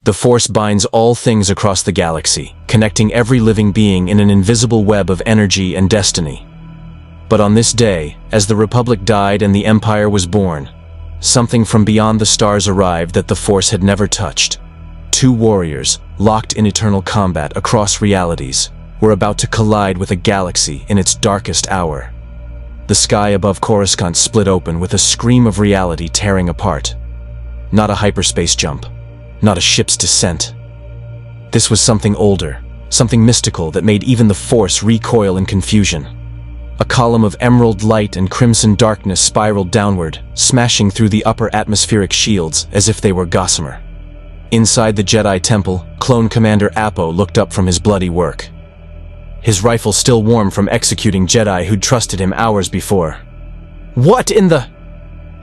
The Force binds all things across the galaxy, connecting every living being in an invisible web of energy and destiny. But on this day, as the Republic died and the Empire was born, something from beyond the stars arrived that the Force had never touched. Two warriors, locked in eternal combat across realities, were about to collide with a galaxy in its darkest hour. The sky above Coruscant split open with a scream of reality tearing apart. Not a hyperspace jump, not a ship's descent. This was something older, something mystical that made even the Force recoil in confusion. A column of emerald light and crimson darkness spiraled downward, smashing through the upper atmospheric shields as if they were gossamer. Inside the Jedi Temple, Clone Commander Appo looked up from his bloody work. His rifle still warm from executing Jedi who'd trusted him hours before. What in the...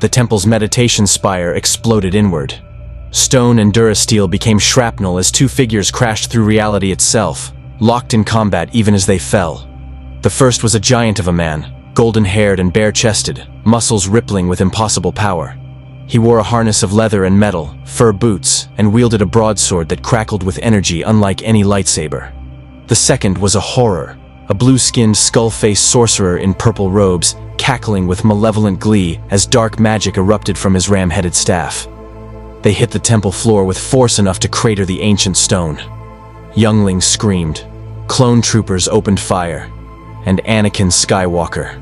The temple's meditation spire exploded inward. Stone and durasteel became shrapnel as two figures crashed through reality itself, locked in combat even as they fell. The first was a giant of a man, golden-haired and bare-chested, muscles rippling with impossible power. He wore a harness of leather and metal, fur boots, and wielded a broadsword that crackled with energy unlike any lightsaber. The second was a horror, a blue-skinned, skull-faced sorcerer in purple robes, cackling with malevolent glee as dark magic erupted from his ram-headed staff. They hit the temple floor with force enough to crater the ancient stone. Younglings screamed, clone troopers opened fire, and Anakin Skywalker.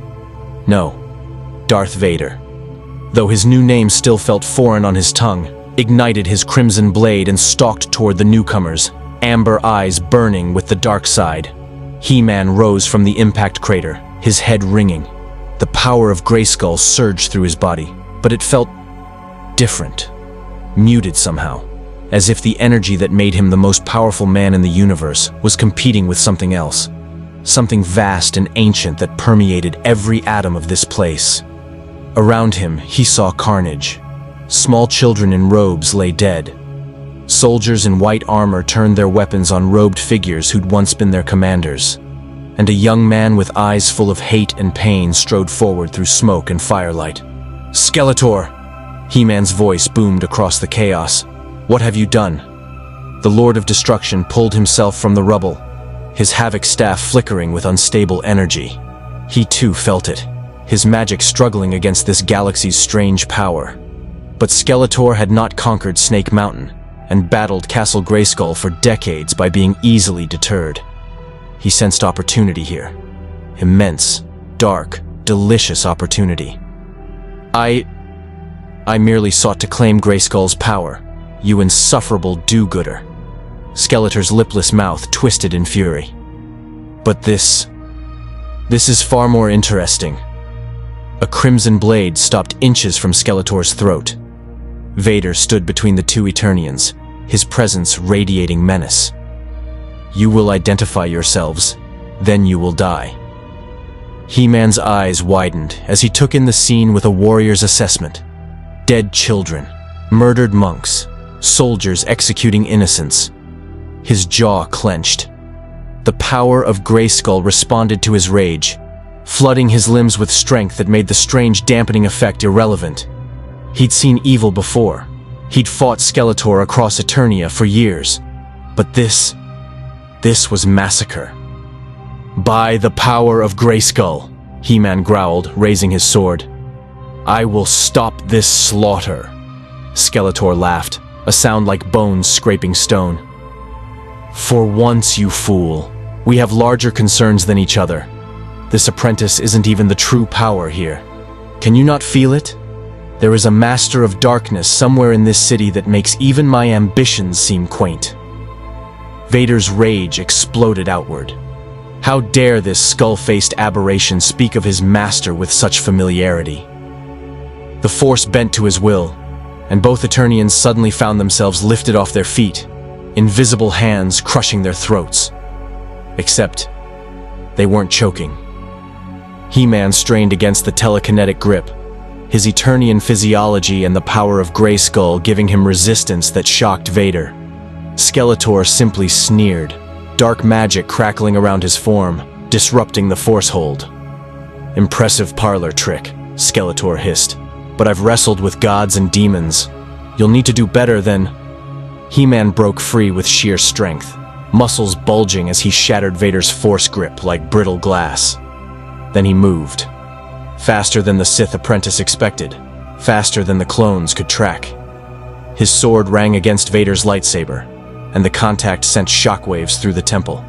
No, Darth Vader, though his new name still felt foreign on his tongue, ignited his crimson blade and stalked toward the newcomers, amber eyes burning with the dark side. He-Man rose from the impact crater, his head ringing. The power of Grayskull surged through his body, but it felt different, muted somehow, as if the energy that made him the most powerful man in the universe was competing with something else, something vast and ancient that permeated every atom of this place. Around him, he saw carnage. Small children in robes lay dead. Soldiers in white armor turned their weapons on robed figures who'd once been their commanders. And a young man with eyes full of hate and pain strode forward through smoke and firelight. "Skeletor!" He-Man's voice boomed across the chaos. "What have you done?" The Lord of Destruction pulled himself from the rubble, his havoc staff flickering with unstable energy. He too felt it, his magic struggling against this galaxy's strange power. But Skeletor had not conquered Snake Mountain, and battled Castle Grayskull for decades by being easily deterred. He sensed opportunity here. Immense, dark, delicious opportunity. I merely sought to claim Grayskull's power, you insufferable do-gooder." Skeletor's lipless mouth twisted in fury. "But this is far more interesting." A crimson blade stopped inches from Skeletor's throat. Vader stood between the two Eternians, his presence radiating menace. "You will identify yourselves, then you will die." He-Man's eyes widened as he took in the scene with a warrior's assessment. Dead children, murdered monks, soldiers executing innocents. His jaw clenched. The power of Grayskull responded to his rage, flooding his limbs with strength that made the strange dampening effect irrelevant. He'd seen evil before. He'd fought Skeletor across Eternia for years. But this was massacre. "By the power of Grayskull," He-Man growled, raising his sword. "I will stop this slaughter." Skeletor laughed, a sound like bones scraping stone. "For once, you fool. We have larger concerns than each other. This apprentice isn't even the true power here. Can you not feel it? There is a master of darkness somewhere in this city that makes even my ambitions seem quaint." Vader's rage exploded outward. How dare this skull-faced aberration speak of his master with such familiarity? The Force bent to his will, and both Eternians suddenly found themselves lifted off their feet, invisible hands crushing their throats. Except, they weren't choking. He-Man strained against the telekinetic grip, his Eternian physiology and the power of Grayskull giving him resistance that shocked Vader. Skeletor simply sneered, dark magic crackling around his form, disrupting the Force hold. "Impressive parlor trick," Skeletor hissed. "But I've wrestled with gods and demons. You'll need to do better than..." He-Man broke free with sheer strength, muscles bulging as he shattered Vader's force grip like brittle glass. Then he moved. Faster than the Sith apprentice expected, faster than the clones could track. His sword rang against Vader's lightsaber, and the contact sent shockwaves through the temple.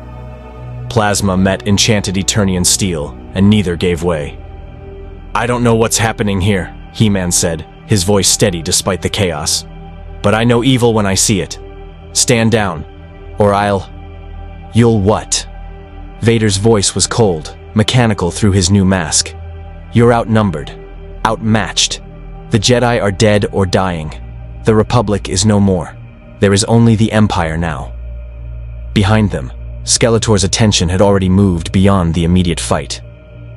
Plasma met enchanted Eternian steel, and neither gave way. "I don't know what's happening here," He-Man said, his voice steady despite the chaos. "But I know evil when I see it. Stand down, or You'll what?" Vader's voice was cold, mechanical through his new mask. "You're outnumbered, outmatched. The Jedi are dead or dying. The Republic is no more. There is only the Empire now." Behind them, Skeletor's attention had already moved beyond the immediate fight.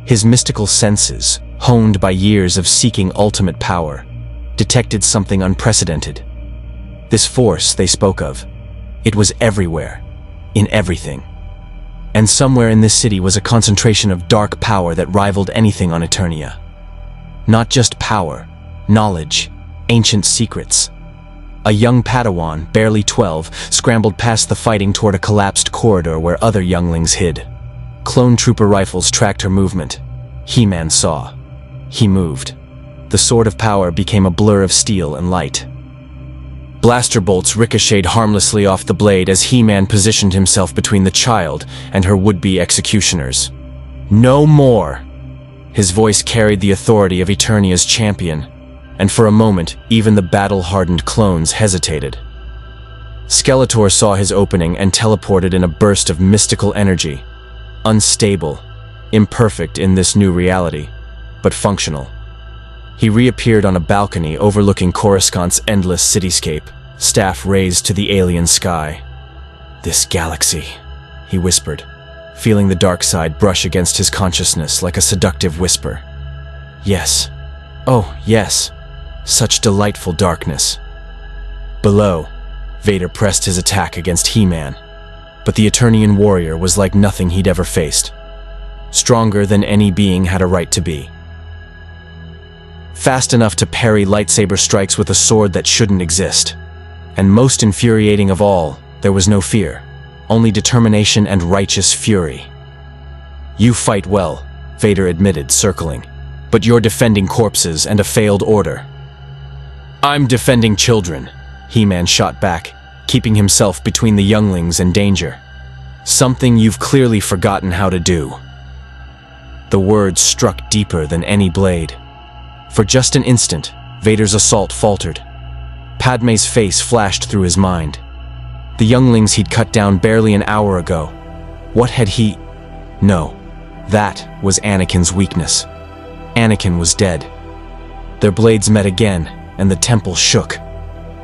His mystical senses, honed by years of seeking ultimate power, detected something unprecedented. This force they spoke of, it was everywhere, in everything. And somewhere in this city was a concentration of dark power that rivaled anything on Eternia. Not just power, knowledge, ancient secrets. A young Padawan, barely 12, scrambled past the fighting toward a collapsed corridor where other younglings hid. Clone trooper rifles tracked her movement. He-Man saw. He moved. The sword of power became a blur of steel and light. Blaster bolts ricocheted harmlessly off the blade as He-Man positioned himself between the child and her would-be executioners. "No more!" His voice carried the authority of Eternia's champion, and for a moment, even the battle-hardened clones hesitated. Skeletor saw his opening and teleported in a burst of mystical energy. Unstable, imperfect in this new reality, but functional. He reappeared on a balcony overlooking Coruscant's endless cityscape, staff raised to the alien sky. "This galaxy," he whispered, feeling the dark side brush against his consciousness like a seductive whisper. "Yes. Oh, yes. Such delightful darkness." Below, Vader pressed his attack against He-Man, but the Eternian warrior was like nothing he'd ever faced. Stronger than any being had a right to be. Fast enough to parry lightsaber strikes with a sword that shouldn't exist. And most infuriating of all, there was no fear, only determination and righteous fury. "You fight well," Vader admitted, circling, "but you're defending corpses and a failed order." "I'm defending children," He-Man shot back, keeping himself between the younglings and danger. "Something you've clearly forgotten how to do." The words struck deeper than any blade. For just an instant, Vader's assault faltered. Padme's face flashed through his mind. The younglings he'd cut down barely an hour ago. What had he... No, that was Anakin's weakness. Anakin was dead. Their blades met again, and the temple shook.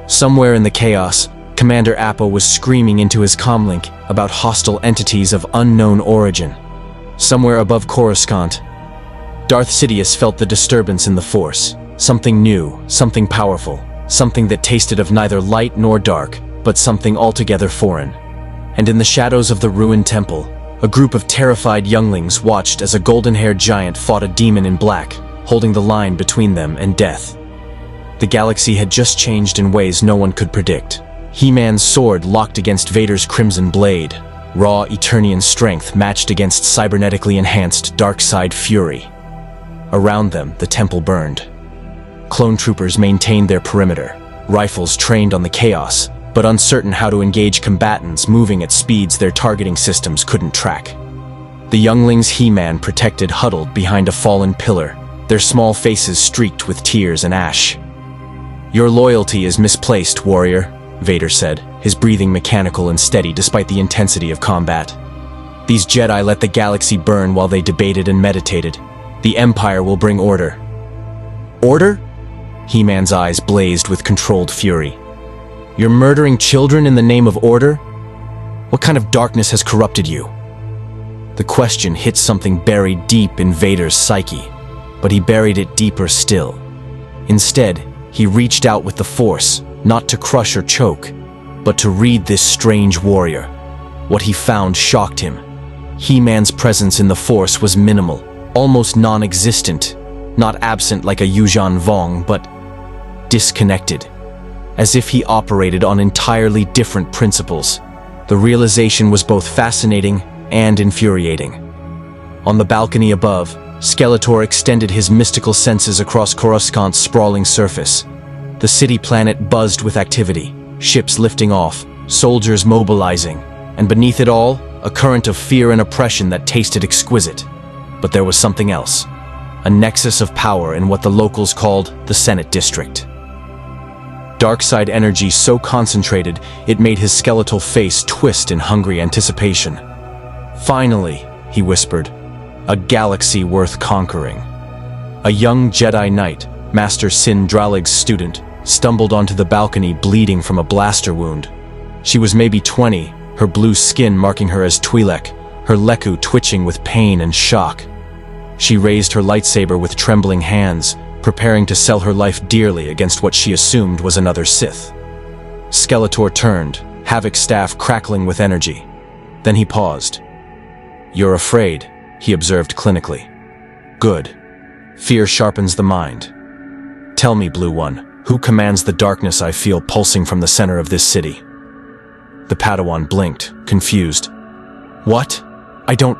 Somewhere in the chaos, Commander Appa was screaming into his comlink about hostile entities of unknown origin. Somewhere above Coruscant, Darth Sidious felt the disturbance in the Force. Something new, something powerful, something that tasted of neither light nor dark, but something altogether foreign. And in the shadows of the ruined temple, a group of terrified younglings watched as a golden-haired giant fought a demon in black, holding the line between them and death. The galaxy had just changed in ways no one could predict. He-Man's sword locked against Vader's crimson blade, raw Eternian strength matched against cybernetically enhanced dark side fury. Around them, the temple burned. Clone troopers maintained their perimeter, rifles trained on the chaos, but uncertain how to engage combatants moving at speeds their targeting systems couldn't track. The younglings He-Man protected huddled behind a fallen pillar, their small faces streaked with tears and ash. "Your loyalty is misplaced, warrior," Vader said, his breathing mechanical and steady despite the intensity of combat. "These Jedi let the galaxy burn while they debated and meditated. The Empire will bring order." "Order?" He-Man's eyes blazed with controlled fury. "You're murdering children in the name of order? What kind of darkness has corrupted you?" The question hit something buried deep in Vader's psyche, but he buried it deeper still. Instead, he reached out with the Force, not to crush or choke, but to read this strange warrior. What he found shocked him. He-Man's presence in the Force was minimal, almost non-existent, not absent like a Yuuzhan Vong, but disconnected. as if he operated on entirely different principles. The realization was both fascinating and infuriating. On the balcony above, Skeletor extended his mystical senses across Coruscant's sprawling surface. The city planet buzzed with activity, ships lifting off, soldiers mobilizing, and beneath it all, a current of fear and oppression that tasted exquisite. But there was something else, a nexus of power in what the locals called the Senate District. Dark-side energy so concentrated, it made his skeletal face twist in hungry anticipation. "Finally," he whispered, "a galaxy worth conquering." A young Jedi Knight, Master Sin Dralig's student, stumbled onto the balcony bleeding from a blaster wound. She was maybe 20, her blue skin marking her as Twi'lek, her leku twitching with pain and shock. She raised her lightsaber with trembling hands, preparing to sell her life dearly against what she assumed was another Sith. Skeletor turned, Havoc's staff crackling with energy. Then he paused. "You're afraid," he observed clinically. "Good. Fear sharpens the mind. Tell me, Blue One, who commands the darkness I feel pulsing from the center of this city?" The Padawan blinked, confused. "What? I don't...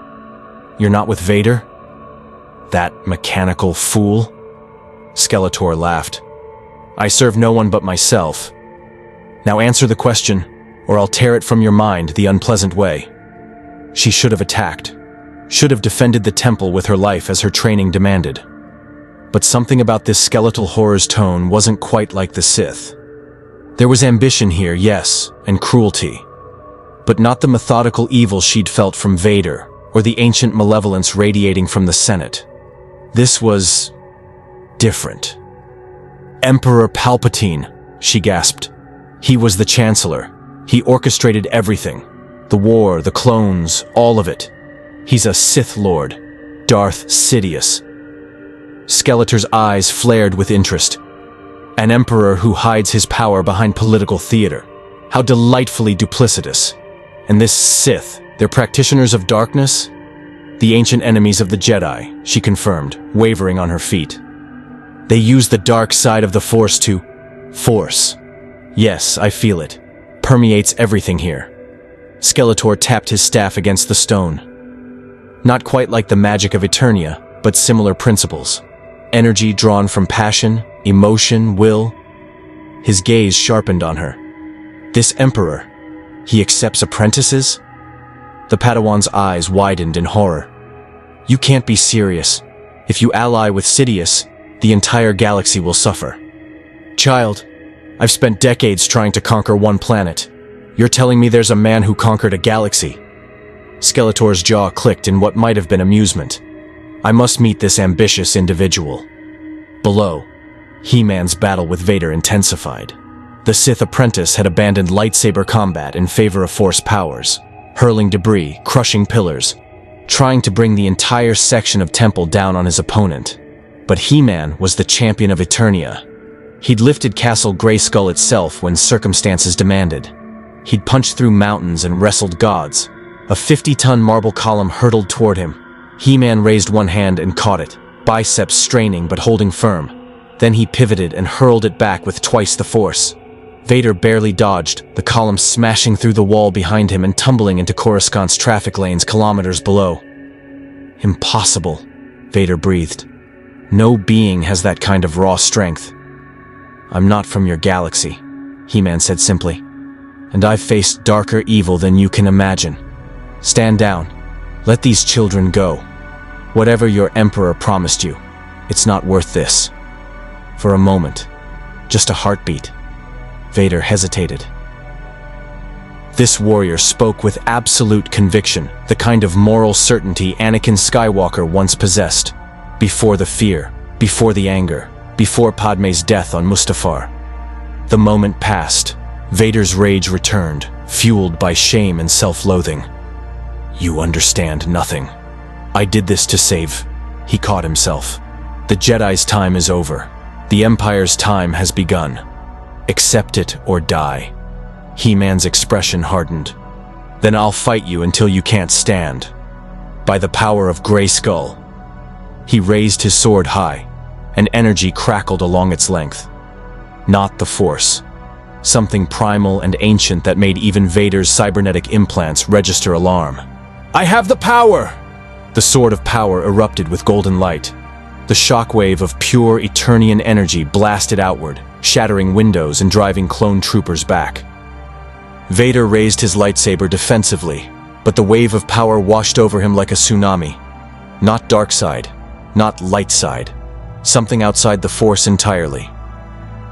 You're not with Vader? That mechanical fool?" Skeletor laughed. "I serve no one but myself. Now answer the question, or I'll tear it from your mind the unpleasant way." She should have attacked, should have defended the temple with her life as her training demanded. But something about this skeletal horror's tone wasn't quite like the Sith. There was ambition here, yes, and cruelty. But not the methodical evil she'd felt from Vader, or the ancient malevolence radiating from the Senate. This was... different. "Emperor Palpatine," she gasped. "He was the Chancellor. He orchestrated everything. The war, the clones, all of it. He's a Sith Lord. Darth Sidious." Skeletor's eyes flared with interest. An emperor who hides his power behind political theater. How delightfully duplicitous. And this Sith, they're practitioners of darkness? "The ancient enemies of the Jedi," she confirmed, wavering on her feet. "They use the dark side of the Force to... Force. Yes, I feel it. Permeates everything here." Skeletor tapped his staff against the stone. Not quite like the magic of Eternia, but similar principles. Energy drawn from passion, emotion, will. His gaze sharpened on her. "This Emperor, he accepts apprentices?" The Padawan's eyes widened in horror. "You can't be serious. If you ally with Sidious, the entire galaxy will suffer." "Child, I've spent decades trying to conquer one planet. You're telling me there's a man who conquered a galaxy?" Skeletor's jaw clicked in what might have been amusement. "I must meet this ambitious individual." Below, He-Man's battle with Vader intensified. The Sith apprentice had abandoned lightsaber combat in favor of Force powers, hurling debris, crushing pillars, trying to bring the entire section of temple down on his opponent. But He-Man was the champion of Eternia. He'd lifted Castle Grayskull itself when circumstances demanded. He'd punched through mountains and wrestled gods. A 50-ton marble column hurtled toward him. He-Man raised one hand and caught it, biceps straining but holding firm. Then he pivoted and hurled it back with twice the force. Vader barely dodged, the column smashing through the wall behind him and tumbling into Coruscant's traffic lanes kilometers below. "Impossible," Vader breathed. "No being has that kind of raw strength." "I'm not from your galaxy," He-Man said simply. "And I've faced darker evil than you can imagine. Stand down. Let these children go. Whatever your Emperor promised you, it's not worth this." For a moment, just a heartbeat, Vader hesitated. This warrior spoke with absolute conviction, the kind of moral certainty Anakin Skywalker once possessed. Before the fear, before the anger, before Padme's death on Mustafar. The moment passed. Vader's rage returned, fueled by shame and self-loathing. "You understand nothing. I did this to save..." He caught himself. "The Jedi's time is over. The Empire's time has begun. Accept it or die." He-Man's expression hardened. "Then I'll fight you until you can't stand. By the power of Grayskull." He raised his sword high, and energy crackled along its length. Not the Force. something primal and ancient that made even Vader's cybernetic implants register alarm. "I have the power!" The sword of power erupted with golden light. The shockwave of pure Eternian energy blasted outward, shattering windows and driving clone troopers back. Vader raised his lightsaber defensively, but the wave of power washed over him like a tsunami. Not dark side, not light side, something outside the Force entirely.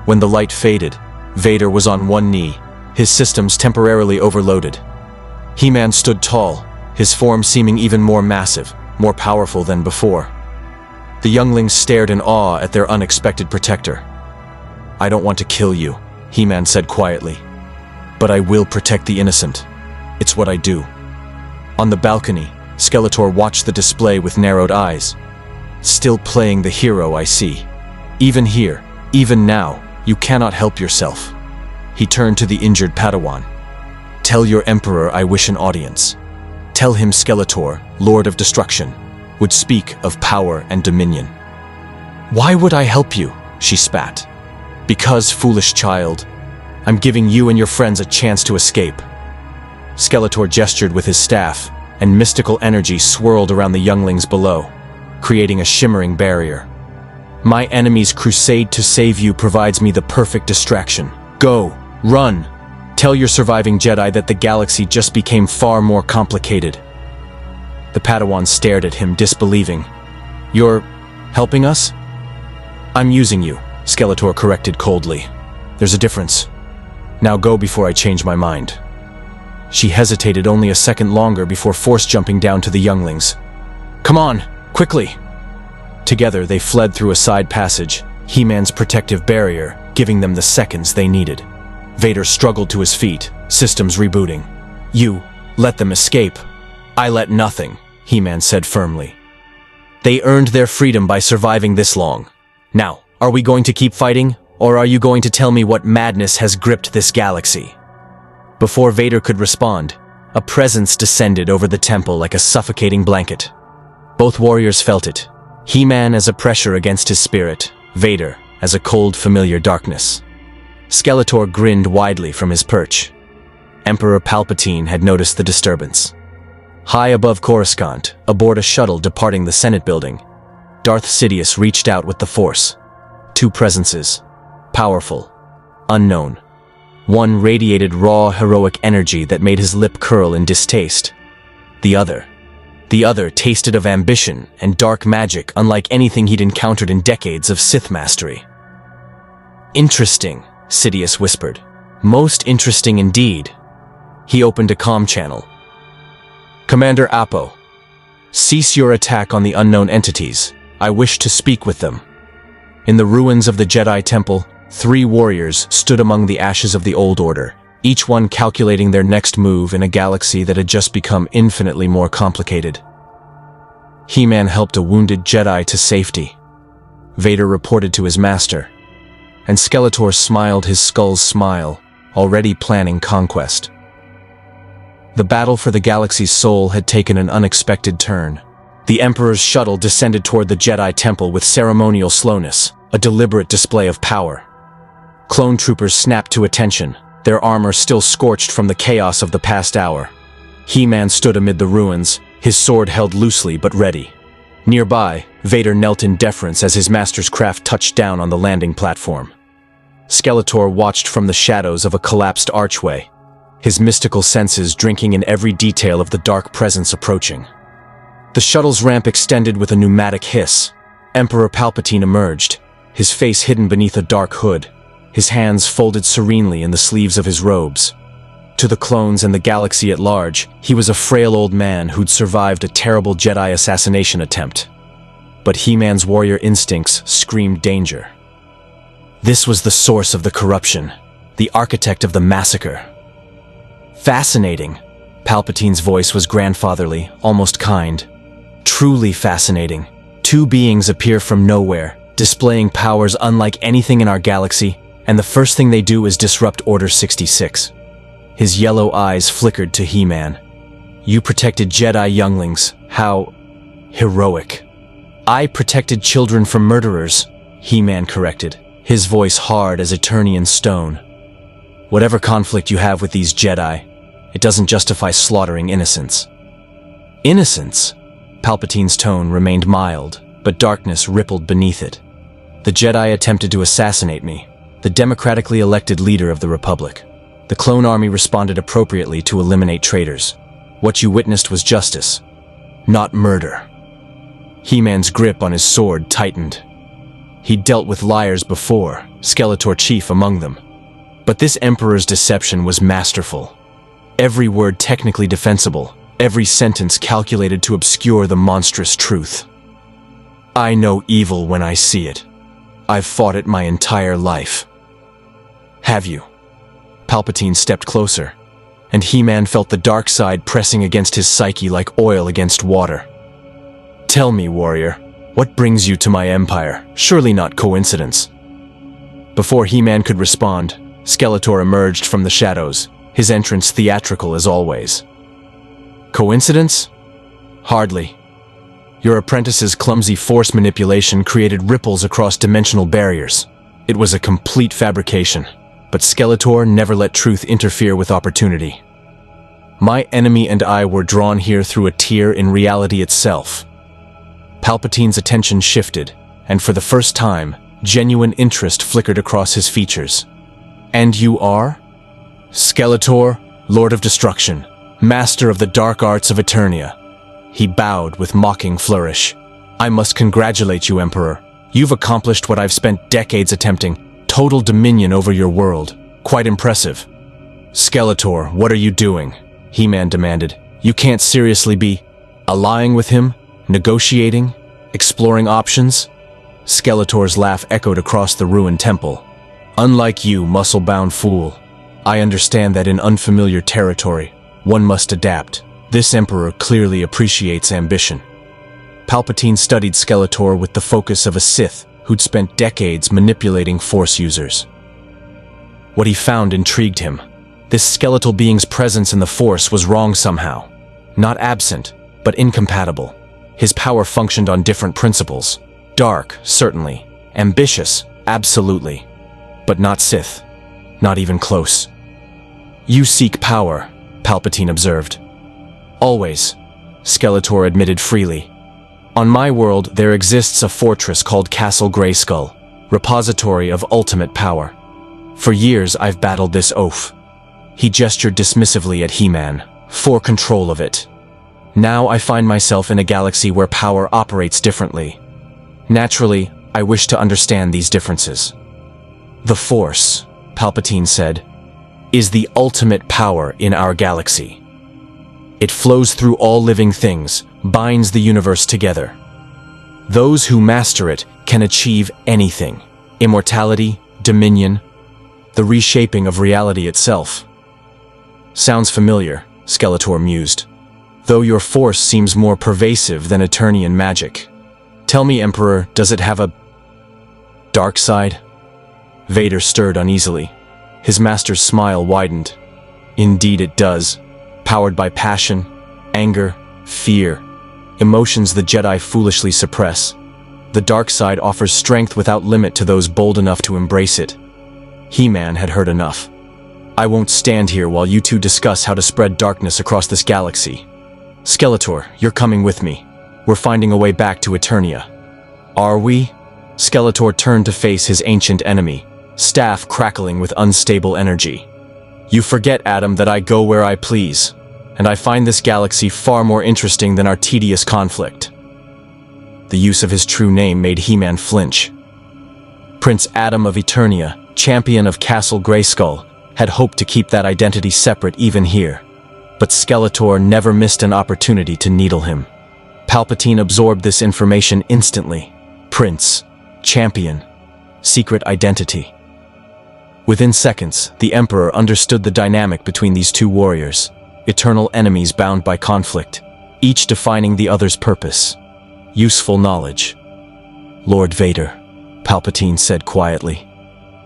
When the light faded, Vader was on one knee, his systems temporarily overloaded. He-Man stood tall, his form seeming even more massive, more powerful than before. The younglings stared in awe at their unexpected protector. "I don't want to kill you," He-Man said quietly. "But I will protect the innocent. It's what I do." On the balcony, Skeletor watched the display with narrowed eyes. "Still playing the hero, I see. Even here, even now, you cannot help yourself." He turned to the injured Padawan. "Tell your Emperor I wish an audience. Tell him Skeletor, Lord of Destruction, would speak of power and dominion." "Why would I help you?" she spat. "Because, foolish child, I'm giving you and your friends a chance to escape." Skeletor gestured with his staff, and mystical energy swirled around the younglings below, creating a shimmering barrier. "My enemy's crusade to save you provides me the perfect distraction. Go, run. Tell your surviving Jedi that the galaxy just became far more complicated." The Padawan stared at him, disbelieving. "You're helping us?" "I'm using you," Skeletor corrected coldly. "There's a difference. Now go before I change my mind." She hesitated only a second longer before force-jumping down to the younglings. "Come on, quickly!" Together they fled through a side passage, He-Man's protective barrier giving them the seconds they needed. Vader struggled to his feet, systems rebooting. "You let them escape." "I let nothing," He-Man said firmly. "They earned their freedom by surviving this long. Now, are we going to keep fighting, or are you going to tell me what madness has gripped this galaxy?" Before Vader could respond, a presence descended over the temple like a suffocating blanket. Both warriors felt it, He-Man as a pressure against his spirit, Vader as a cold, familiar darkness. Skeletor grinned widely from his perch. Emperor Palpatine had noticed the disturbance. High above Coruscant, aboard a shuttle departing the Senate building, Darth Sidious reached out with the Force. Two presences, powerful, unknown. One radiated raw, heroic energy that made his lip curl in distaste. The other tasted of ambition and dark magic unlike anything he'd encountered in decades of Sith mastery. "Interesting," Sidious whispered. "Most interesting indeed." He opened a comm channel. "Commander Appo, cease your attack on the unknown entities. I wish to speak with them." In the ruins of the Jedi Temple, 3 warriors stood among the ashes of the old order, each one calculating their next move in a galaxy that had just become infinitely more complicated. He-Man helped a wounded Jedi to safety, Vader reported to his master, and Skeletor smiled his skull's smile, already planning conquest. The battle for the galaxy's soul had taken an unexpected turn. The Emperor's shuttle descended toward the Jedi Temple with ceremonial slowness, a deliberate display of power. Clone troopers snapped to attention, their armor still scorched from the chaos of the past hour. He-Man stood amid the ruins, his sword held loosely but ready. Nearby, Vader knelt in deference as his master's craft touched down on the landing platform. Skeletor watched from the shadows of a collapsed archway, his mystical senses drinking in every detail of the dark presence approaching. The shuttle's ramp extended with a pneumatic hiss. Emperor Palpatine emerged, his face hidden beneath a dark hood, his hands folded serenely in the sleeves of his robes. To the clones and the galaxy at large, he was a frail old man who'd survived a terrible Jedi assassination attempt. But He-Man's warrior instincts screamed danger. This was the source of the corruption, the architect of the massacre. "Fascinating." Palpatine's voice was grandfatherly, almost kind. "Truly fascinating. 2 beings appear from nowhere, displaying powers unlike anything in our galaxy, and the first thing they do is disrupt Order 66. His yellow eyes flickered to He-Man. "You protected Jedi younglings. How heroic." "I protected children from murderers," He-Man corrected, his voice hard as Eternian stone. Whatever conflict you have with these Jedi, it doesn't justify slaughtering innocents. Innocents? Palpatine's tone remained mild, but darkness rippled beneath it. The Jedi attempted to assassinate me, the democratically elected leader of the Republic. The clone army responded appropriately to eliminate traitors. What you witnessed was justice, not murder. He-Man's grip on his sword tightened. He'd dealt with liars before, Skeletor chief among them. But this Emperor's deception was masterful. Every word technically defensible, every sentence calculated to obscure the monstrous truth. I know evil when I see it. I've fought it my entire life. Have you? Palpatine stepped closer, and He-Man felt the dark side pressing against his psyche like oil against water. Tell me, warrior, what brings you to my empire? Surely not coincidence. Before He-Man could respond, Skeletor emerged from the shadows, his entrance theatrical as always. Coincidence? Hardly. Your apprentice's clumsy force manipulation created ripples across dimensional barriers. It was a complete fabrication, but Skeletor never let truth interfere with opportunity. My enemy and I were drawn here through a tear in reality itself. Palpatine's attention shifted, and for the first time, genuine interest flickered across his features. And you are? Skeletor, Lord of Destruction, Master of the Dark Arts of Eternia. He bowed with mocking flourish. I must congratulate you, Emperor. You've accomplished what I've spent decades attempting, total dominion over your world. Quite impressive. Skeletor, what are you doing? He-Man demanded. You can't seriously be allying with him? Negotiating? Exploring options? Skeletor's laugh echoed across the ruined temple. Unlike you, muscle-bound fool, I understand that in unfamiliar territory, one must adapt. This Emperor clearly appreciates ambition. Palpatine studied Skeletor with the focus of a Sith who'd spent decades manipulating Force users. What he found intrigued him. This skeletal being's presence in the Force was wrong somehow. Not absent, but incompatible. His power functioned on different principles. Dark, certainly. Ambitious, absolutely. But not Sith. Not even close. You seek power, Palpatine observed. Always, Skeletor admitted freely. On my world, there exists a fortress called Castle Grayskull, repository of ultimate power. For years, I've battled this oaf. He gestured dismissively at He-Man, for control of it. Now I find myself in a galaxy where power operates differently. Naturally, I wish to understand these differences. The Force, Palpatine said, is the ultimate power in our galaxy. It flows through all living things, binds the universe together. Those who master it can achieve anything. Immortality, dominion, the reshaping of reality itself. Sounds familiar, Skeletor mused. Though your Force seems more pervasive than Eternian magic. Tell me, Emperor, does it have a dark side? Vader stirred uneasily. His master's smile widened. Indeed it does. Powered by passion, anger, fear, emotions the Jedi foolishly suppress. The dark side offers strength without limit to those bold enough to embrace it. He-Man had heard enough. I won't stand here while you two discuss how to spread darkness across this galaxy. Skeletor, you're coming with me. We're finding a way back to Eternia. Are we? Skeletor turned to face his ancient enemy, staff crackling with unstable energy. You forget, Adam, that I go where I please, and I find this galaxy far more interesting than our tedious conflict. The use of his true name made He-Man flinch. Prince Adam of Eternia, champion of Castle Grayskull, had hoped to keep that identity separate even here. But Skeletor never missed an opportunity to needle him. Palpatine absorbed this information instantly. Prince, champion, secret identity. Within seconds, the Emperor understood the dynamic between these two warriors, eternal enemies bound by conflict, each defining the other's purpose. Useful knowledge. Lord Vader, Palpatine said quietly.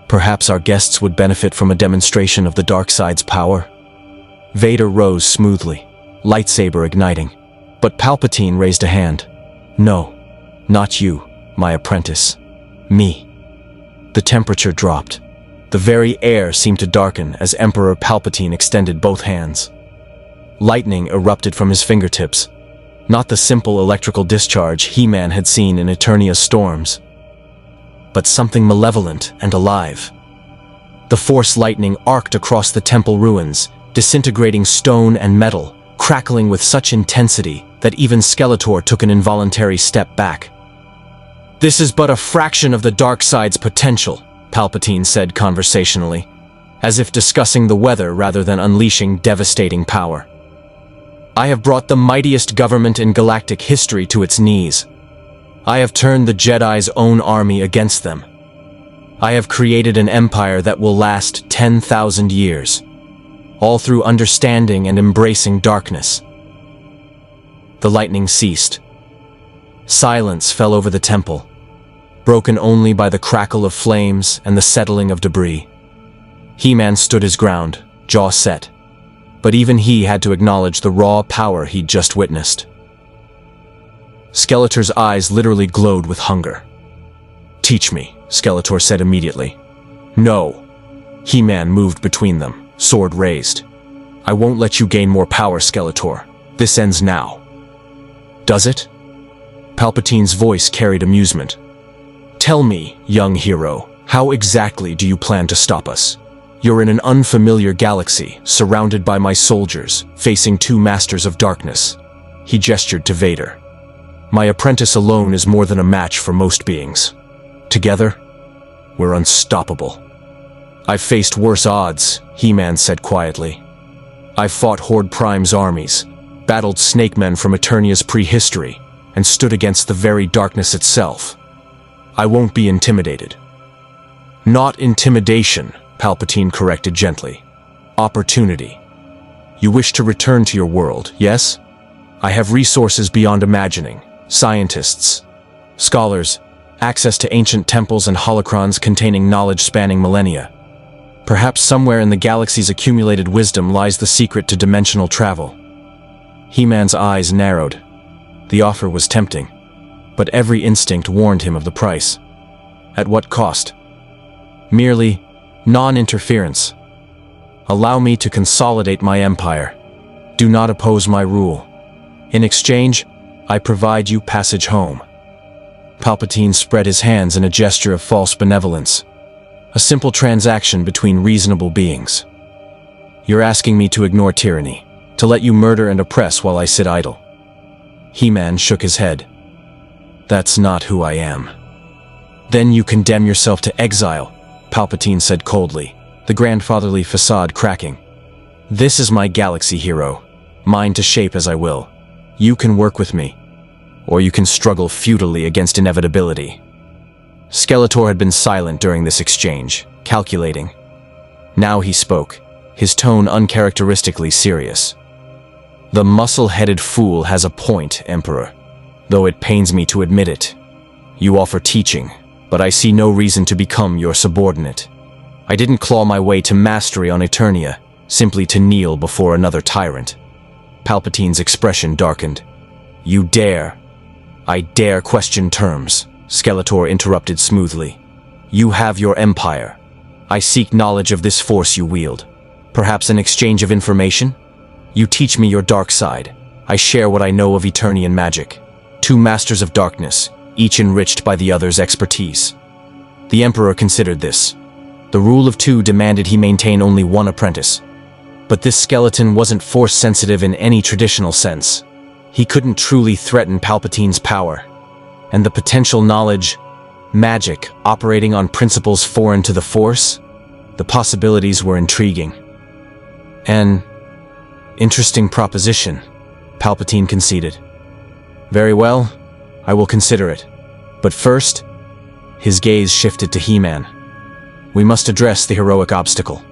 Perhaps our guests would benefit from a demonstration of the dark side's power? Vader rose smoothly, lightsaber igniting, but Palpatine raised a hand. No, not you, my apprentice. Me. The temperature dropped. The The very air seemed to darken as Emperor Palpatine extended both hands. Lightning erupted from his fingertips, not the simple electrical discharge He-Man had seen in Eternia's storms, but something malevolent and alive. The Force lightning arced across the temple ruins, disintegrating stone and metal, crackling with such intensity that even Skeletor took an involuntary step back. "This is but a fraction of the dark side's potential," Palpatine said conversationally, as if discussing the weather rather than unleashing devastating power. "I have brought the mightiest government in galactic history to its knees. I have turned the Jedi's own army against them. I have created an empire that will last 10,000 years, all through understanding and embracing darkness." The lightning ceased. Silence fell over the temple, broken only by the crackle of flames and the settling of debris. He-Man stood his ground, jaw set, but even he had to acknowledge the raw power he'd just witnessed. Skeletor's eyes literally glowed with hunger. "Teach me," Skeletor said immediately. "No." He-Man moved between them, sword raised. "I won't let you gain more power, Skeletor. This ends now." "Does it?" Palpatine's voice carried amusement. "Tell me, young hero, how exactly do you plan to stop us? You're in an unfamiliar galaxy, surrounded by my soldiers, facing two masters of darkness." He gestured to Vader. "My apprentice alone is more than a match for most beings. Together, we're unstoppable." "I've faced worse odds," He-Man said quietly. "I've fought Horde Prime's armies, battled snake men from Eternia's prehistory, and stood against the very darkness itself. I won't be intimidated." "Not intimidation," Palpatine corrected gently. "Opportunity. You wish to return to your world, yes? I have resources beyond imagining. Scientists, scholars, access to ancient temples and holocrons containing knowledge spanning millennia. Perhaps somewhere in the galaxy's accumulated wisdom lies the secret to dimensional travel." He-Man's eyes narrowed. The offer was tempting, but every instinct warned him of the price. At what cost? Merely non-interference. "Allow me to consolidate my empire. Do not oppose my rule. In exchange, I provide you passage home." Palpatine spread his hands in a gesture of false benevolence. A simple transaction between reasonable beings. "You're asking me to ignore tyranny, to let you murder and oppress while I sit idle." He-Man shook his head. "That's not who I am." "Then you condemn yourself to exile," Palpatine said coldly, the grandfatherly facade cracking. "This is my galaxy, hero, mine to shape as I will. You can work with me, or you can struggle futilely against inevitability." Skeletor had been silent during this exchange, calculating. Now he spoke, his tone uncharacteristically serious. "The muscle-headed fool has a point, Emperor, though it pains me to admit it. You offer teaching, but I see no reason to become your subordinate. I didn't claw my way to mastery on Eternia, simply to kneel before another tyrant." Palpatine's expression darkened. "You dare." "I dare question terms," Skeletor interrupted smoothly. "You have your empire. I seek knowledge of this force you wield. Perhaps an exchange of information? You teach me your dark side. I share what I know of Eternian magic. Two masters of darkness, each enriched by the other's expertise." The Emperor considered this. The rule of two demanded he maintain only one apprentice. But this skeleton wasn't force-sensitive in any traditional sense. He couldn't truly threaten Palpatine's power. And the potential knowledge, magic, operating on principles foreign to the Force, the possibilities were intriguing. "An interesting proposition," Palpatine conceded. "Very well, I will consider it. But first," his gaze shifted to He-Man. "We must address the heroic obstacle."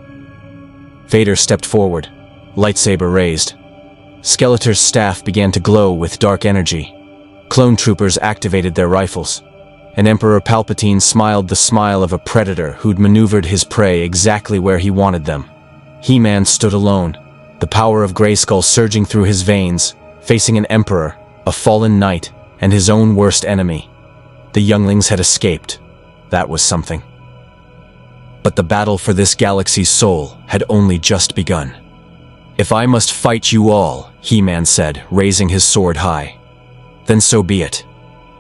Vader stepped forward, lightsaber raised. Skeletor's staff began to glow with dark energy. Clone troopers activated their rifles, and Emperor Palpatine smiled the smile of a predator who'd maneuvered his prey exactly where he wanted them. He-Man stood alone, the power of Grayskull surging through his veins, facing an emperor, a fallen knight, and his own worst enemy. The younglings had escaped. That was something. But the battle for this galaxy's soul had only just begun. "If I must fight you all," He-Man said, raising his sword high, "then so be it.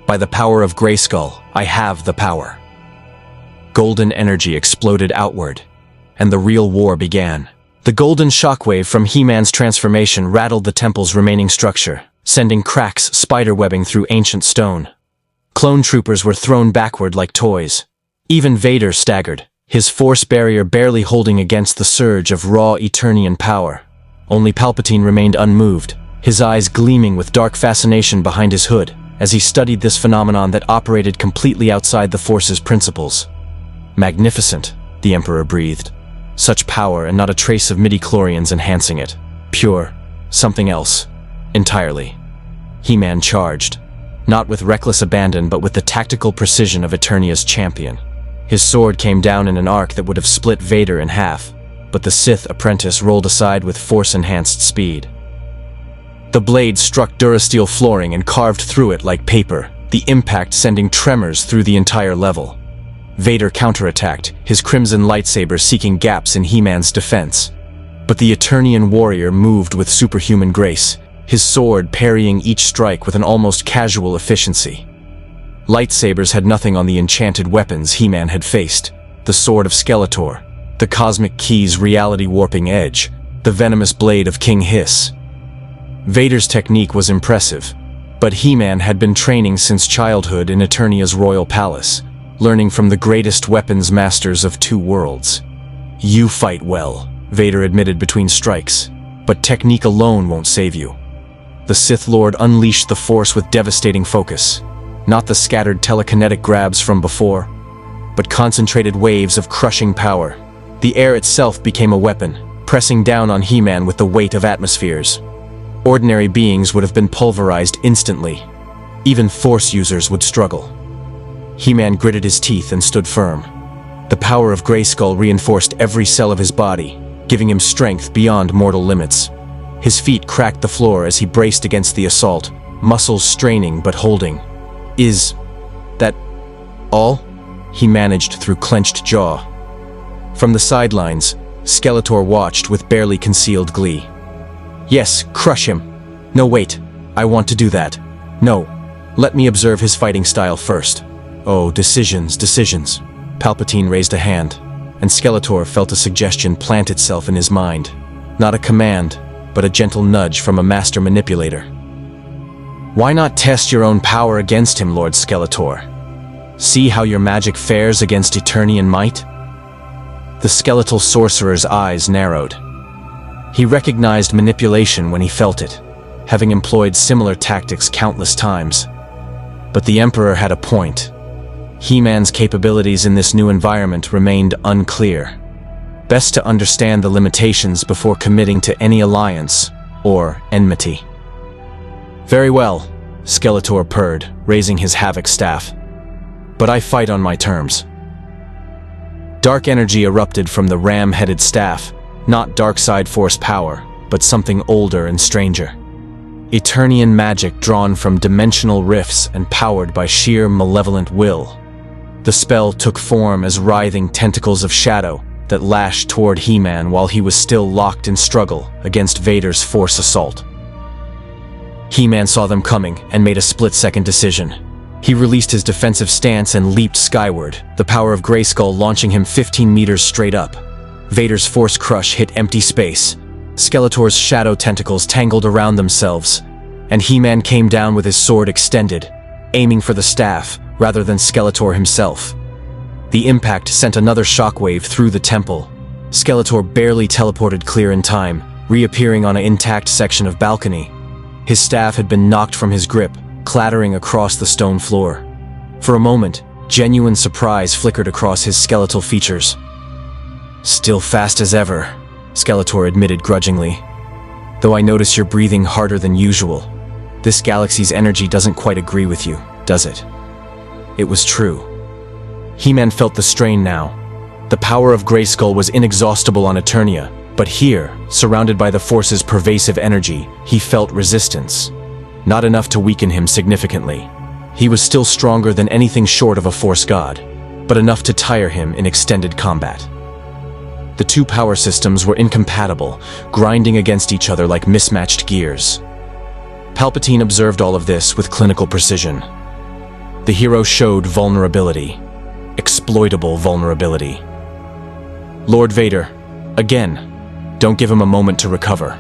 By the power of Grayskull, I have the power." Golden energy exploded outward, and the real war began. The golden shockwave from He-Man's transformation rattled the temple's remaining structure, sending cracks spiderwebbing through ancient stone. Clone troopers were thrown backward like toys. Even Vader staggered, his force barrier barely holding against the surge of raw Eternian power. Only Palpatine remained unmoved, his eyes gleaming with dark fascination behind his hood, as he studied this phenomenon that operated completely outside the Force's principles. "Magnificent," the Emperor breathed. "Such power and not a trace of midi-chlorians enhancing it. Pure, something else, entirely." He-Man charged, not with reckless abandon but with the tactical precision of Eternia's champion. His sword came down in an arc that would have split Vader in half, but the Sith apprentice rolled aside with force-enhanced speed. The blade struck Durasteel flooring and carved through it like paper, the impact sending tremors through the entire level. Vader counterattacked, his crimson lightsaber seeking gaps in He-Man's defense. But the Eternian warrior moved with superhuman grace, his sword parrying each strike with an almost casual efficiency. Lightsabers had nothing on the enchanted weapons He-Man had faced: the sword of Skeletor, the cosmic key's reality-warping edge, the venomous blade of King Hiss. Vader's technique was impressive, but He-Man had been training since childhood in Eternia's royal palace, learning from the greatest weapons masters of two worlds. "You fight well," Vader admitted between strikes, "but technique alone won't save you." The Sith Lord unleashed the Force with devastating focus, not the scattered telekinetic grabs from before, but concentrated waves of crushing power. The air itself became a weapon, pressing down on He-Man with the weight of atmospheres. Ordinary beings would have been pulverized instantly. Even Force users would struggle. He-Man gritted his teeth and stood firm. The power of Grayskull reinforced every cell of his body, giving him strength beyond mortal limits. His feet cracked the floor as he braced against the assault, muscles straining but holding. "Is that all?" he managed through clenched jaw. From the sidelines, Skeletor watched with barely concealed glee. "Yes, crush him. No, wait. I want to do that. No. Let me observe his fighting style first." "Oh, decisions. Palpatine raised a hand, and Skeletor felt a suggestion plant itself in his mind. Not a command, but a gentle nudge from a master manipulator. "Why not test your own power against him, Lord Skeletor? See how your magic fares against Eternian might?" The skeletal sorcerer's eyes narrowed. He recognized manipulation when he felt it, having employed similar tactics countless times. But the Emperor had a point. He-Man's capabilities in this new environment remained unclear. Best to understand the limitations before committing to any alliance or enmity. "Very well," Skeletor purred, raising his Havoc staff. "But I fight on my terms." Dark energy erupted from the ram-headed staff, not dark-side force power, but something older and stranger. Eternian magic drawn from dimensional rifts and powered by sheer malevolent will. The spell took form as writhing tentacles of shadow that lashed toward He-Man while he was still locked in struggle against Vader's force assault. He-Man saw them coming and made a split-second decision. He released his defensive stance and leaped skyward, the power of Grayskull launching him 15 meters straight up. Vader's force crush hit empty space. Skeletor's shadow tentacles tangled around themselves, and He-Man came down with his sword extended, aiming for the staff rather than Skeletor himself. The impact sent another shockwave through the temple. Skeletor barely teleported clear in time, reappearing on an intact section of balcony. His staff had been knocked from his grip, clattering across the stone floor. For a moment, genuine surprise flickered across his skeletal features. "Still fast as ever," Skeletor admitted grudgingly. "Though I notice you're breathing harder than usual. This galaxy's energy doesn't quite agree with you, does it?" It was true. He-Man felt the strain now. The power of Grayskull was inexhaustible on Eternia, but here, surrounded by the Force's pervasive energy, he felt resistance. Not enough to weaken him significantly. He was still stronger than anything short of a Force god, but enough to tire him in extended combat. The two power systems were incompatible, grinding against each other like mismatched gears. Palpatine observed all of this with clinical precision. The hero showed vulnerability, exploitable vulnerability. Lord Vader, again, don't give him a moment to recover.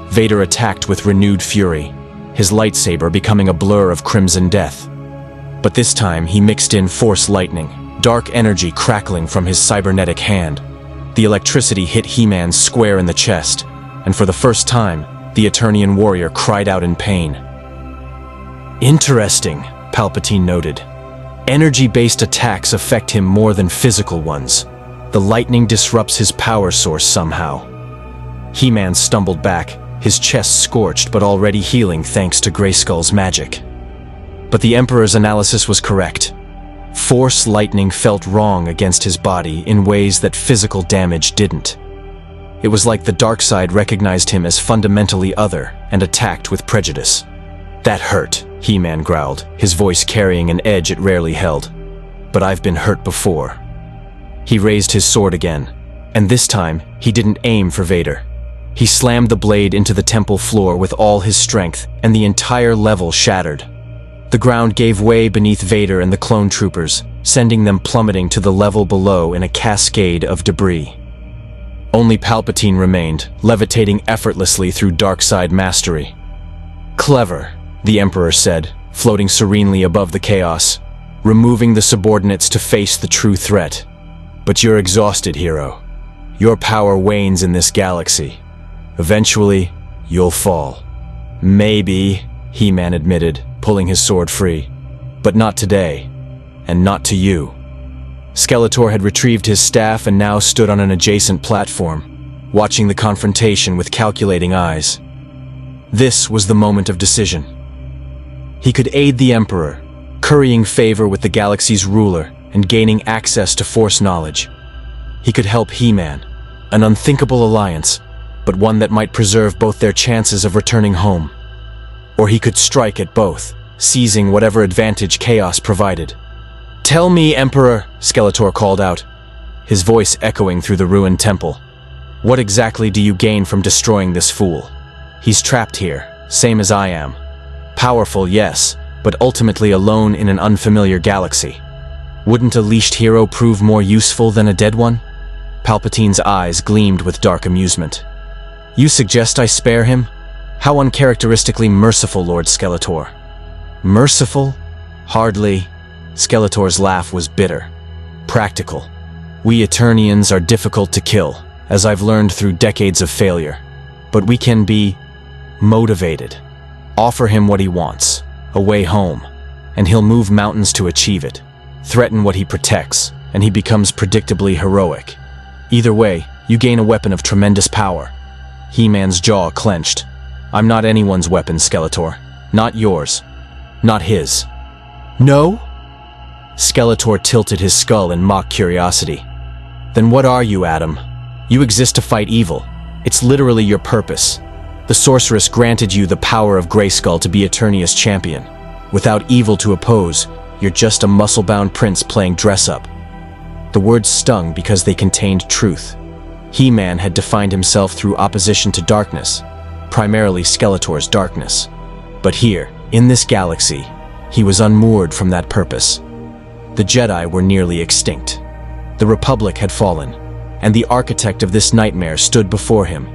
Vader attacked with renewed fury, his lightsaber becoming a blur of crimson death. But this time he mixed in Force lightning, dark energy crackling from his cybernetic hand. The electricity hit He-Man square in the chest, and for the first time, the Eternian warrior cried out in pain. Interesting, Palpatine noted. Energy-based attacks affect him more than physical ones. The lightning disrupts his power source somehow. He-Man stumbled back, his chest scorched but already healing thanks to Grayskull's magic. But the Emperor's analysis was correct. Force lightning felt wrong against his body in ways that physical damage didn't. It was like the dark side recognized him as fundamentally other and attacked with prejudice. That hurt, He-Man growled, his voice carrying an edge it rarely held. But I've been hurt before. He raised his sword again, and this time he didn't aim for Vader. He slammed the blade into the temple floor with all his strength, and the entire level shattered. The ground gave way beneath Vader and the clone troopers, sending them plummeting to the level below in a cascade of debris. Only Palpatine remained, levitating effortlessly through dark-side mastery. Clever, the Emperor said, floating serenely above the chaos, removing the subordinates to face the true threat. But you're exhausted, hero. Your power wanes in this galaxy. Eventually, you'll fall. Maybe, He-Man admitted, pulling his sword free. But not today, and not to you. Skeletor had retrieved his staff and now stood on an adjacent platform, watching the confrontation with calculating eyes. This was the moment of decision. He could aid the Emperor, currying favor with the galaxy's ruler and gaining access to Force knowledge. He could help He-Man, an unthinkable alliance, but one that might preserve both their chances of returning home. Or he could strike at both, seizing whatever advantage chaos provided. "Tell me, Emperor," Skeletor called out, his voice echoing through the ruined temple. "What exactly do you gain from destroying this fool? He's trapped here, same as I am. Powerful, yes, but ultimately alone in an unfamiliar galaxy. Wouldn't a leashed hero prove more useful than a dead one?" Palpatine's eyes gleamed with dark amusement. "You suggest I spare him? How uncharacteristically merciful, Lord Skeletor." "Merciful? Hardly." Skeletor's laugh was bitter. "Practical. We Eternians are difficult to kill, as I've learned through decades of failure. But we can be motivated. Offer him what he wants, a way home, and he'll move mountains to achieve it. Threaten what he protects, and he becomes predictably heroic. Either way, you gain a weapon of tremendous power." He-Man's jaw clenched. "I'm not anyone's weapon, Skeletor. Not yours. Not his." "No?" Skeletor tilted his skull in mock curiosity. "Then what are you, Adam? You exist to fight evil. It's literally your purpose. The sorceress granted you the power of Grayskull to be Eternia's champion. Without evil to oppose, you're just a muscle-bound prince playing dress-up." The words stung because they contained truth. He-Man had defined himself through opposition to darkness, primarily Skeletor's darkness. But here, in this galaxy, he was unmoored from that purpose. The Jedi were nearly extinct. The Republic had fallen, and the architect of this nightmare stood before him,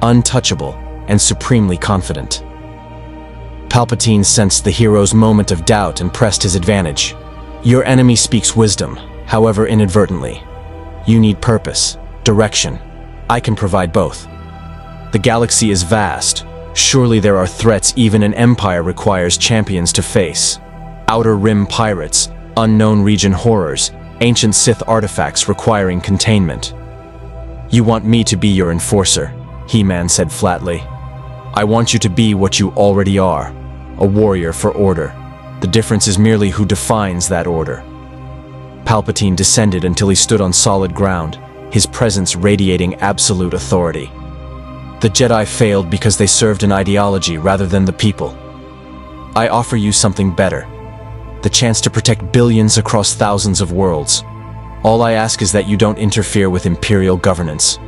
untouchable and supremely confident. Palpatine sensed the hero's moment of doubt and pressed his advantage. "Your enemy speaks wisdom, however inadvertently. You need purpose, direction. I can provide both. The galaxy is vast. Surely there are threats even an empire requires champions to face. Outer Rim pirates, unknown region horrors, ancient Sith artifacts requiring containment. You want me to be your enforcer," He-Man said flatly. "I want you to be what you already are, a warrior for order. The difference is merely who defines that order." Palpatine descended until he stood on solid ground, his presence radiating absolute authority. "The Jedi failed because they served an ideology rather than the people. I offer you something better. The chance to protect billions across thousands of worlds. All I ask is that you don't interfere with Imperial governance."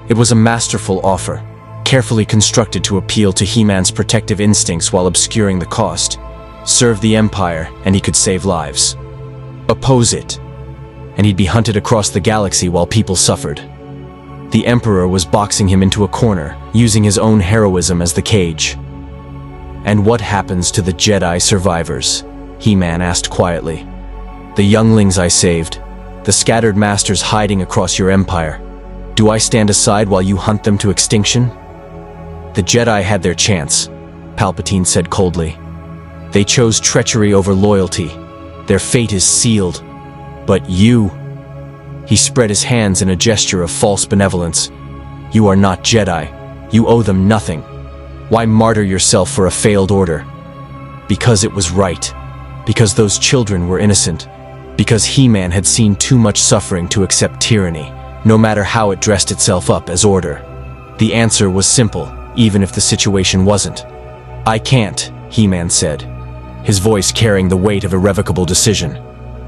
It was a masterful offer, carefully constructed to appeal to He-Man's protective instincts while obscuring the cost. Serve the Empire, and he could save lives. Oppose it, and he'd be hunted across the galaxy while people suffered. The Emperor was boxing him into a corner, using his own heroism as the cage. "And what happens to the Jedi survivors?" He-Man asked quietly. "The younglings I saved, the scattered masters hiding across your empire. Do I stand aside while you hunt them to extinction?" "The Jedi had their chance," Palpatine said coldly. "They chose treachery over loyalty. Their fate is sealed. But you..." He spread his hands in a gesture of false benevolence. "You are not Jedi. You owe them nothing. Why martyr yourself for a failed order?" "Because it was right. Because those children were innocent. Because He-Man had seen too much suffering to accept tyranny, no matter how it dressed itself up as order." The answer was simple, even if the situation wasn't. "I can't," He-Man said, his voice carrying the weight of irrevocable decision.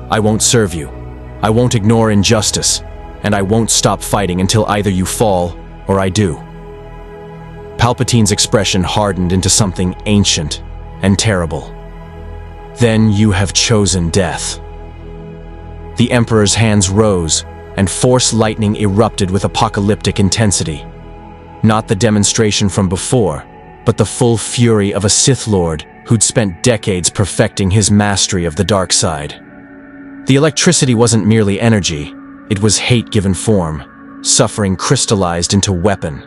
"I won't serve you. I won't ignore injustice, and I won't stop fighting until either you fall or I do." Palpatine's expression hardened into something ancient and terrible. "Then you have chosen death." The Emperor's hands rose, and Force lightning erupted with apocalyptic intensity. Not the demonstration from before, but the full fury of a Sith Lord who'd spent decades perfecting his mastery of the dark side. The electricity wasn't merely energy, it was hate given form, suffering crystallized into weapon,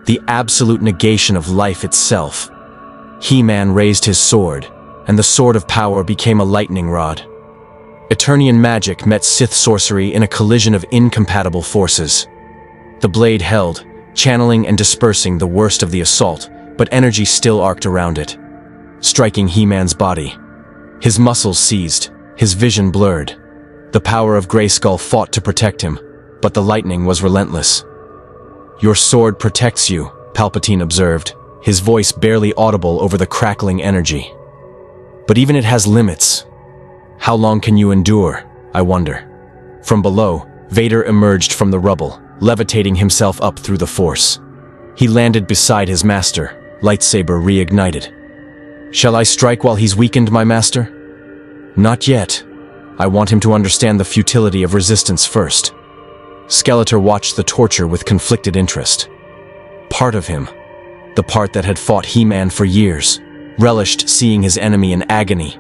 the absolute negation of life itself. He-Man raised his sword, and the sword of power became a lightning rod. Eternian magic met Sith sorcery in a collision of incompatible forces. The blade held, channeling and dispersing the worst of the assault, but energy still arced around it, striking He-Man's body. His muscles seized, his vision blurred. The power of Grayskull fought to protect him, but the lightning was relentless. "Your sword protects you," Palpatine observed, his voice barely audible over the crackling energy. "But even it has limits. How long can you endure, I wonder?" From below, Vader emerged from the rubble, levitating himself up through the Force. He landed beside his master, lightsaber reignited. "Shall I strike while he's weakened, my master?" "Not yet. I want him to understand the futility of resistance first." Skeletor watched the torture with conflicted interest. Part of him, the part that had fought He-Man for years, relished seeing his enemy in agony.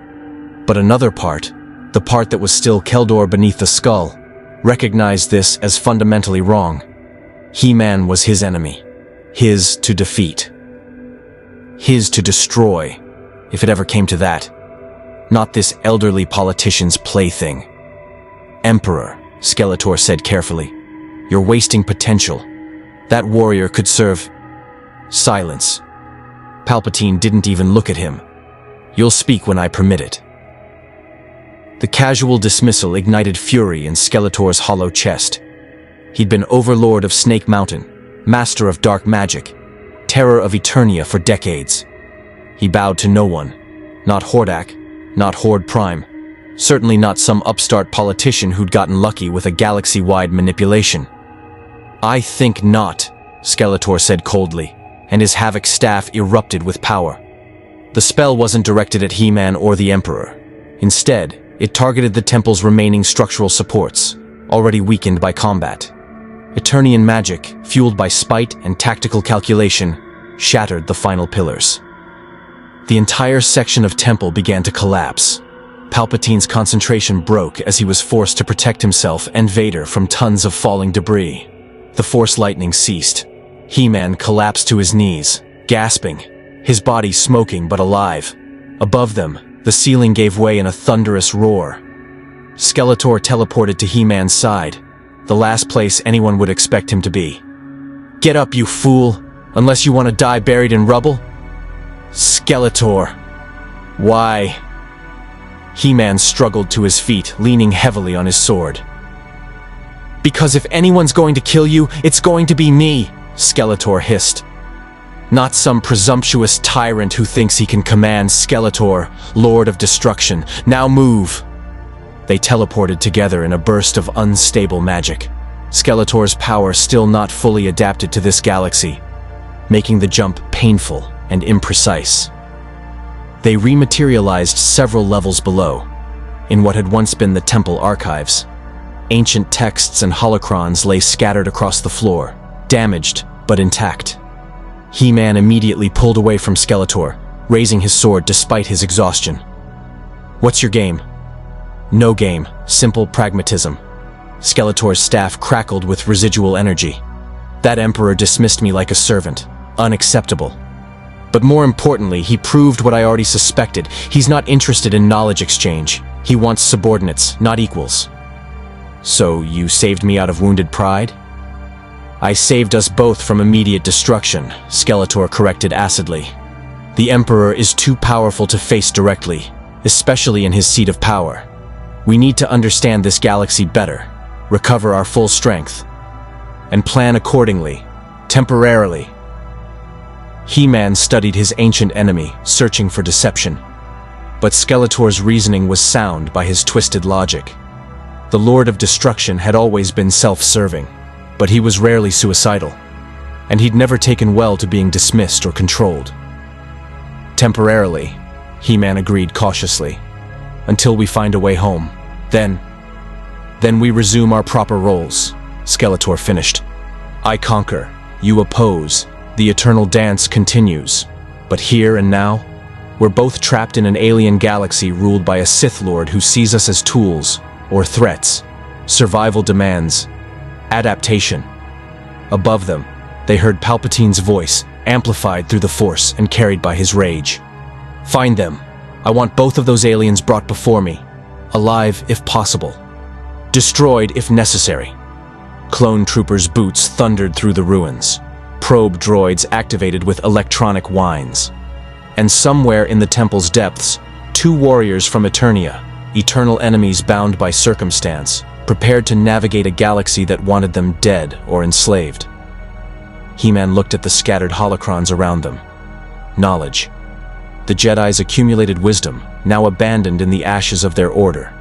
But another part, the part that was still Keldor beneath the skull, recognized this as fundamentally wrong. He-Man was his enemy, his to defeat, his to destroy, if it ever came to that. Not this elderly politician's plaything. "Emperor," Skeletor said carefully, "you're wasting potential. That warrior could serve..." Silence. Palpatine didn't even look at him. "You'll speak when I permit it." The casual dismissal ignited fury in Skeletor's hollow chest. He'd been Overlord of Snake Mountain, Master of Dark Magic, Terror of Eternia for decades. He bowed to no one. Not Hordak, not Horde Prime, certainly not some upstart politician who'd gotten lucky with a galaxy-wide manipulation. "I think not," Skeletor said coldly, and his Havoc staff erupted with power. The spell wasn't directed at He-Man or the Emperor. Instead, it targeted the temple's remaining structural supports, already weakened by combat. Eternian magic, fueled by spite and tactical calculation, shattered the final pillars. The entire section of temple began to collapse. Palpatine's concentration broke as he was forced to protect himself and Vader from tons of falling debris. The Force lightning ceased. He-Man collapsed to his knees, gasping, his body smoking but alive. Above them, the ceiling gave way in a thunderous roar. Skeletor teleported to He-Man's side, the last place anyone would expect him to be. "Get up, you fool, unless you want to die buried in rubble." "Skeletor, why?" He-Man struggled to his feet, leaning heavily on his sword. "Because if anyone's going to kill you, it's going to be me," Skeletor hissed. "Not some presumptuous tyrant who thinks he can command Skeletor, Lord of Destruction. Now move." They teleported together in a burst of unstable magic. Skeletor's power still not fully adapted to this galaxy, making the jump painful and imprecise. They rematerialized several levels below, in what had once been the temple archives. Ancient texts and holocrons lay scattered across the floor, damaged but intact. He-Man immediately pulled away from Skeletor, raising his sword despite his exhaustion. "What's your game?" "No game, simple pragmatism." Skeletor's staff crackled with residual energy. "That Emperor dismissed me like a servant. Unacceptable. But more importantly, he proved what I already suspected. He's not interested in knowledge exchange. He wants subordinates, not equals." "So you saved me out of wounded pride?" "I saved us both from immediate destruction," Skeletor corrected acidly. "The Emperor is too powerful to face directly, especially in his seat of power. We need to understand this galaxy better, recover our full strength, and plan accordingly, temporarily." He-Man studied his ancient enemy, searching for deception. But Skeletor's reasoning was sound by his twisted logic. The Lord of Destruction had always been self-serving, but he was rarely suicidal, and he'd never taken well to being dismissed or controlled. "Temporarily," He-Man agreed cautiously, "until we find a way home. Then we resume our proper roles," Skeletor finished. "I conquer, you oppose, the eternal dance continues. But here and now, we're both trapped in an alien galaxy ruled by a Sith Lord who sees us as tools, or threats. Survival demands adaptation." Above them, they heard Palpatine's voice, amplified through the Force and carried by his rage. "Find them. I want both of those aliens brought before me. Alive if possible. Destroyed if necessary." Clone troopers' boots thundered through the ruins. Probe droids activated with electronic whines. And somewhere in the temple's depths, two warriors from Eternia, eternal enemies bound by circumstance, prepared to navigate a galaxy that wanted them dead or enslaved. He-Man looked at the scattered holocrons around them. Knowledge. The Jedi's accumulated wisdom, now abandoned in the ashes of their order.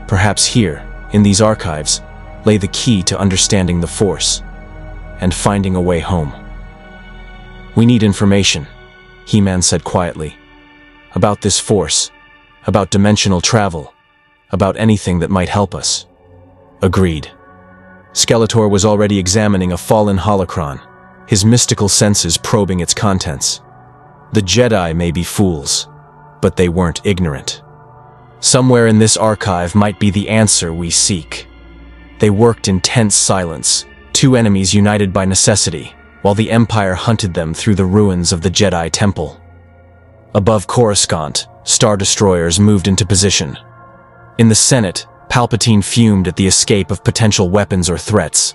Perhaps here, in these archives, lay the key to understanding the Force and finding a way home. "We need information," He-Man said quietly. "About this Force, about dimensional travel, about anything that might help us." Agreed. Skeletor was already examining a fallen holocron, his mystical senses probing its contents. The Jedi may be fools, but they weren't ignorant. Somewhere in this archive might be the answer we seek. They worked in tense silence, two enemies united by necessity, while the Empire hunted them through the ruins of the Jedi Temple. Above Coruscant, Star Destroyers moved into position. In the Senate, Palpatine fumed at the escape of potential weapons or threats.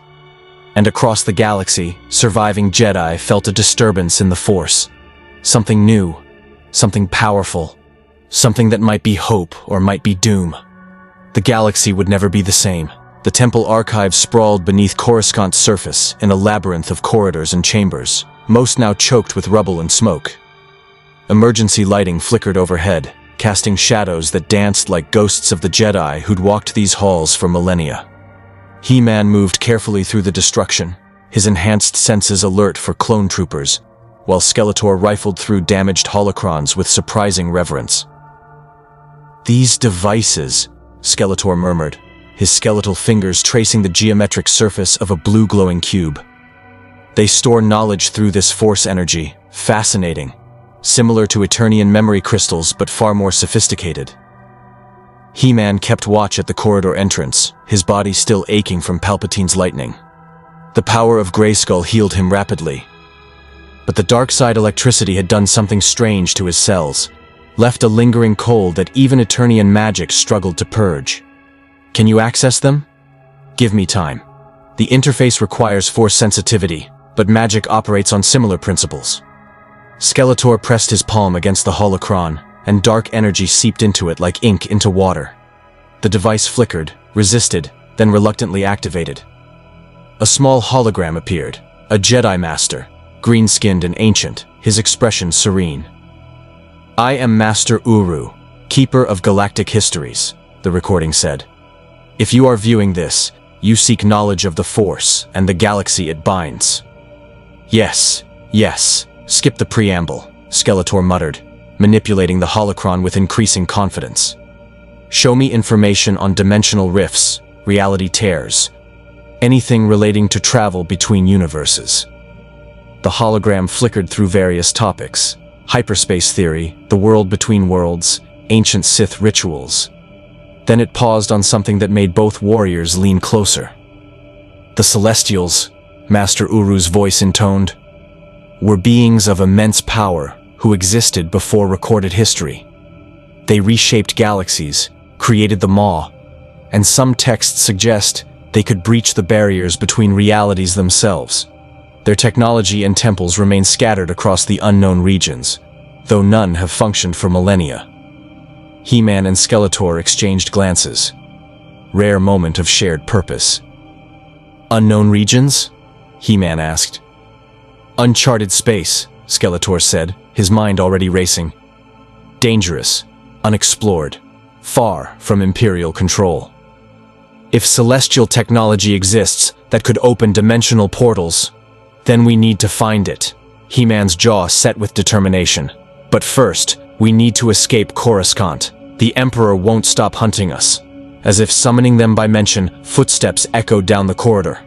And across the galaxy, surviving Jedi felt a disturbance in the Force. Something new, something powerful, something that might be hope or might be doom. The galaxy would never be the same. The temple archive sprawled beneath Coruscant's surface in a labyrinth of corridors and chambers, most now choked with rubble and smoke. Emergency lighting flickered overhead, casting shadows that danced like ghosts of the Jedi who'd walked these halls for millennia. He-Man moved carefully through the destruction, his enhanced senses alert for clone troopers, while Skeletor rifled through damaged holocrons with surprising reverence. "These devices," Skeletor murmured, his skeletal fingers tracing the geometric surface of a blue glowing cube. "They store knowledge through this Force energy. Fascinating. Similar to Eternian memory crystals, but far more sophisticated." He-Man kept watch at the corridor entrance, his body still aching from Palpatine's lightning. The power of Grayskull healed him rapidly. But the dark side electricity had done something strange to his cells, left a lingering cold that even Eternian magic struggled to purge. "Can you access them?" "Give me time. The interface requires Force sensitivity, but magic operates on similar principles." Skeletor pressed his palm against the holocron, and dark energy seeped into it like ink into water. The device flickered, resisted, then reluctantly activated. A small hologram appeared, a Jedi Master, green-skinned and ancient, his expression serene. "I am Master Uru, Keeper of Galactic Histories," the recording said. "If you are viewing this, you seek knowledge of the Force and the galaxy it binds." Yes, skip the preamble, Skeletor muttered, manipulating the holocron with increasing confidence. "Show me information on dimensional rifts, reality tears, anything relating to travel between universes." The hologram flickered through various topics: hyperspace theory, the world between worlds, ancient Sith rituals. Then it paused on something that made both warriors lean closer. "The Celestials," Master Uru's voice intoned, "were beings of immense power who existed before recorded history. They reshaped galaxies, created the Maw, and some texts suggest they could breach the barriers between realities themselves. Their technology and temples remain scattered across the unknown regions, though none have functioned for millennia." He-Man and Skeletor exchanged glances. Rare moment of shared purpose. "Unknown regions?" He-Man asked. "Uncharted space," Skeletor said, his mind already racing. "Dangerous, unexplored, far from Imperial control. If celestial technology exists that could open dimensional portals, then we need to find it." He-Man's jaw set with determination. "But first, we need to escape Coruscant. The Emperor won't stop hunting us." As if summoning them by mention, footsteps echoed down the corridor.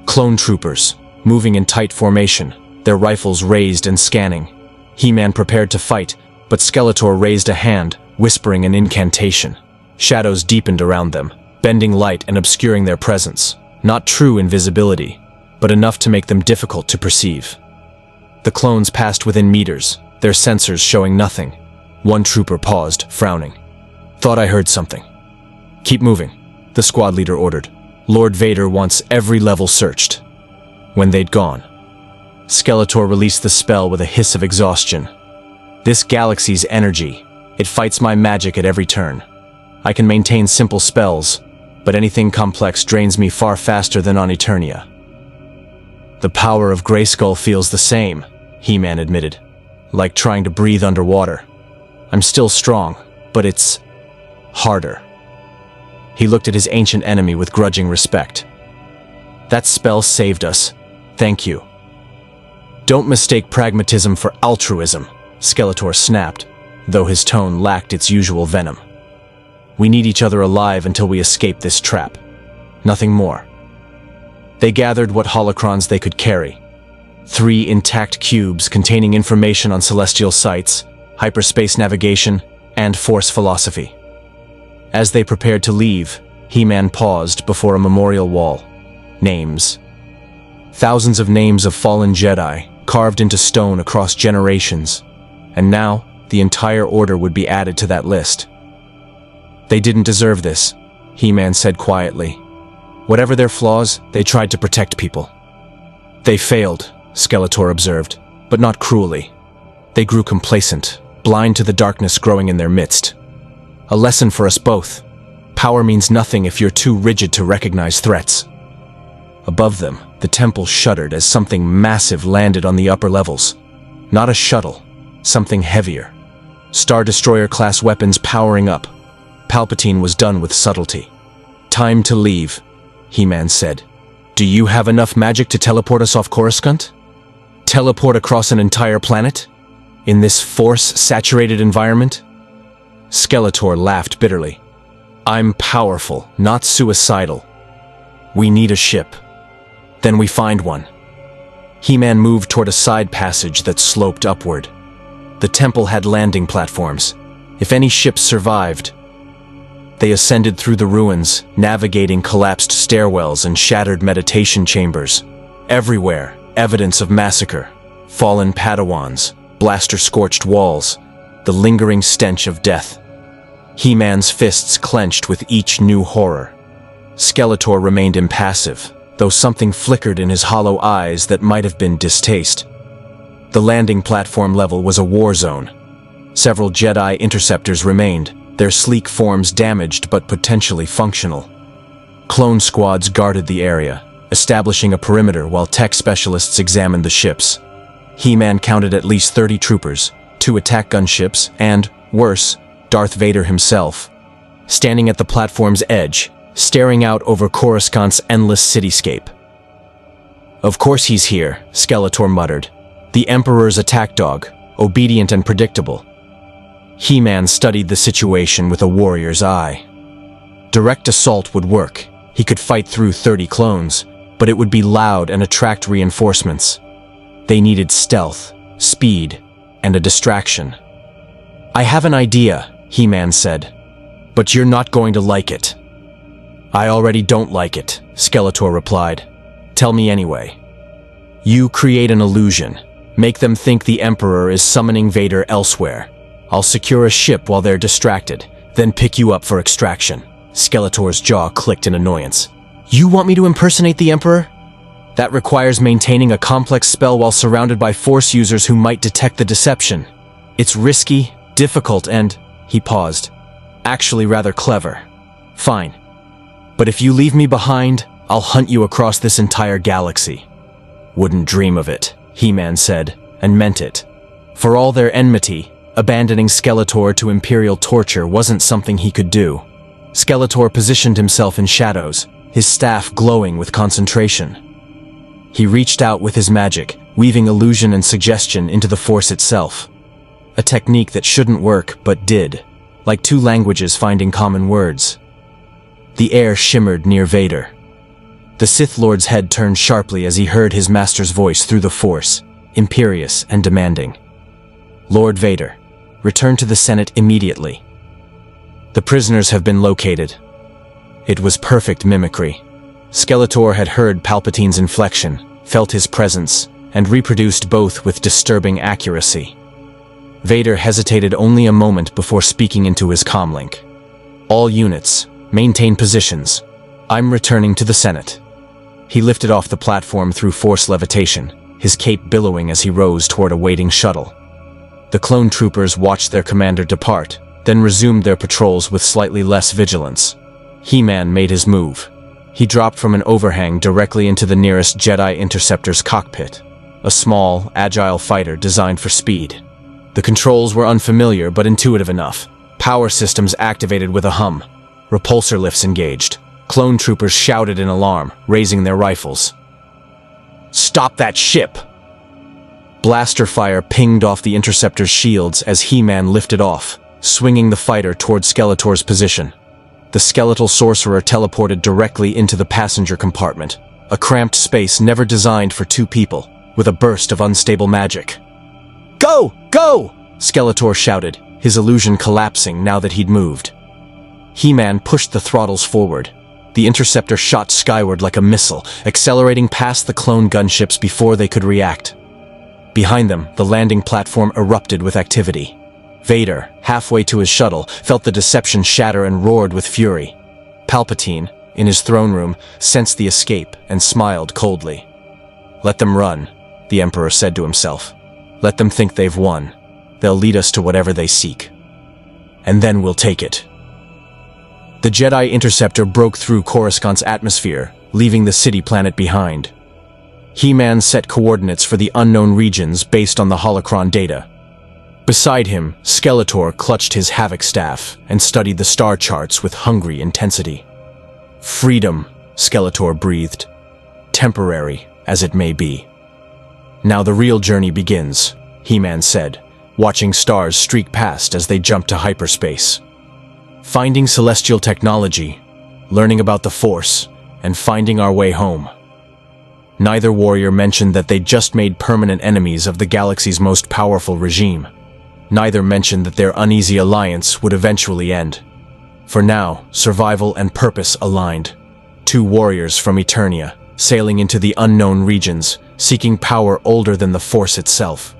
Clone troopers, moving in tight formation, their rifles raised and scanning. He-Man prepared to fight, but Skeletor raised a hand, whispering an incantation. Shadows deepened around them, bending light and obscuring their presence. Not true invisibility, but enough to make them difficult to perceive. The clones passed within meters, their sensors showing nothing. One trooper paused, frowning. "Thought I heard something." "Keep moving," the squad leader ordered. "Lord Vader wants every level searched." When they'd gone, Skeletor released the spell with a hiss of exhaustion. "This galaxy's energy, it fights my magic at every turn. I can maintain simple spells, but anything complex drains me far faster than on Eternia." "The power of Grayskull feels the same," He-Man admitted. "Like trying to breathe underwater. I'm still strong, but it's harder." He looked at his ancient enemy with grudging respect. "That spell saved us. Thank you." "Don't mistake pragmatism for altruism," Skeletor snapped, though his tone lacked its usual venom. "We need each other alive until we escape this trap. Nothing more." They gathered what holocrons they could carry. 3 intact cubes containing information on celestial sites, hyperspace navigation, and Force philosophy. As they prepared to leave, He-Man paused before a memorial wall. Names. Thousands of names of fallen Jedi, carved into stone across generations. And now, the entire order would be added to that list. "They didn't deserve this," He-Man said quietly. "Whatever their flaws, they tried to protect people." "They failed," Skeletor observed, "but not cruelly. They grew complacent, blind to the darkness growing in their midst. A lesson for us both. Power means nothing if you're too rigid to recognize threats." Above them, the temple shuddered as something massive landed on the upper levels. Not a shuttle, something heavier. Star Destroyer-class weapons powering up. Palpatine was done with subtlety. "Time to leave," He-Man said. "Do you have enough magic to teleport us off Coruscant? Teleport across an entire planet? In this Force-saturated environment?" Skeletor laughed bitterly. "I'm powerful, not suicidal. We need a ship. Then we find one." He-Man moved toward a side passage that sloped upward. The temple had landing platforms. If any ships survived, they ascended through the ruins, navigating collapsed stairwells and shattered meditation chambers. Everywhere, evidence of massacre. Fallen Padawans, blaster-scorched walls, the lingering stench of death. He-Man's fists clenched with each new horror. Skeletor remained impassive, though something flickered in his hollow eyes that might have been distaste. The landing platform level was a war zone. Several Jedi interceptors remained, their sleek forms damaged but potentially functional. Clone squads guarded the area, establishing a perimeter while tech specialists examined the ships. He-Man counted at least 30 troopers, 2 attack gunships, and, worse, Darth Vader himself. standing at the platform's edge, staring out over Coruscant's endless cityscape. "Of course he's here," Skeletor muttered. "The Emperor's attack dog, obedient and predictable." He-Man studied the situation with a warrior's eye. Direct assault would work. He could fight through 30 clones, but it would be loud and attract reinforcements. They needed stealth, speed, and a distraction. "I have an idea," He-Man said, "but you're not going to like it." "I already don't like it," Skeletor replied. "Tell me anyway." "You create an illusion. Make them think the Emperor is summoning Vader elsewhere. I'll secure a ship while they're distracted, then pick you up for extraction." Skeletor's jaw clicked in annoyance. "You want me to impersonate the Emperor? That requires maintaining a complex spell while surrounded by Force users who might detect the deception. It's risky, difficult, and," he paused, "actually rather clever. Fine. But if you leave me behind, I'll hunt you across this entire galaxy." "Wouldn't dream of it," He-Man said, and meant it. For all their enmity, abandoning Skeletor to Imperial torture wasn't something he could do. Skeletor positioned himself in shadows, his staff glowing with concentration. He reached out with his magic, weaving illusion and suggestion into the Force itself. A technique that shouldn't work, but did, like two languages finding common words. The air shimmered near Vader. The Sith Lord's head turned sharply as he heard his master's voice through the Force, imperious and demanding. "Lord Vader, return to the Senate immediately. The prisoners have been located." It was perfect mimicry. Skeletor had heard Palpatine's inflection, felt his presence, and reproduced both with disturbing accuracy. Vader hesitated only a moment before speaking into his comlink. "All units, maintain positions. I'm returning to the Senate." He lifted off the platform through Force levitation, his cape billowing as he rose toward a waiting shuttle. The clone troopers watched their commander depart, then resumed their patrols with slightly less vigilance. He-Man made his move. He dropped from an overhang directly into the nearest Jedi interceptor's cockpit, a small, agile fighter designed for speed. The controls were unfamiliar but intuitive enough. Power systems activated with a hum. Repulsor lifts engaged. Clone troopers shouted in alarm, raising their rifles. "Stop that ship!" Blaster fire pinged off the interceptor's shields as He-Man lifted off, swinging the fighter toward Skeletor's position. The skeletal sorcerer teleported directly into the passenger compartment, a cramped space never designed for two people, with a burst of unstable magic. "Go! Go!" Skeletor shouted, his illusion collapsing now that he'd moved. He-Man pushed the throttles forward. The interceptor shot skyward like a missile, accelerating past the clone gunships before they could react. Behind them, the landing platform erupted with activity. Vader, halfway to his shuttle, felt the deception shatter and roared with fury. Palpatine, in his throne room, sensed the escape and smiled coldly. "Let them run," the Emperor said to himself. "Let them think they've won. They'll lead us to whatever they seek. And then we'll take it." The Jedi interceptor broke through Coruscant's atmosphere, leaving the city planet behind. He-Man set coordinates for the unknown regions based on the holocron data. Beside him, Skeletor clutched his Havoc staff and studied the star charts with hungry intensity. "Freedom," Skeletor breathed. "Temporary, as it may be." "Now the real journey begins," He-Man said, watching stars streak past as they jumped to hyperspace. "Finding celestial technology, learning about the Force, and finding our way home." Neither warrior mentioned that they'd just made permanent enemies of the galaxy's most powerful regime. Neither mentioned that their uneasy alliance would eventually end. For now, survival and purpose aligned. Two warriors from Eternia, sailing into the unknown regions, seeking power older than the Force itself.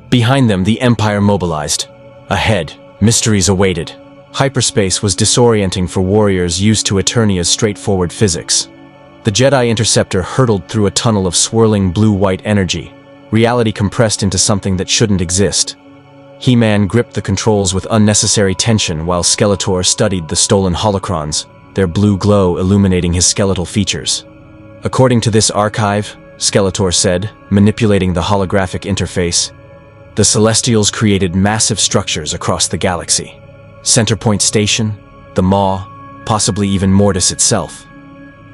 Behind them, the Empire mobilized. Ahead, mysteries awaited. Hyperspace was disorienting for warriors used to Eternia's straightforward physics. The Jedi interceptor hurtled through a tunnel of swirling blue-white energy, reality compressed into something that shouldn't exist. He-Man gripped the controls with unnecessary tension while Skeletor studied the stolen holocrons, their blue glow illuminating his skeletal features. "According to this archive," Skeletor said, manipulating the holographic interface, "the Celestials created massive structures across the galaxy. Centerpoint Station, the Maw, possibly even Mortis itself.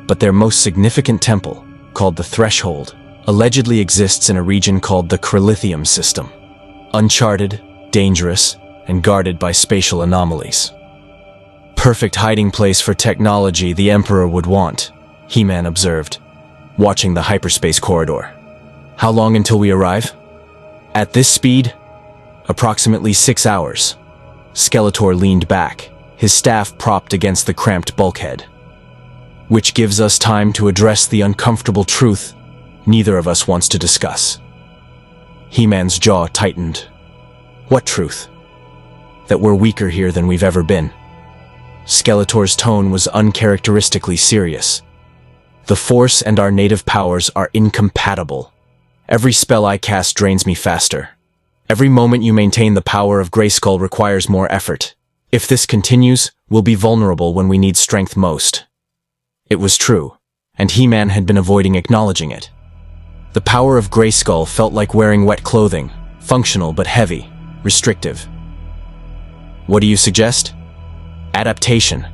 But their most significant temple, called the Threshold, allegedly exists in a region called the Krillithium system. Uncharted, dangerous, and guarded by spatial anomalies. Perfect hiding place for technology the Emperor would want, He-Man observed, watching the hyperspace corridor. How long until we arrive? At this speed, approximately 6 hours. Skeletor leaned back, his staff propped against the cramped bulkhead. Which gives us time to address the uncomfortable truth neither of us wants to discuss. He-Man's jaw tightened. What truth? That we're weaker here than we've ever been. Skeletor's tone was uncharacteristically serious. The Force and our native powers are incompatible. Every spell I cast drains me faster. Every moment you maintain the power of Grayskull requires more effort. If this continues, we'll be vulnerable when we need strength most. It was true, and He-Man had been avoiding acknowledging it. The power of Grayskull felt like wearing wet clothing, functional but heavy, restrictive. What do you suggest? Adaptation.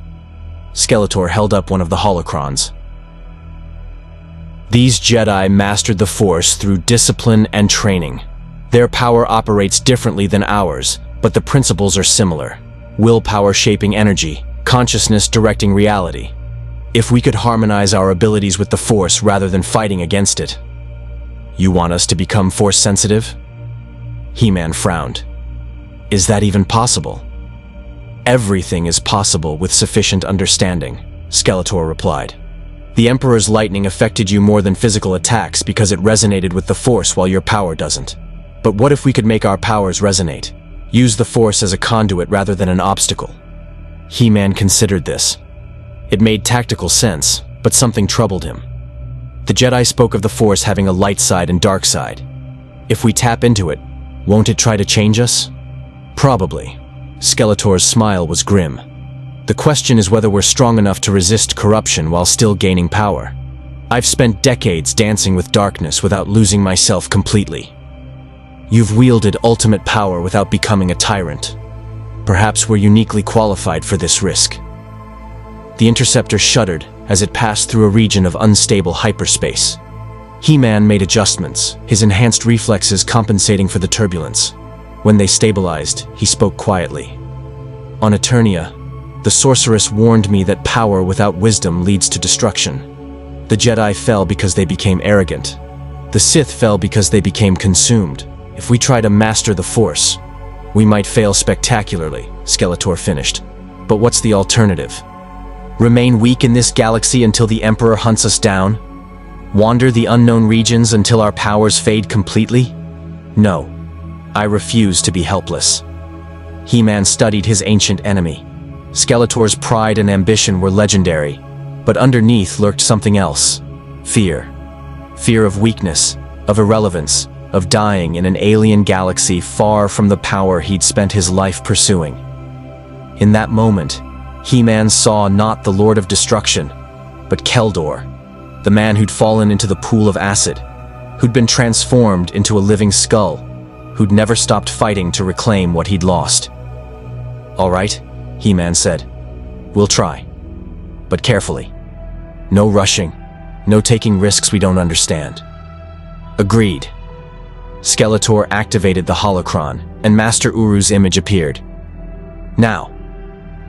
Skeletor held up one of the holocrons. These Jedi mastered the Force through discipline and training. Their power operates differently than ours, but the principles are similar. Willpower shaping energy, consciousness directing reality. If we could harmonize our abilities with the Force rather than fighting against it. You want us to become Force-sensitive? He-Man frowned. Is that even possible? Everything is possible with sufficient understanding, Skeletor replied. The Emperor's lightning affected you more than physical attacks because it resonated with the Force while your power doesn't. But what if we could make our powers resonate? Use the Force as a conduit rather than an obstacle. He-Man considered this. It made tactical sense, but something troubled him. The Jedi spoke of the Force having a light side and dark side. If we tap into it, won't it try to change us? Probably. Skeletor's smile was grim. The question is whether we're strong enough to resist corruption while still gaining power. I've spent decades dancing with darkness without losing myself completely. You've wielded ultimate power without becoming a tyrant. Perhaps we're uniquely qualified for this risk. The Interceptor shuddered as it passed through a region of unstable hyperspace. He-Man made adjustments, his enhanced reflexes compensating for the turbulence. When they stabilized, he spoke quietly. On Eternia, the sorceress warned me that power without wisdom leads to destruction. The Jedi fell because they became arrogant. The Sith fell because they became consumed. If we try to master the Force, we might fail spectacularly, Skeletor finished. But what's the alternative? Remain weak in this galaxy until the Emperor hunts us down? Wander the unknown regions until our powers fade completely? No, I refuse to be helpless. He-Man studied his ancient enemy. Skeletor's pride and ambition were legendary, but underneath lurked something else. Fear. Fear of weakness, of irrelevance, of dying in an alien galaxy far from the power he'd spent his life pursuing. In that moment, He-Man saw not the Lord of Destruction, but Keldor, the man who'd fallen into the pool of acid, who'd been transformed into a living skull, who'd never stopped fighting to reclaim what he'd lost. All right, He-Man said. We'll try. But carefully. No rushing, no taking risks we don't understand. Agreed. Skeletor activated the holocron, and Master Uru's image appeared. Now,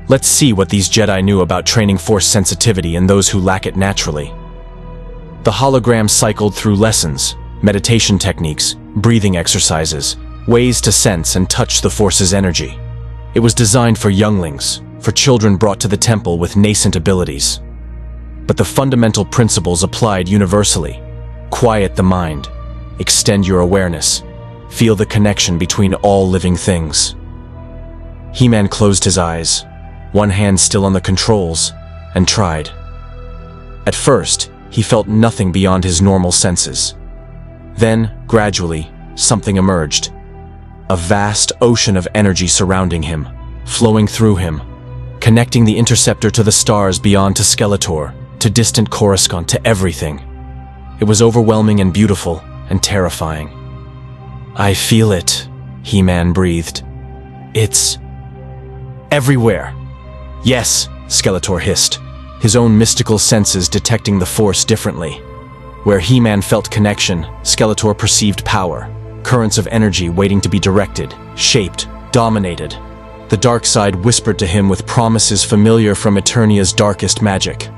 let's see what these Jedi knew about training Force sensitivity in those who lack it naturally. The hologram cycled through lessons, meditation techniques, breathing exercises, ways to sense and touch the Force's energy. It was designed for younglings, for children brought to the temple with nascent abilities. But the fundamental principles applied universally. Quiet the mind, extend your awareness, feel the connection between all living things. He-Man closed his eyes, one hand still on the controls, and tried. At first, he felt nothing beyond his normal senses. Then, gradually, something emerged. A vast ocean of energy surrounding him, flowing through him, connecting the Interceptor to the stars beyond, to Skeletor, to distant Coruscant, to everything. It was overwhelming and beautiful and terrifying. I feel it, He-Man breathed. It's everywhere. Yes, Skeletor hissed, his own mystical senses detecting the Force differently. Where He-Man felt connection, Skeletor perceived power, currents of energy waiting to be directed, shaped, dominated. The dark side whispered to him with promises familiar from Eternia's darkest magic.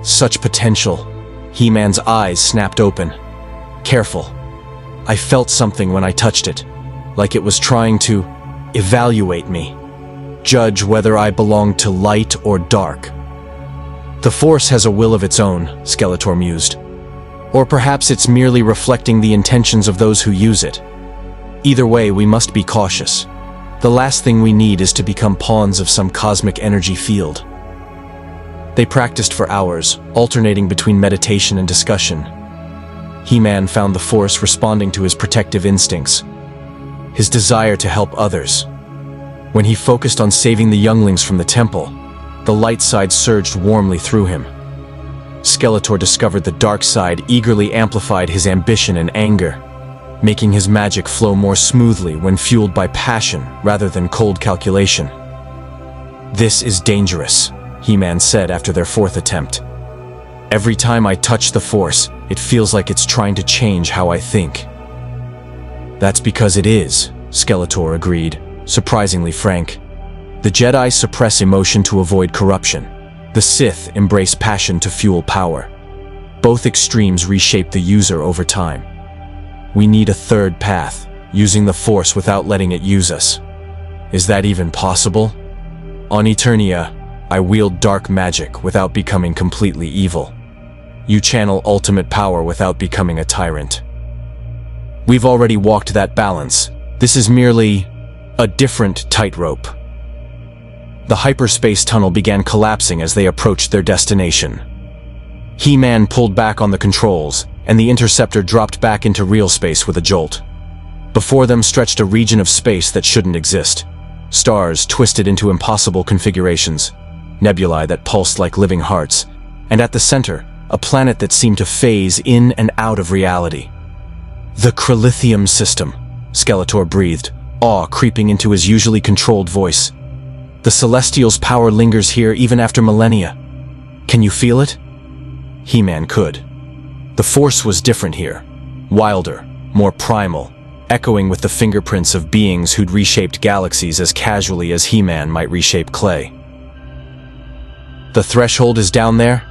Such potential. He-Man's eyes snapped open. Careful. I felt something when I touched it, like it was trying to evaluate me, judge whether I belonged to light or dark. The Force has a will of its own, Skeletor mused. Or perhaps it's merely reflecting the intentions of those who use it. Either way, we must be cautious. The last thing we need is to become pawns of some cosmic energy field. They practiced for hours, alternating between meditation and discussion. He-Man found the Force responding to his protective instincts, his desire to help others. When he focused on saving the younglings from the temple, the light side surged warmly through him. Skeletor discovered the dark side eagerly amplified his ambition and anger, making his magic flow more smoothly when fueled by passion rather than cold calculation. This is dangerous, He-Man said after their fourth attempt. Every time I touch the Force, it feels like it's trying to change how I think. That's because it is, Skeletor agreed, surprisingly frank. The Jedi suppress emotion to avoid corruption. The Sith embrace passion to fuel power. Both extremes reshape the user over time. We need a third path, using the Force without letting it use us. Is that even possible? On Eternia, I wield dark magic without becoming completely evil. You channel ultimate power without becoming a tyrant. We've already walked that balance. This is merely a different tightrope. The hyperspace tunnel began collapsing as they approached their destination. He-Man pulled back on the controls, and the interceptor dropped back into real space with a jolt. Before them stretched a region of space that shouldn't exist. Stars twisted into impossible configurations, nebulae that pulsed like living hearts, and at the center, a planet that seemed to phase in and out of reality. The Krillithium system, Skeletor breathed, awe creeping into his usually controlled voice. The Celestial's power lingers here even after millennia. Can you feel it? He-Man could. The Force was different here. Wilder, more primal, echoing with the fingerprints of beings who'd reshaped galaxies as casually as He-Man might reshape clay. The threshold is down there?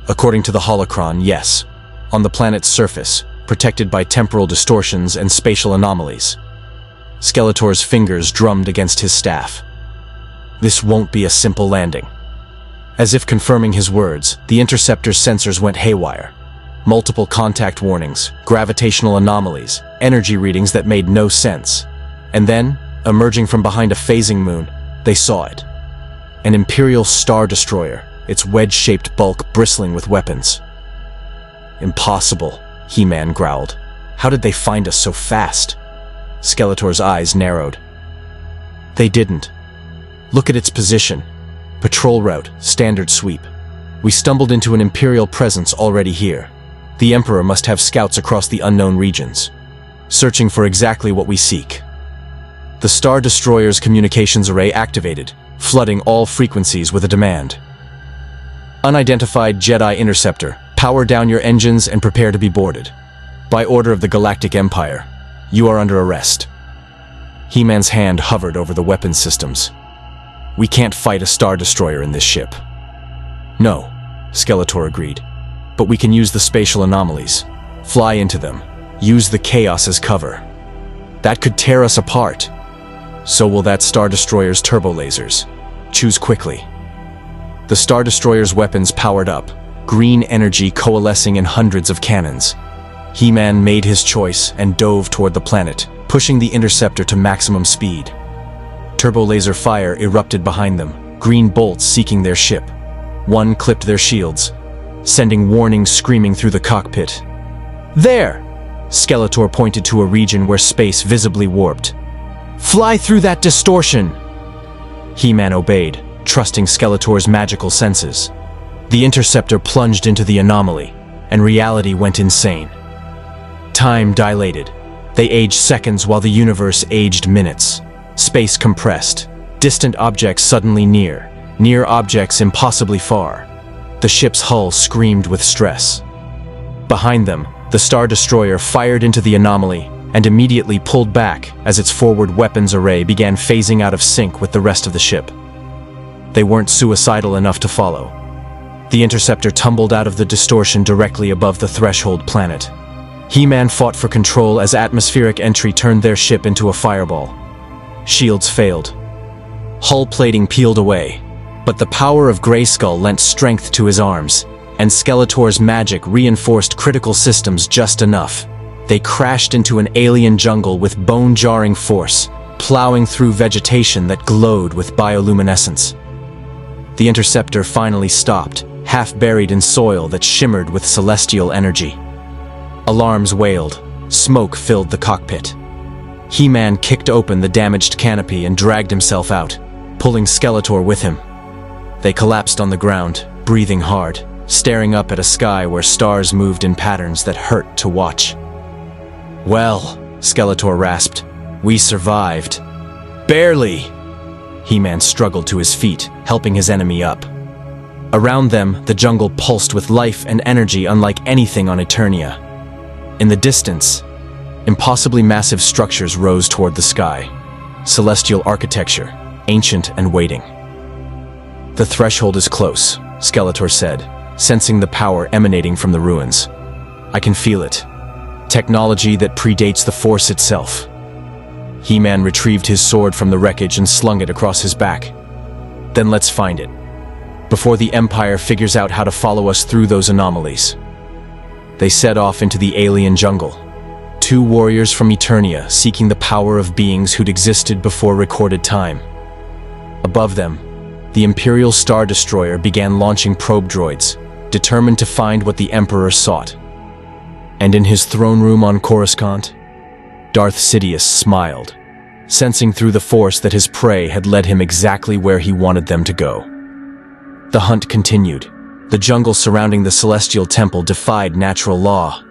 According to the holocron, yes. On the planet's surface, protected by temporal distortions and spatial anomalies. Skeletor's fingers drummed against his staff. This won't be a simple landing. As if confirming his words, the interceptor's sensors went haywire. Multiple contact warnings, gravitational anomalies, energy readings that made no sense. And then, emerging from behind a phasing moon, they saw it. An Imperial Star Destroyer, its wedge-shaped bulk bristling with weapons. Impossible, He-Man growled. How did they find us so fast? Skeletor's eyes narrowed. They didn't. Look at its position. Patrol route, standard sweep. We stumbled into an Imperial presence already here. The Emperor must have scouts across the unknown regions, searching for exactly what we seek. The Star Destroyer's communications array activated, flooding all frequencies with a demand. Unidentified Jedi interceptor, power down your engines and prepare to be boarded. By order of the Galactic Empire, you are under arrest. He-Man's hand hovered over the weapons systems. We can't fight a Star Destroyer in this ship. No, Skeletor agreed. But we can use the spatial anomalies. Fly into them. Use the chaos as cover. That could tear us apart. So will that Star Destroyer's turbo lasers. Choose quickly. The Star Destroyer's weapons powered up, green energy coalescing in hundreds of cannons. He-Man made his choice and dove toward the planet, pushing the interceptor to maximum speed. Turbo laser fire erupted behind them, green bolts seeking their ship. One clipped their shields, sending warnings screaming through the cockpit. There! Skeletor pointed to a region where space visibly warped. Fly through that distortion! He-Man obeyed, trusting Skeletor's magical senses. The interceptor plunged into the anomaly, and reality went insane. Time dilated. They aged seconds while the universe aged minutes. Space compressed. Distant objects suddenly near. near objects impossibly far. The ship's hull screamed with stress. Behind them, the Star Destroyer fired into the anomaly and immediately pulled back as its forward weapons array began phasing out of sync with the rest of the ship. They weren't suicidal enough to follow. The interceptor tumbled out of the distortion directly above the threshold planet. He-Man fought for control as atmospheric entry turned their ship into a fireball. Shields failed. Hull plating peeled away, but the power of Grayskull lent strength to his arms, and Skeletor's magic reinforced critical systems just enough. They crashed into an alien jungle with bone-jarring force, plowing through vegetation that glowed with bioluminescence. The interceptor finally stopped, half buried in soil that shimmered with celestial energy. Alarms wailed. Smoke filled the cockpit. He-Man kicked open the damaged canopy and dragged himself out, pulling Skeletor with him. They collapsed on the ground, breathing hard, staring up at a sky where stars moved in patterns that hurt to watch. "Well," Skeletor rasped, "we survived." "Barely!" He-Man struggled to his feet, helping his enemy up. Around them, the jungle pulsed with life and energy unlike anything on Eternia. In the distance, impossibly massive structures rose toward the sky. Celestial architecture, ancient and waiting. "The threshold is close," Skeletor said, sensing the power emanating from the ruins. "I can feel it. Technology that predates the Force itself." He-Man retrieved his sword from the wreckage and slung it across his back. "Then let's find it, before the Empire figures out how to follow us through those anomalies." They set off into the alien jungle. Two warriors from Eternia seeking the power of beings who'd existed before recorded time. Above them, the Imperial Star Destroyer began launching probe droids, determined to find what the Emperor sought. And in his throne room on Coruscant, Darth Sidious smiled, sensing through the Force that his prey had led him exactly where he wanted them to go. The hunt continued. The jungle surrounding the Celestial Temple defied natural law.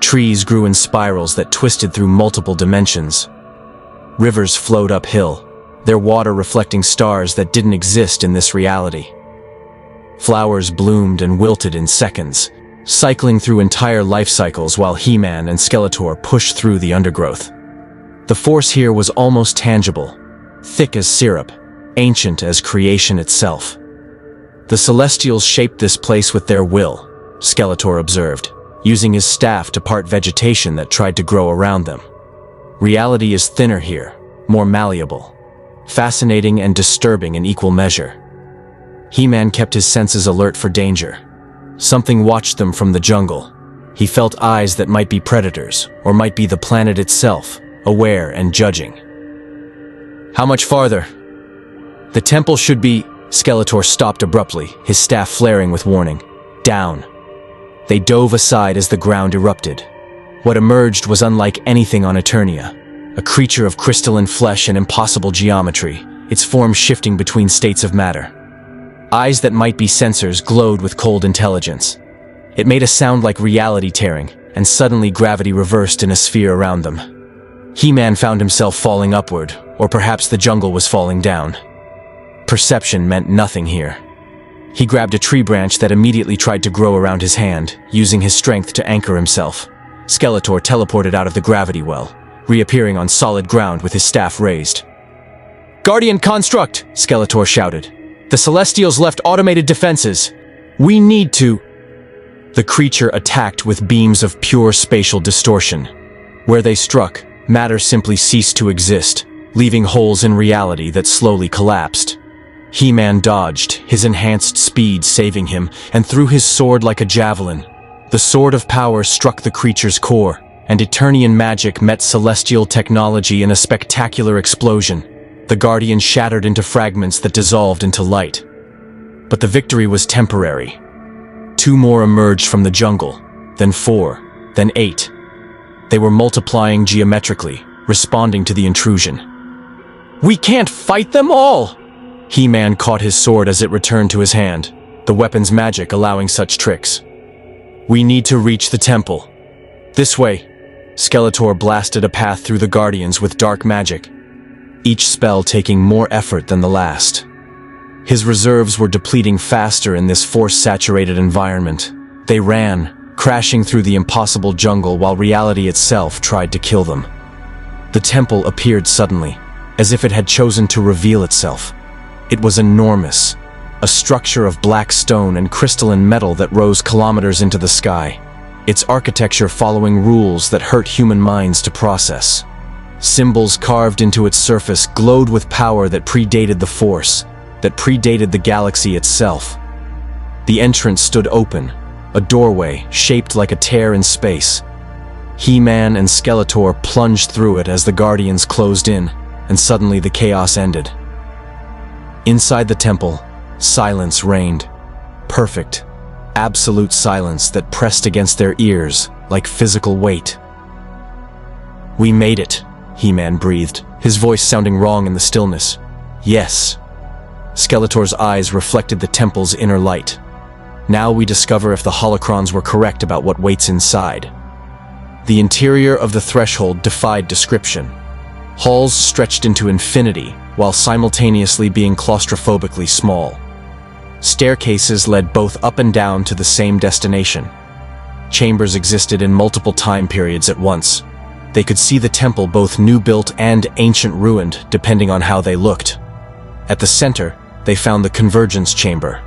Trees grew in spirals that twisted through multiple dimensions. Rivers flowed uphill, their water reflecting stars that didn't exist in this reality. Flowers bloomed and wilted in seconds, cycling through entire life cycles while He-Man and Skeletor pushed through the undergrowth. The Force here was almost tangible, thick as syrup, ancient as creation itself. "The Celestials shaped this place with their will," Skeletor observed, using his staff to part vegetation that tried to grow around them. "Reality is thinner here, more malleable. Fascinating and disturbing in equal measure." He-Man kept his senses alert for danger. Something watched them from the jungle. He felt eyes that might be predators, or might be the planet itself, aware and judging. "How much farther?" "The temple should be—" Skeletor stopped abruptly, his staff flaring with warning. "Down." They dove aside as the ground erupted. What emerged was unlike anything on Eternia. A creature of crystalline flesh and impossible geometry, its form shifting between states of matter. Eyes that might be sensors glowed with cold intelligence. It made a sound like reality tearing, and suddenly gravity reversed in a sphere around them. He-Man found himself falling upward, or perhaps the jungle was falling down. Perception meant nothing here. He grabbed a tree branch that immediately tried to grow around his hand, using his strength to anchor himself. Skeletor teleported out of the gravity well, reappearing on solid ground with his staff raised. "Guardian construct!" Skeletor shouted. "The Celestials left automated defenses. We need to—" The creature attacked with beams of pure spatial distortion. Where they struck, matter simply ceased to exist, leaving holes in reality that slowly collapsed. He-Man dodged, his enhanced speed saving him, and threw his sword like a javelin. The sword of power struck the creature's core, and Eternian magic met celestial technology in a spectacular explosion. The Guardian shattered into fragments that dissolved into light. But the victory was temporary. Two more emerged from the jungle, then 4, then 8. They were multiplying geometrically, responding to the intrusion. "We can't fight them all!" He-Man caught his sword as it returned to his hand, the weapon's magic allowing such tricks. "We need to reach the temple. This way." Skeletor blasted a path through the Guardians with dark magic, each spell taking more effort than the last. His reserves were depleting faster in this force-saturated environment. They ran, crashing through the impossible jungle while reality itself tried to kill them. The temple appeared suddenly, as if it had chosen to reveal itself. It was enormous, a structure of black stone and crystalline metal that rose kilometers into the sky, its architecture following rules that hurt human minds to process. Symbols carved into its surface glowed with power that predated the Force, that predated the galaxy itself. The entrance stood open, a doorway shaped like a tear in space. He-Man and Skeletor plunged through it as the Guardians closed in, and suddenly the chaos ended. Inside the temple, silence reigned. Perfect, absolute silence that pressed against their ears like physical weight. "We made it," He-Man breathed, his voice sounding wrong in the stillness. "Yes." Skeletor's eyes reflected the temple's inner light. "Now we discover if the holocrons were correct about what waits inside." The interior of the threshold defied description. Halls stretched into infinity, while simultaneously being claustrophobically small. Staircases led both up and down to the same destination. Chambers existed in multiple time periods at once. They could see the temple both new-built and ancient ruined, depending on how they looked. At the center, they found the Convergence Chamber.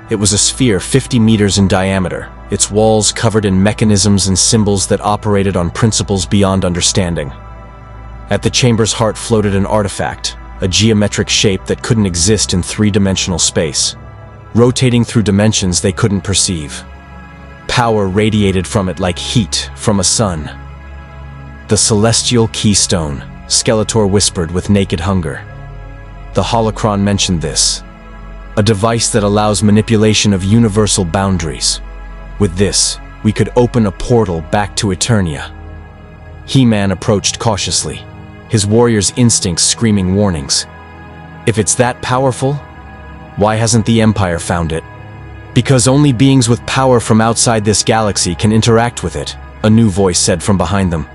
It was a sphere 50 meters in diameter, its walls covered in mechanisms and symbols that operated on principles beyond understanding. At the chamber's heart floated an artifact, a geometric shape that couldn't exist in three-dimensional space, rotating through dimensions they couldn't perceive. Power radiated from it like heat from a sun. "The Celestial Keystone," Skeletor whispered with naked hunger. The holocron mentioned this. A device that allows manipulation of universal boundaries. With this, we could open a portal back to Eternia. He-Man approached cautiously, his warrior's instincts screaming warnings. If it's that powerful, why hasn't the Empire found it? "Because only beings with power from outside this galaxy can interact with it," a new voice said from behind them.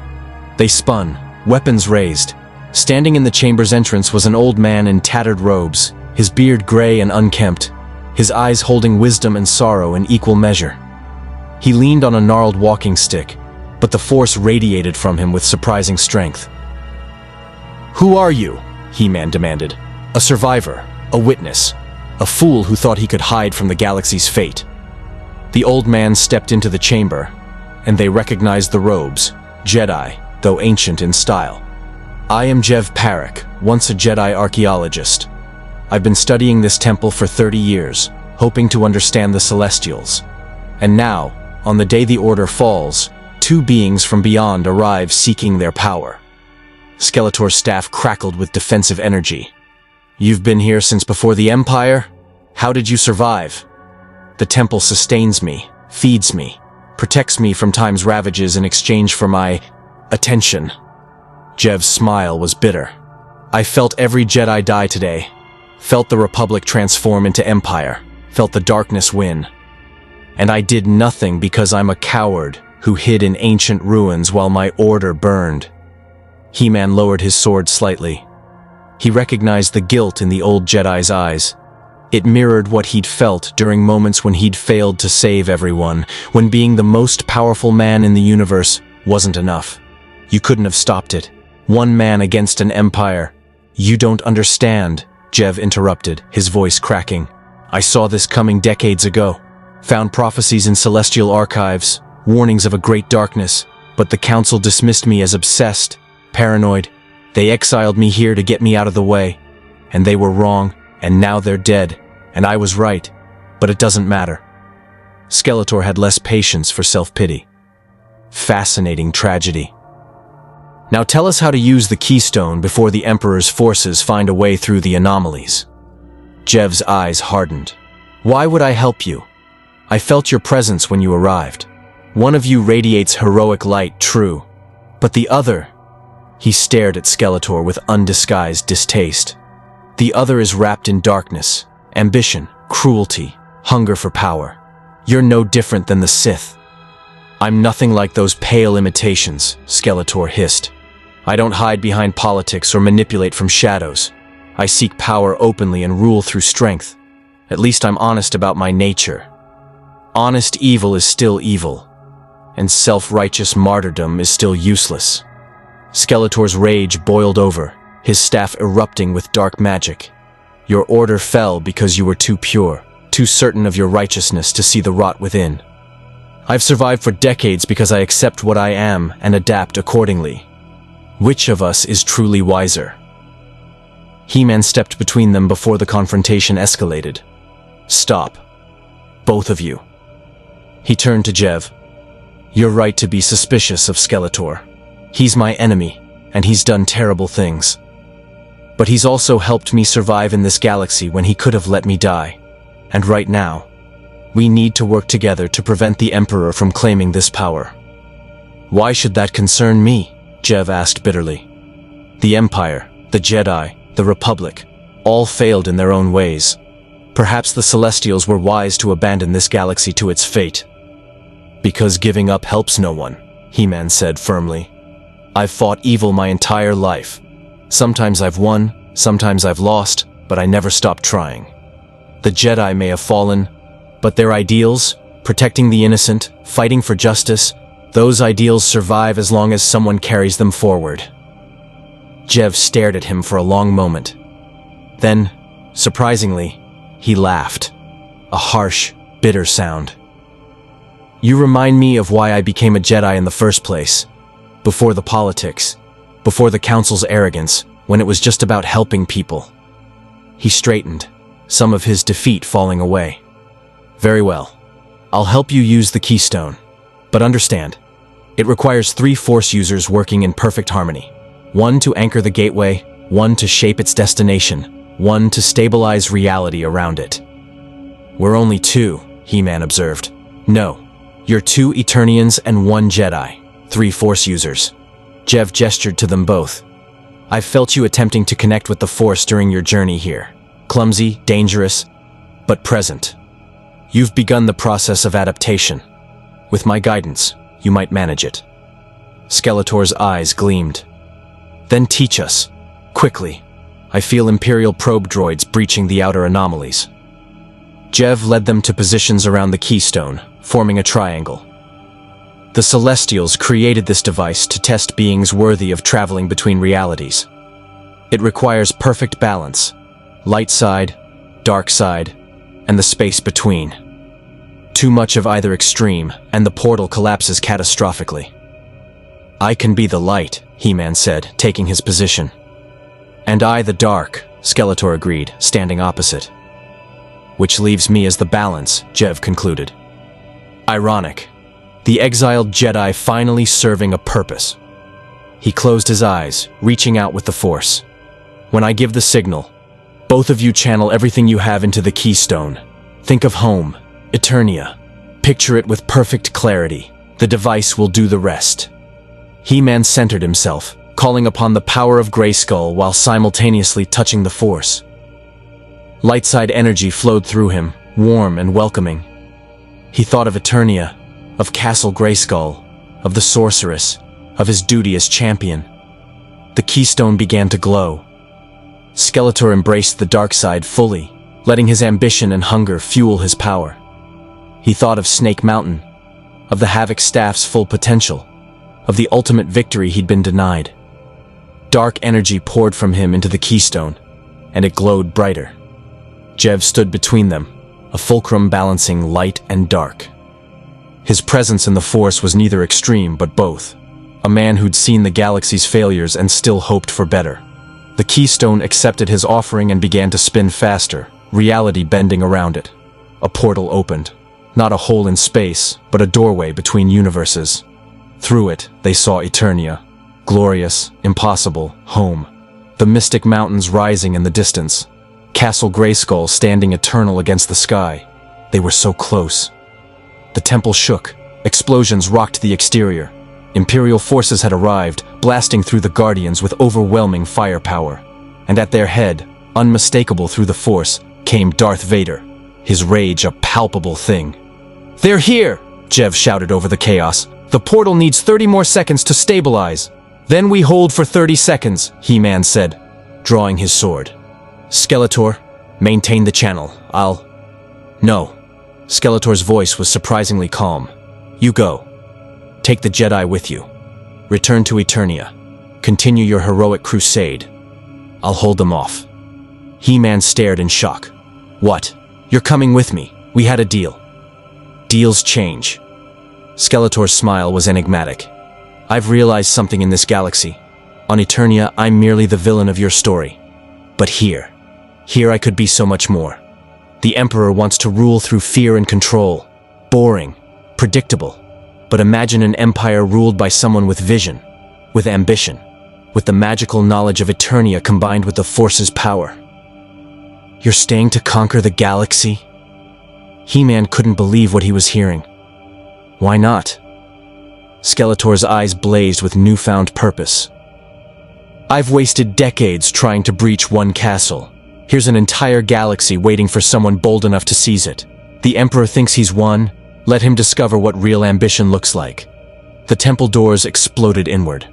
They spun, weapons raised. Standing in the chamber's entrance was an old man in tattered robes, his beard gray and unkempt, his eyes holding wisdom and sorrow in equal measure. He leaned on a gnarled walking stick, but the Force radiated from him with surprising strength. "Who are you?" He-Man demanded. "A survivor, a witness, a fool who thought he could hide from the galaxy's fate." The old man stepped into the chamber, and they recognized the robes, Jedi, though ancient in style. "I am Jev Parak, once a Jedi archaeologist. I've been studying this temple for 30 years, hoping to understand the Celestials. And now, on the day the Order falls, two beings from beyond arrive seeking their power." Skeletor's staff crackled with defensive energy. "You've been here since before the Empire? How did you survive?" "The temple sustains me, feeds me, protects me from time's ravages in exchange for my attention." Jev's smile was bitter. "I felt every Jedi die today. Felt the Republic transform into Empire. Felt the darkness win. And I did nothing because I'm a coward who hid in ancient ruins while my Order burned." He-Man lowered his sword slightly. He recognized the guilt in the old Jedi's eyes. It mirrored what he'd felt during moments when he'd failed to save everyone, when being the most powerful man in the universe wasn't enough. You couldn't have stopped it. One man against an empire. "You don't understand," Jev interrupted, his voice cracking. "I saw this coming decades ago. Found prophecies in celestial archives, warnings of a great darkness, but the Council dismissed me as obsessed, paranoid. They exiled me here to get me out of the way. And they were wrong, and now they're dead, and I was right. But it doesn't matter." Skeletor had less patience for self-pity. Fascinating tragedy. "Now tell us how to use the keystone before the Emperor's forces find a way through the anomalies." Jev's eyes hardened. "Why would I help you? I felt your presence when you arrived. One of you radiates heroic light, true. But the other..." He stared at Skeletor with undisguised distaste. "The other is wrapped in darkness, ambition, cruelty, hunger for power. You're no different than the Sith." "I'm nothing like those pale imitations," Skeletor hissed. "I don't hide behind politics or manipulate from shadows. I seek power openly and rule through strength. At least I'm honest about my nature. Honest evil is still evil, and self-righteous martyrdom is still useless. Skeletor's rage boiled over, his staff erupting with dark magic. Your order fell because you were too pure, too certain of your righteousness to see the rot within. I've survived for decades because I accept what I am and adapt accordingly. Which of us is truly wiser? He-Man stepped between them before the confrontation escalated. Stop. Both of you. He turned to Jev. You're right to be suspicious of Skeletor. He's my enemy, and he's done terrible things. But he's also helped me survive in this galaxy when he could have let me die. And right now, we need to work together to prevent the Emperor from claiming this power. Why should that concern me? Jev asked bitterly. The Empire, the Jedi, the Republic, all failed in their own ways. Perhaps the Celestials were wise to abandon this galaxy to its fate. Because giving up helps no one, He-Man said firmly. I've fought evil my entire life. Sometimes I've won, sometimes I've lost, but I never stopped trying. The Jedi may have fallen, but their ideals, protecting the innocent, fighting for justice, those ideals survive as long as someone carries them forward. Jev stared at him for a long moment. Then, surprisingly, he laughed. A harsh, bitter sound. You remind me of why I became a Jedi in the first place. Before the politics, before the Council's arrogance, when it was just about helping people. He straightened, some of his defeat falling away. Very well. I'll help you use the keystone. But understand, it requires 3 Force users working in perfect harmony. 1 to anchor the gateway, 1 to shape its destination, 1 to stabilize reality around it. We're only 2, He-Man observed. No, you're 2 Eternians and 1 Jedi, 3 Force users. Jev gestured to them both. I've felt you attempting to connect with the Force during your journey here. Clumsy, dangerous, but present. You've begun the process of adaptation. With my guidance, you might manage it. Skeletor's eyes gleamed. Then teach us. Quickly. I feel Imperial probe droids breaching the outer anomalies. Jev led them to positions around the keystone, forming a triangle. The Celestials created this device to test beings worthy of traveling between realities. It requires perfect balance, light side, dark side, and the space between. Too much of either extreme, and the portal collapses catastrophically. I can be the light, He-Man said, taking his position. And I the dark, Skeletor agreed, standing opposite. Which leaves me as the balance, Jev concluded. Ironic. The exiled Jedi finally serving a purpose. He closed his eyes, reaching out with the Force. When I give the signal, both of you channel everything you have into the keystone. Think of home, Eternia. Picture it with perfect clarity. The device will do the rest. He-Man centered himself, calling upon the power of Grayskull while simultaneously touching the Force. Lightside energy flowed through him, warm and welcoming. He thought of Eternia, of Castle Grayskull, of the Sorceress, of his duty as champion. The keystone began to glow. Skeletor embraced the dark side fully, letting his ambition and hunger fuel his power. He thought of Snake Mountain, of the Havoc Staff's full potential, of the ultimate victory he'd been denied. Dark energy poured from him into the keystone, and it glowed brighter. Jev stood between them, a fulcrum balancing light and dark. His presence in the Force was neither extreme but both. A man who'd seen the galaxy's failures and still hoped for better. The keystone accepted his offering and began to spin faster, reality bending around it. A portal opened. Not a hole in space, but a doorway between universes. Through it, they saw Eternia. Glorious, impossible, home. The mystic mountains rising in the distance. Castle Grayskull standing eternal against the sky. They were so close. The temple shook. Explosions rocked the exterior. Imperial forces had arrived, blasting through the Guardians with overwhelming firepower. And at their head, unmistakable through the Force, came Darth Vader, his rage a palpable thing. "They're here!" Jev shouted over the chaos. "The portal needs 30 more seconds to stabilize. Then we hold for 30 seconds, He-Man said, drawing his sword. Skeletor, maintain the channel. No. Skeletor's voice was surprisingly calm. You go. Take the Jedi with you. Return to Eternia. Continue your heroic crusade. I'll hold them off. He-Man stared in shock. What? You're coming with me. We had a deal. Deals change. Skeletor's smile was enigmatic. I've realized something in this galaxy. On Eternia, I'm merely the villain of your story. But here I could be so much more. The Emperor wants to rule through fear and control. Boring. Predictable. But imagine an empire ruled by someone with vision, with ambition, with the magical knowledge of Eternia combined with the Force's power. You're staying to conquer the galaxy? He-Man couldn't believe what he was hearing. Why not? Skeletor's eyes blazed with newfound purpose. I've wasted decades trying to breach one castle. Here's an entire galaxy waiting for someone bold enough to seize it. The Emperor thinks he's won. Let him discover what real ambition looks like. The temple doors exploded inward.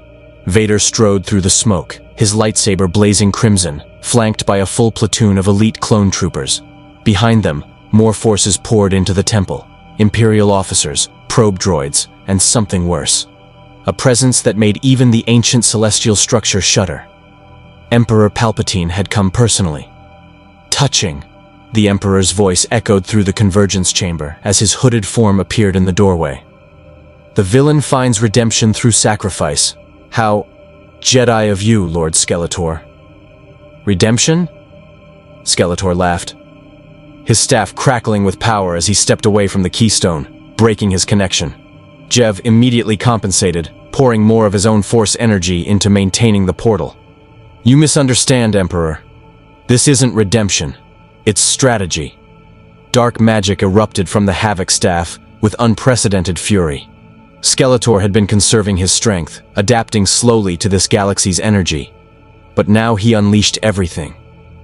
Vader strode through the smoke, his lightsaber blazing crimson, flanked by a full platoon of elite clone troopers. Behind them, more forces poured into the temple. Imperial officers, probe droids, and something worse. A presence that made even the ancient celestial structure shudder. Emperor Palpatine had come personally. Touching. The Emperor's voice echoed through the convergence chamber as his hooded form appeared in the doorway. The villain finds redemption through sacrifice. How Jedi of you, Lord Skeletor. Redemption? Skeletor laughed, his staff crackling with power as he stepped away from the keystone, breaking his connection. Jev immediately compensated, pouring more of his own force energy into maintaining the portal. You misunderstand, Emperor. This isn't redemption. It's strategy. Dark magic erupted from the Havoc staff with unprecedented fury. Skeletor had been conserving his strength, adapting slowly to this galaxy's energy. But now he unleashed everything.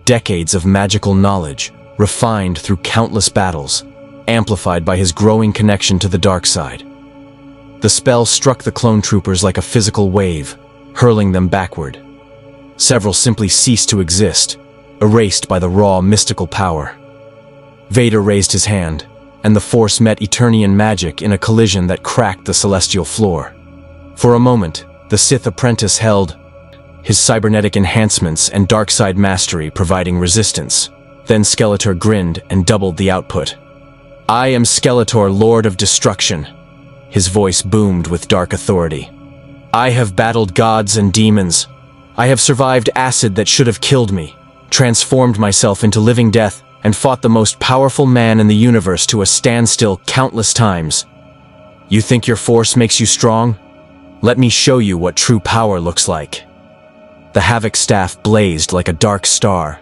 Decades of magical knowledge, refined through countless battles, amplified by his growing connection to the dark side. The spell struck the clone troopers like a physical wave, hurling them backward. Several simply ceased to exist, erased by the raw mystical power. Vader raised his hand, and the Force met Eternian magic in a collision that cracked the celestial floor. For a moment, the Sith apprentice held, his cybernetic enhancements and dark side mastery providing resistance. Then Skeletor grinned and doubled the output. I am Skeletor, Lord of Destruction. His voice boomed with dark authority. I have battled gods and demons. I have survived acid that should have killed me, transformed myself into living death, and fought the most powerful man in the universe to a standstill countless times. You think your force makes you strong? Let me show you what true power looks like. The Havoc staff blazed like a dark star.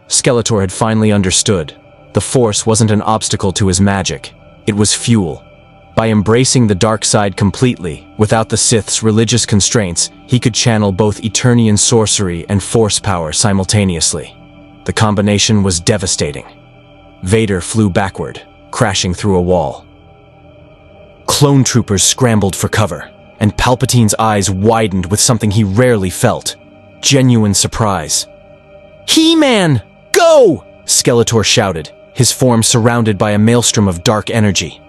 Skeletor had finally understood. The Force wasn't an obstacle to his magic. It was fuel. By embracing the dark side completely, without the Sith's religious constraints, he could channel both Eternian sorcery and Force power simultaneously. The combination was devastating. Vader flew backward, crashing through a wall. Clone troopers scrambled for cover, and Palpatine's eyes widened with something he rarely felt: genuine surprise. He-Man! Go! Skeletor shouted, his form surrounded by a maelstrom of dark energy.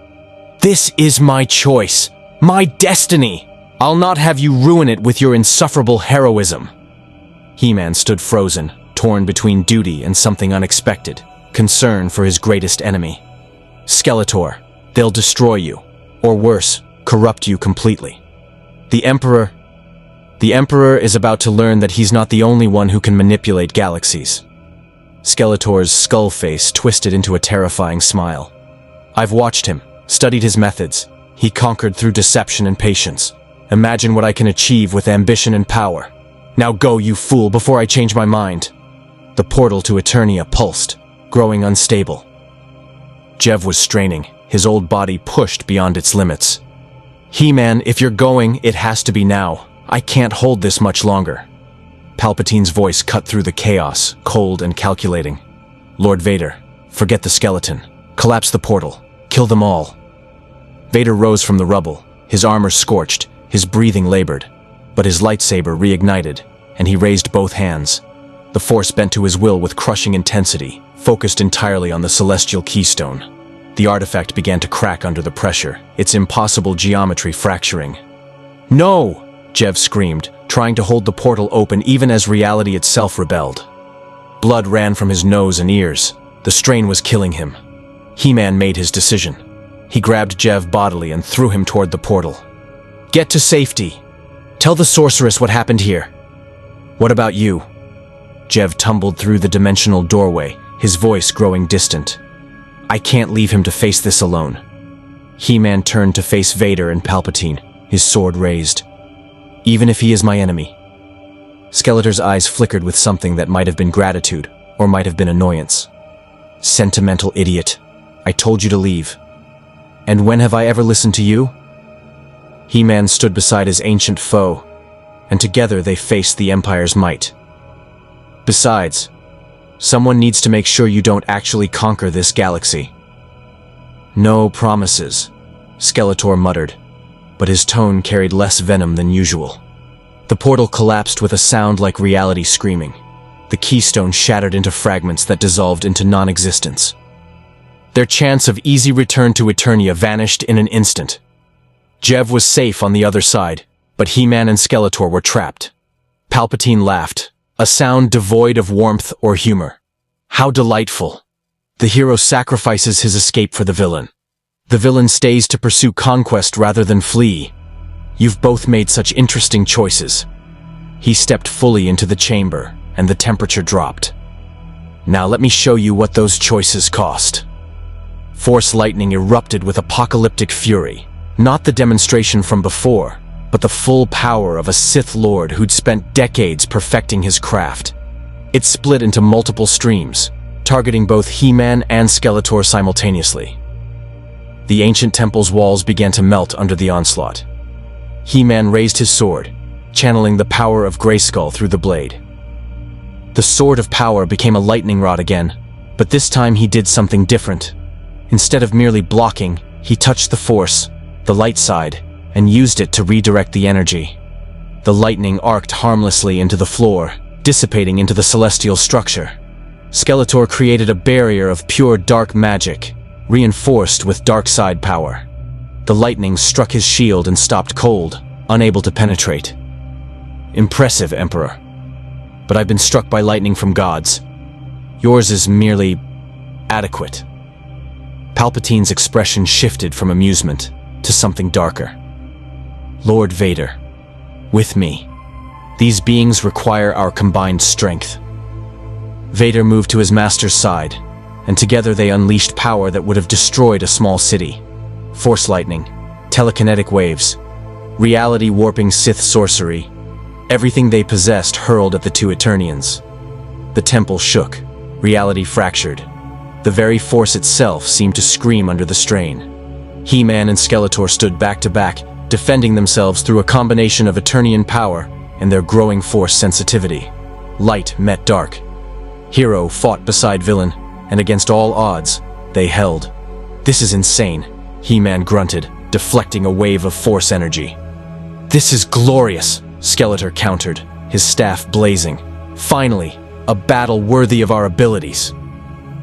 This is my choice, my destiny! I'll not have you ruin it with your insufferable heroism. He-Man stood frozen, torn between duty and something unexpected, concern for his greatest enemy. Skeletor, they'll destroy you, or worse, corrupt you completely. The Emperor is about to learn that he's not the only one who can manipulate galaxies. Skeletor's skull face twisted into a terrifying smile. I've watched him, studied his methods. He conquered through deception and patience. Imagine what I can achieve with ambition and power. Now go, you fool, before I change my mind. The portal to Eternia pulsed, growing unstable. Jev was straining, his old body pushed beyond its limits. He-Man, if you're going, it has to be now. I can't hold this much longer. Palpatine's voice cut through the chaos, cold and calculating. Lord Vader, forget the skeleton. Collapse the portal. Kill them all. Vader rose from the rubble, his armor scorched, his breathing labored. But his lightsaber reignited, and he raised both hands. The Force bent to his will with crushing intensity, focused entirely on the celestial keystone. The artifact began to crack under the pressure, its impossible geometry fracturing. "No!" Jev screamed, trying to hold the portal open even as reality itself rebelled. Blood ran from his nose and ears. The strain was killing him. He-Man made his decision. He grabbed Jev bodily and threw him toward the portal. "Get to safety. Tell the sorceress what happened here." "What about you?" Jev tumbled through the dimensional doorway, his voice growing distant. "I can't leave him to face this alone." He-Man turned to face Vader and Palpatine, his sword raised. "Even if he is my enemy." Skeletor's eyes flickered with something that might have been gratitude, or might have been annoyance. "Sentimental idiot. I told you to leave. And when have I ever listened to you?" He-Man stood beside his ancient foe, and together they faced the Empire's might. "Besides, someone needs to make sure you don't actually conquer this galaxy." "No promises," Skeletor muttered, but his tone carried less venom than usual. The portal collapsed with a sound like reality screaming. The keystone shattered into fragments that dissolved into non-existence. Their chance of easy return to Eternia vanished in an instant. Jev was safe on the other side, but He-Man and Skeletor were trapped. Palpatine laughed, a sound devoid of warmth or humor. "How delightful. The hero sacrifices his escape for the villain. The villain stays to pursue conquest rather than flee. You've both made such interesting choices." He stepped fully into the chamber, and the temperature dropped. "Now let me show you what those choices cost." Force lightning erupted with apocalyptic fury. Not the demonstration from before, but the full power of a Sith Lord who'd spent decades perfecting his craft. It split into multiple streams, targeting both He-Man and Skeletor simultaneously. The ancient temple's walls began to melt under the onslaught. He-Man raised his sword, channeling the power of Grayskull through the blade. The Sword of Power became a lightning rod again, but this time he did something different. Instead of merely blocking, he touched the Force, the light side, and used it to redirect the energy. The lightning arced harmlessly into the floor, dissipating into the celestial structure. Skeletor created a barrier of pure dark magic, reinforced with dark side power. The lightning struck his shield and stopped cold, unable to penetrate. "Impressive, Emperor. But I've been struck by lightning from gods. Yours is merely adequate." Palpatine's expression shifted from amusement to something darker. "Lord Vader, with me. These beings require our combined strength." Vader moved to his master's side, and together they unleashed power that would have destroyed a small city. Force lightning, telekinetic waves, reality-warping Sith sorcery. Everything they possessed hurled at the two Eternians. The temple shook, reality fractured. The very Force itself seemed to scream under the strain. He-Man and Skeletor stood back to back, defending themselves through a combination of Eternian power and their growing Force sensitivity. Light met dark. Hero fought beside villain, and against all odds, they held. "This is insane," He-Man grunted, deflecting a wave of Force energy. "This is glorious," Skeletor countered, his staff blazing. "Finally, a battle worthy of our abilities."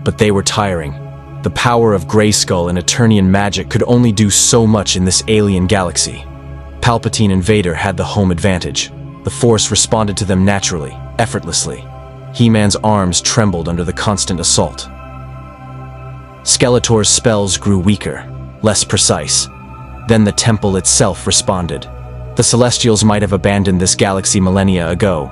But they were tiring. The power of Grayskull and Eternian magic could only do so much in this alien galaxy. Palpatine and Vader had the home advantage. The Force responded to them naturally, effortlessly. He-Man's arms trembled under the constant assault. Skeletor's spells grew weaker, less precise. Then the temple itself responded. The Celestials might have abandoned this galaxy millennia ago,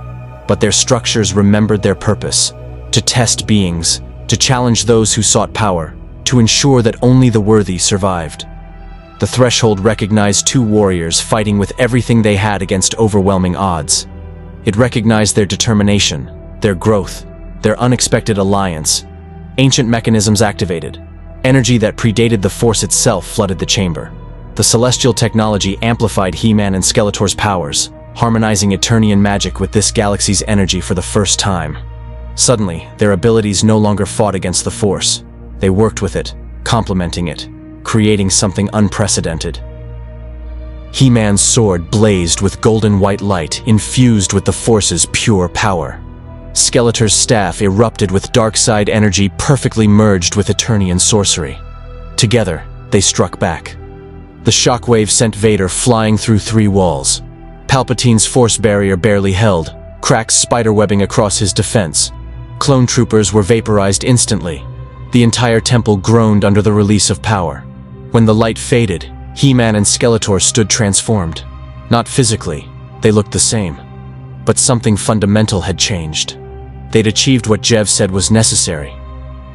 but their structures remembered their purpose: to test beings, to challenge those who sought power, to ensure that only the worthy survived. The threshold recognized two warriors fighting with everything they had against overwhelming odds. It recognized their determination, their growth, their unexpected alliance. Ancient mechanisms activated. Energy that predated the Force itself flooded the chamber. The celestial technology amplified He-Man and Skeletor's powers, harmonizing Eternian magic with this galaxy's energy for the first time. Suddenly, their abilities no longer fought against the Force. They worked with it, complementing it, creating something unprecedented. He-Man's sword blazed with golden white light infused with the Force's pure power. Skeletor's staff erupted with dark side energy perfectly merged with Eternian sorcery. Together, they struck back. The shockwave sent Vader flying through 3 walls. Palpatine's force barrier barely held, cracks spiderwebbing across his defense. Clone troopers were vaporized instantly. The entire temple groaned under the release of power. When the light faded, He-Man and Skeletor stood transformed. Not physically, they looked the same. But something fundamental had changed. They'd achieved what Jev said was necessary.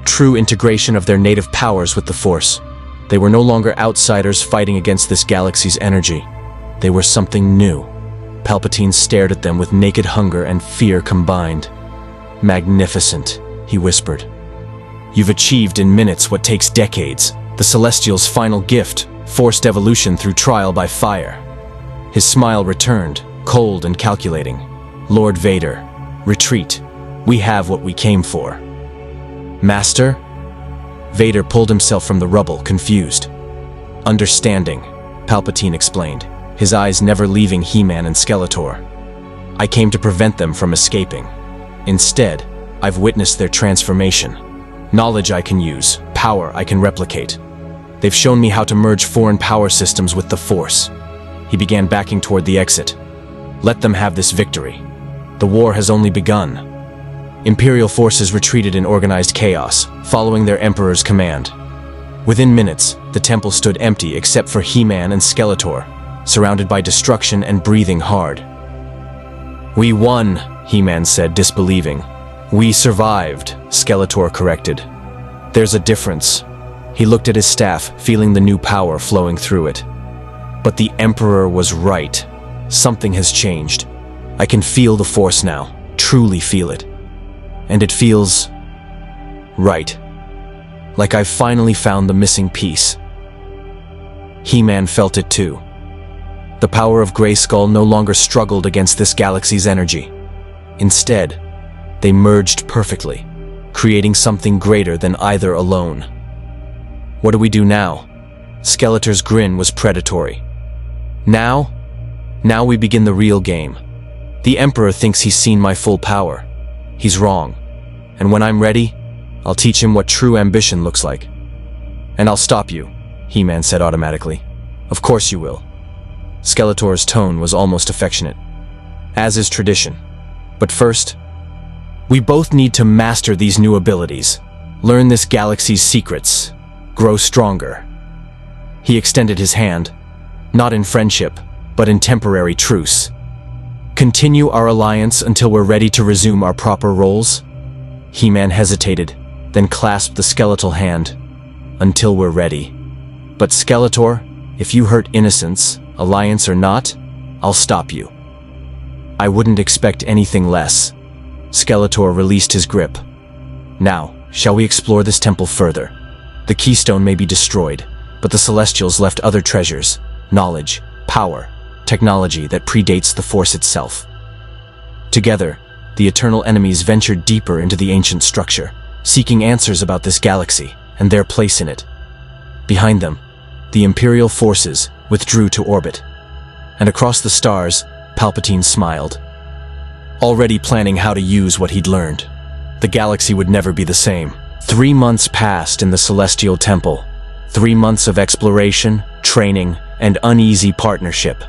True integration of their native powers with the Force. They were no longer outsiders fighting against this galaxy's energy. They were something new. Palpatine stared at them with naked hunger and fear combined. "Magnificent," he whispered. "You've achieved in minutes what takes decades, the Celestials' final gift, forced evolution through trial by fire." His smile returned, cold and calculating. "Lord Vader, retreat. We have what we came for." "Master?" Vader pulled himself from the rubble, confused. "Understanding," Palpatine explained, his eyes never leaving He-Man and Skeletor. "I came to prevent them from escaping. Instead, I've witnessed their transformation. Knowledge I can use, power I can replicate. They've shown me how to merge foreign power systems with the Force." He began backing toward the exit. "Let them have this victory. The war has only begun." Imperial forces retreated in organized chaos, following their Emperor's command. Within minutes, the temple stood empty except for He-Man and Skeletor, surrounded by destruction and breathing hard. "We won," He-Man said, disbelieving. "We survived," Skeletor corrected. "There's a difference." He looked at his staff, feeling the new power flowing through it. "But the Emperor was right. Something has changed. I can feel the Force now, truly feel it. And it feels right. Like I've finally found the missing piece." He-Man felt it too. The power of Grayskull no longer struggled against this galaxy's energy. Instead, they merged perfectly, creating something greater than either alone. "What do we do now?" Skeletor's grin was predatory. Now we begin the real game. The Emperor thinks he's seen my full power. He's wrong. And when I'm ready, I'll teach him what true ambition looks like." "And I'll stop you," He-Man said automatically. "Of course you will." Skeletor's tone was almost affectionate, as is tradition. "But first, we both need to master these new abilities, learn this galaxy's secrets, grow stronger." He extended his hand, not in friendship, but in temporary truce. "Continue our alliance until we're ready to resume our proper roles?" He-Man hesitated, then clasped the skeletal hand. "Until we're ready. But Skeletor, if you hurt innocents, alliance or not, I'll stop you." "I wouldn't expect anything less." Skeletor released his grip. "Now, shall we explore this temple further? The keystone may be destroyed, but the Celestials left other treasures, knowledge, power, technology that predates the Force itself." Together, the eternal enemies ventured deeper into the ancient structure, seeking answers about this galaxy and their place in it. Behind them, the Imperial forces withdrew to orbit. And across the stars, Palpatine smiled, already planning how to use what he'd learned. The galaxy would never be the same. 3 months passed in the Celestial Temple. 3 months of exploration, training, and uneasy partnership.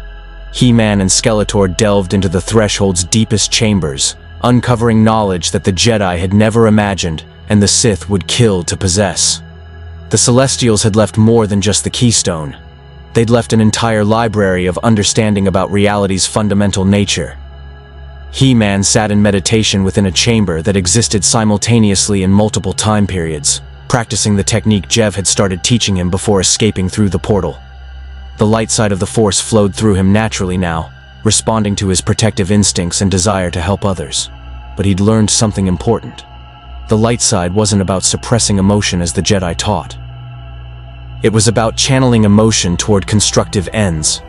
He-Man and Skeletor delved into the Threshold's deepest chambers, uncovering knowledge that the Jedi had never imagined and the Sith would kill to possess. The Celestials had left more than just the keystone. They'd left an entire library of understanding about reality's fundamental nature. He-Man sat in meditation within a chamber that existed simultaneously in multiple time periods, practicing the technique Jev had started teaching him before escaping through the portal. The light side of the Force flowed through him naturally now, responding to his protective instincts and desire to help others. But he'd learned something important. The light side wasn't about suppressing emotion as the Jedi taught. It was about channeling emotion toward constructive ends.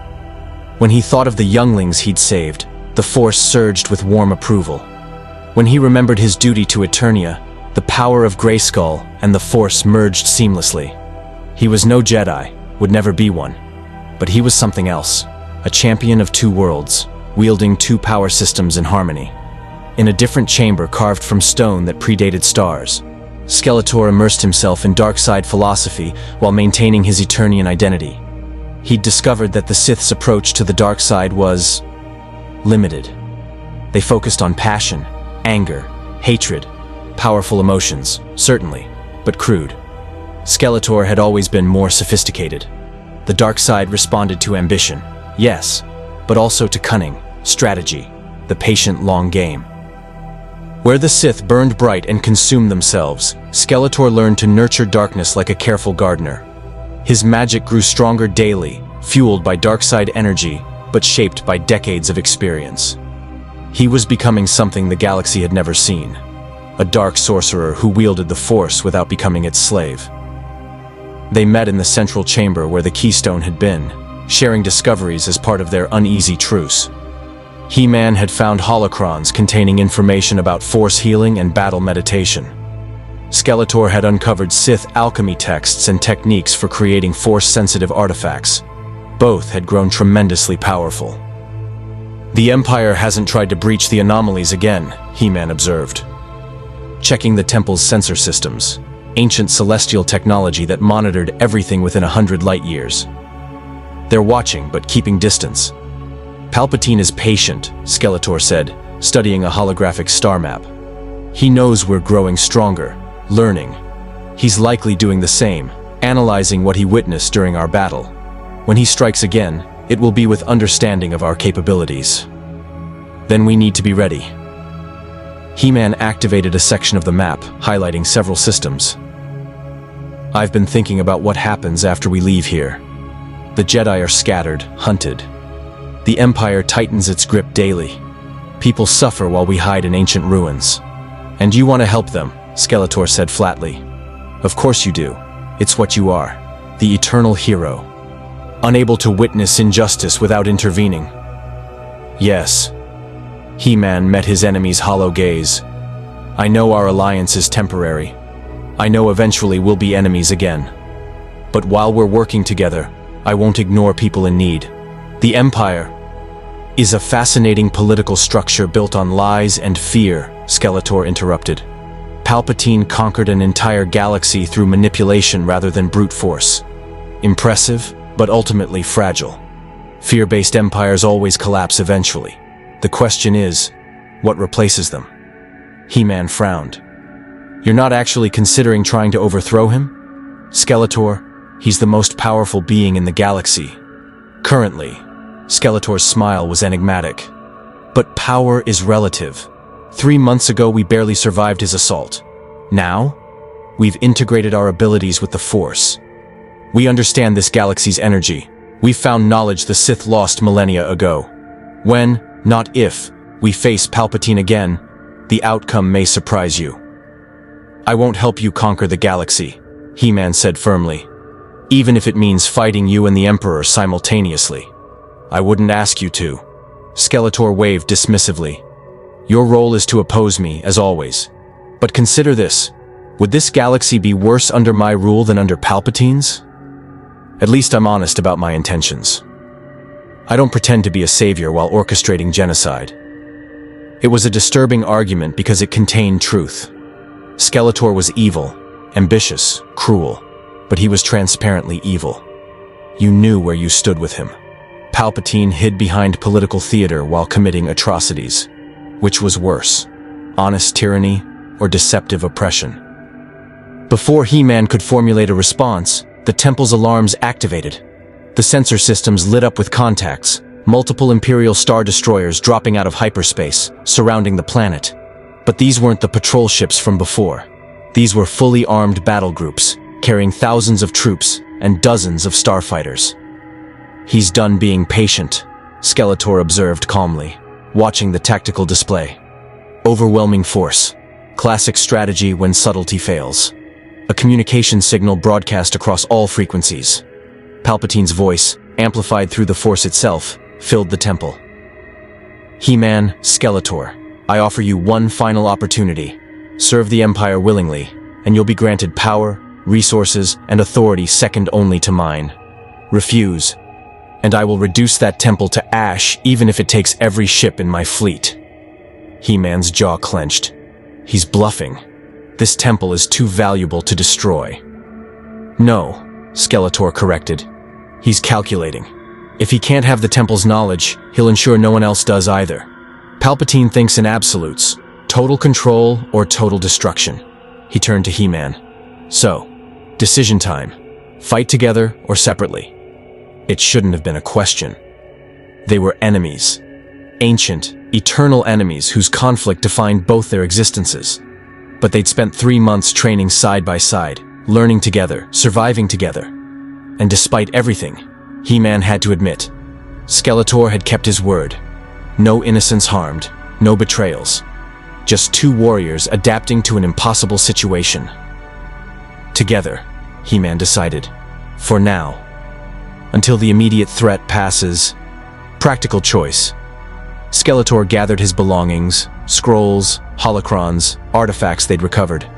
When he thought of the younglings he'd saved, the Force surged with warm approval. When he remembered his duty to Eternia, the power of Grayskull and the Force merged seamlessly. He was no Jedi, would never be one. But he was something else, a champion of 2 worlds, wielding 2 power systems in harmony. In a different chamber carved from stone that predated stars, Skeletor immersed himself in dark side philosophy while maintaining his Eternian identity. He'd discovered that the Sith's approach to the dark side was limited. They focused on passion, anger, hatred, powerful emotions, certainly, but crude. Skeletor had always been more sophisticated. The dark side responded to ambition, yes, but also to cunning, strategy, the patient long game. Where the Sith burned bright and consumed themselves, Skeletor learned to nurture darkness like a careful gardener. His magic grew stronger daily, fueled by dark side energy, but shaped by decades of experience. He was becoming something the galaxy had never seen, a dark sorcerer who wielded the Force without becoming its slave. They met in the central chamber where the keystone had been, sharing discoveries as part of their uneasy truce. He-Man had found holocrons containing information about Force healing and battle meditation. Skeletor had uncovered Sith alchemy texts and techniques for creating Force-sensitive artifacts. Both had grown tremendously powerful. The Empire hasn't tried to breach the anomalies again, He-Man observed. Checking the temple's sensor systems, ancient celestial technology that monitored everything within 100 light-years. They're watching, but keeping distance. Palpatine is patient, Skeletor said, studying a holographic star map. He knows we're growing stronger, learning. He's likely doing the same, analyzing what he witnessed during our battle. When he strikes again, it will be with understanding of our capabilities. Then we need to be ready. He-Man activated a section of the map, highlighting several systems. I've been thinking about what happens after we leave here. The Jedi are scattered, hunted. The Empire tightens its grip daily. People suffer while we hide in ancient ruins. And you want to help them, Skeletor said flatly. Of course you do. It's what you are. The eternal hero. Unable to witness injustice without intervening. Yes. He-Man met his enemy's hollow gaze. I know our alliance is temporary. I know eventually we'll be enemies again. But while we're working together, I won't ignore people in need. The Empire is a fascinating political structure built on lies and fear, Skeletor interrupted. Palpatine conquered an entire galaxy through manipulation rather than brute force. Impressive, but ultimately fragile. Fear-based empires always collapse eventually. The question is, what replaces them? He-Man frowned. You're not actually considering trying to overthrow him? Skeletor, he's the most powerful being in the galaxy. Currently, Skeletor's smile was enigmatic. But power is relative. 3 months ago, we barely survived his assault. Now, we've integrated our abilities with the Force. We understand this galaxy's energy. We've found knowledge the Sith lost millennia ago. When, not if, we face Palpatine again, the outcome may surprise you. I won't help you conquer the galaxy, He-Man said firmly. Even if it means fighting you and the Emperor simultaneously. I wouldn't ask you to. Skeletor waved dismissively. Your role is to oppose me, as always. But consider this. Would this galaxy be worse under my rule than under Palpatine's? At least I'm honest about my intentions. I don't pretend to be a savior while orchestrating genocide. It was a disturbing argument because it contained truth. Skeletor was evil, ambitious, cruel, but he was transparently evil. You knew where you stood with him. Palpatine hid behind political theater while committing atrocities. Which was worse, honest tyranny or deceptive oppression? Before He-Man could formulate a response, the temple's alarms activated. The sensor systems lit up with contacts, multiple Imperial Star Destroyers dropping out of hyperspace, surrounding the planet. But these weren't the patrol ships from before. These were fully armed battle groups, carrying thousands of troops and dozens of starfighters. He's done being patient, Skeletor observed calmly, watching the tactical display. Overwhelming force. Classic strategy when subtlety fails. A communication signal broadcast across all frequencies. Palpatine's voice, amplified through the Force itself, filled the temple. He-Man, Skeletor, I offer you one final opportunity. Serve the Empire willingly, and you'll be granted power, resources, and authority second only to mine. Refuse, and I will reduce that temple to ash even if it takes every ship in my fleet. He-Man's jaw clenched. He's bluffing. This temple is too valuable to destroy. No, Skeletor corrected. He's calculating. If he can't have the temple's knowledge, he'll ensure no one else does either. Palpatine thinks in absolutes, total control or total destruction. He turned to He-Man. So, decision time. Fight together or separately? It shouldn't have been a question. They were enemies. Ancient, eternal enemies whose conflict defined both their existences. But they'd spent 3 months training side by side, learning together, surviving together. And despite everything, He-Man had to admit, Skeletor had kept his word. No innocents harmed, no betrayals. Just two warriors adapting to an impossible situation. Together, He-Man decided. For now. Until the immediate threat passes. Practical choice. Skeletor gathered his belongings, scrolls, holocrons, artifacts they'd recovered.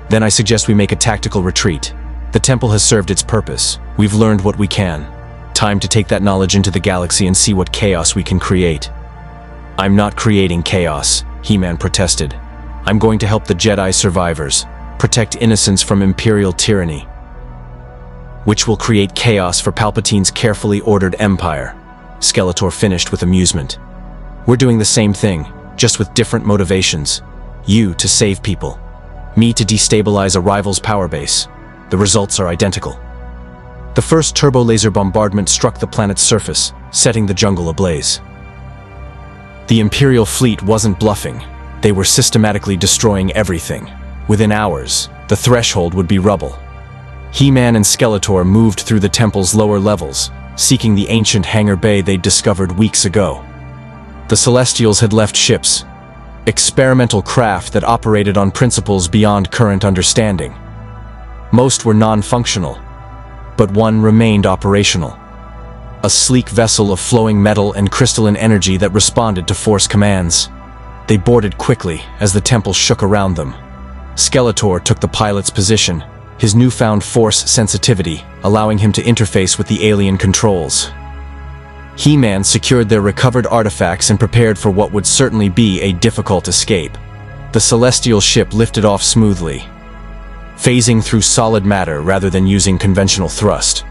Then I suggest we make a tactical retreat. The temple has served its purpose. We've learned what we can. Time to take that knowledge into the galaxy and see what chaos we can create. I'm not creating chaos, He-Man protested. I'm going to help the Jedi survivors, protect innocents from Imperial tyranny, which will create chaos for Palpatine's carefully ordered empire. Skeletor finished with amusement. We're doing the same thing, just with different motivations. You to save people. Me to destabilize a rival's power base. The results are identical. The first turbo-laser bombardment struck the planet's surface, setting the jungle ablaze. The Imperial fleet wasn't bluffing. They were systematically destroying everything. Within hours, the threshold would be rubble. He-Man and Skeletor moved through the temple's lower levels, seeking the ancient hangar bay they'd discovered weeks ago. The Celestials had left ships, experimental craft that operated on principles beyond current understanding. Most were non-functional, but one remained operational. A sleek vessel of flowing metal and crystalline energy that responded to Force commands. They boarded quickly as the temple shook around them. Skeletor took the pilot's position, his newfound Force sensitivity allowing him to interface with the alien controls. He-Man secured their recovered artifacts and prepared for what would certainly be a difficult escape. The celestial ship lifted off smoothly, phasing through solid matter rather than using conventional thrust.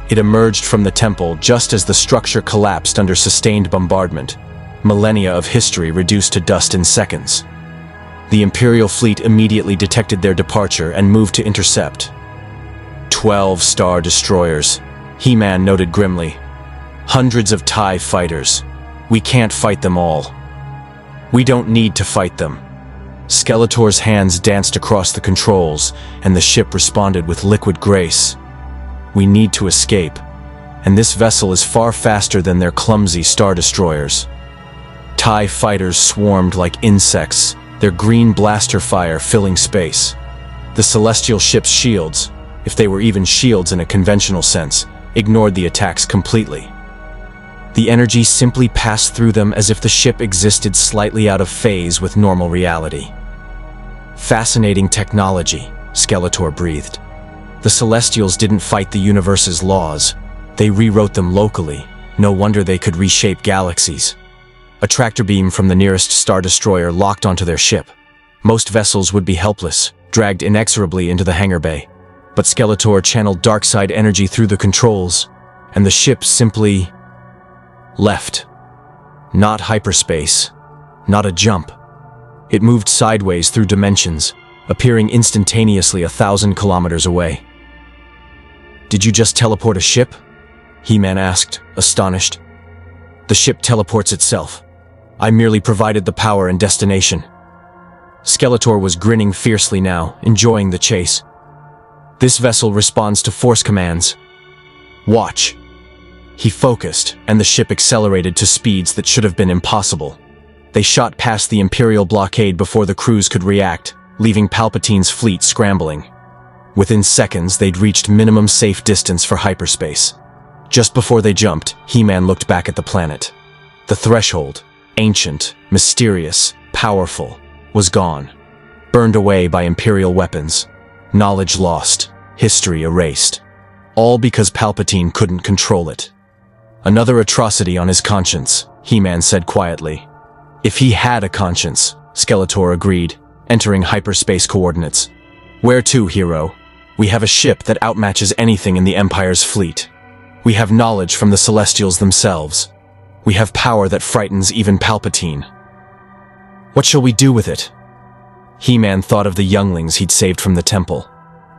It emerged from the temple just as the structure collapsed under sustained bombardment, millennia of history reduced to dust in seconds. The Imperial fleet immediately detected their departure and moved to intercept. 12 Star Destroyers, He-Man noted grimly. Hundreds of TIE fighters. We can't fight them all. We don't need to fight them. Skeletor's hands danced across the controls, and the ship responded with liquid grace. We need to escape, and this vessel is far faster than their clumsy Star Destroyers. TIE fighters swarmed like insects, their green blaster fire filling space. The celestial ship's shields, if they were even shields in a conventional sense, ignored the attacks completely. The energy simply passed through them as if the ship existed slightly out of phase with normal reality. Fascinating technology, Skeletor breathed. The Celestials didn't fight the universe's laws. They rewrote them locally. No wonder they could reshape galaxies. A tractor beam from the nearest Star Destroyer locked onto their ship. Most vessels would be helpless, dragged inexorably into the hangar bay. But Skeletor channeled darkside energy through the controls, and the ship simply left. Not hyperspace, not a jump. It moved sideways through dimensions, appearing instantaneously 1,000 kilometers away. Did you just teleport a ship? He-Man asked, astonished. The ship teleports itself. I merely provided the power and destination. Skeletor was grinning fiercely now, enjoying the chase. This vessel responds to Force commands. Watch. He focused, and the ship accelerated to speeds that should have been impossible. They shot past the Imperial blockade before the crews could react, leaving Palpatine's fleet scrambling. Within seconds, they'd reached minimum safe distance for hyperspace. Just before they jumped, He-Man looked back at the planet. The threshold, ancient, mysterious, powerful, was gone. Burned away by Imperial weapons. Knowledge lost, history erased. All because Palpatine couldn't control it. Another atrocity on his conscience, He-Man said quietly. If he had a conscience, Skeletor agreed, entering hyperspace coordinates. "Where to, hero? We have a ship that outmatches anything in the Empire's fleet. We have knowledge from the Celestials themselves. We have power that frightens even Palpatine. What shall we do with it?" He-Man thought of the younglings he'd saved from the temple.